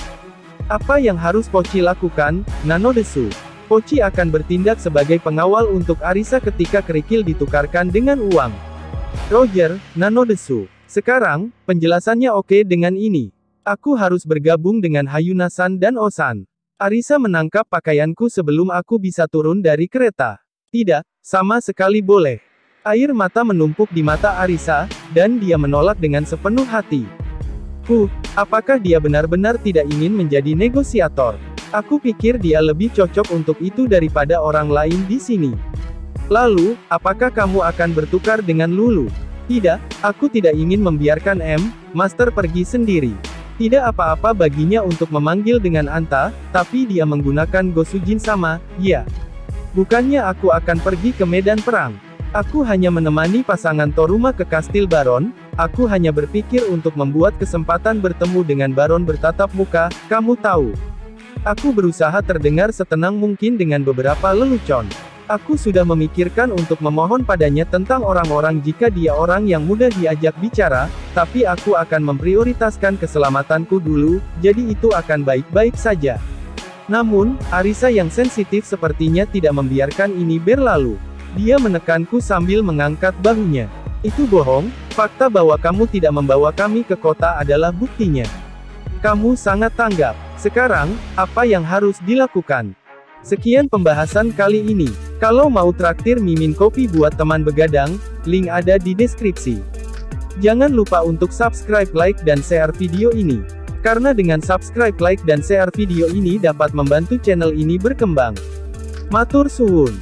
Apa yang harus Pochi lakukan, Nano desu? Pochi akan bertindak sebagai pengawal untuk Arisa ketika kerikil ditukarkan dengan uang. Roger, Nano desu. Sekarang, penjelasannya oke dengan ini. Aku harus bergabung dengan Hayuna-san dan Osan. Arisa menangkap pakaianku sebelum aku bisa turun dari kereta. Tidak, sama sekali boleh. Air mata menumpuk di mata Arisa, dan dia menolak dengan sepenuh hati. Apakah dia benar-benar tidak ingin menjadi negosiator? Aku pikir dia lebih cocok untuk itu daripada orang lain di sini. Lalu, apakah kamu akan bertukar dengan Lulu? Tidak, aku tidak ingin membiarkan Master pergi sendiri. Tidak apa-apa baginya untuk memanggil dengan Anta, tapi dia menggunakan Gosujin sama, ya. Bukannya aku akan pergi ke medan perang. Aku hanya menemani pasangan Toruma ke Kastil Baron, aku hanya berpikir untuk membuat kesempatan bertemu dengan Baron bertatap muka, kamu tahu. Aku berusaha terdengar setenang mungkin dengan beberapa lelucon. Aku sudah memikirkan untuk memohon padanya tentang orang-orang jika dia orang yang mudah diajak bicara, tapi aku akan memprioritaskan keselamatanku dulu, jadi itu akan baik-baik saja. Namun, Arisa yang sensitif sepertinya tidak membiarkan ini berlalu. Dia menekanku sambil mengangkat bahunya. Itu bohong, fakta bahwa kamu tidak membawa kami ke kota adalah buktinya. Kamu sangat tanggap. Sekarang, apa yang harus dilakukan? Sekian pembahasan kali ini. Kalau mau traktir Mimin kopi buat teman begadang, link ada di deskripsi. Jangan lupa untuk subscribe, like, dan share video ini. Karena dengan subscribe, like, dan share video ini dapat membantu channel ini berkembang. Matur suwun.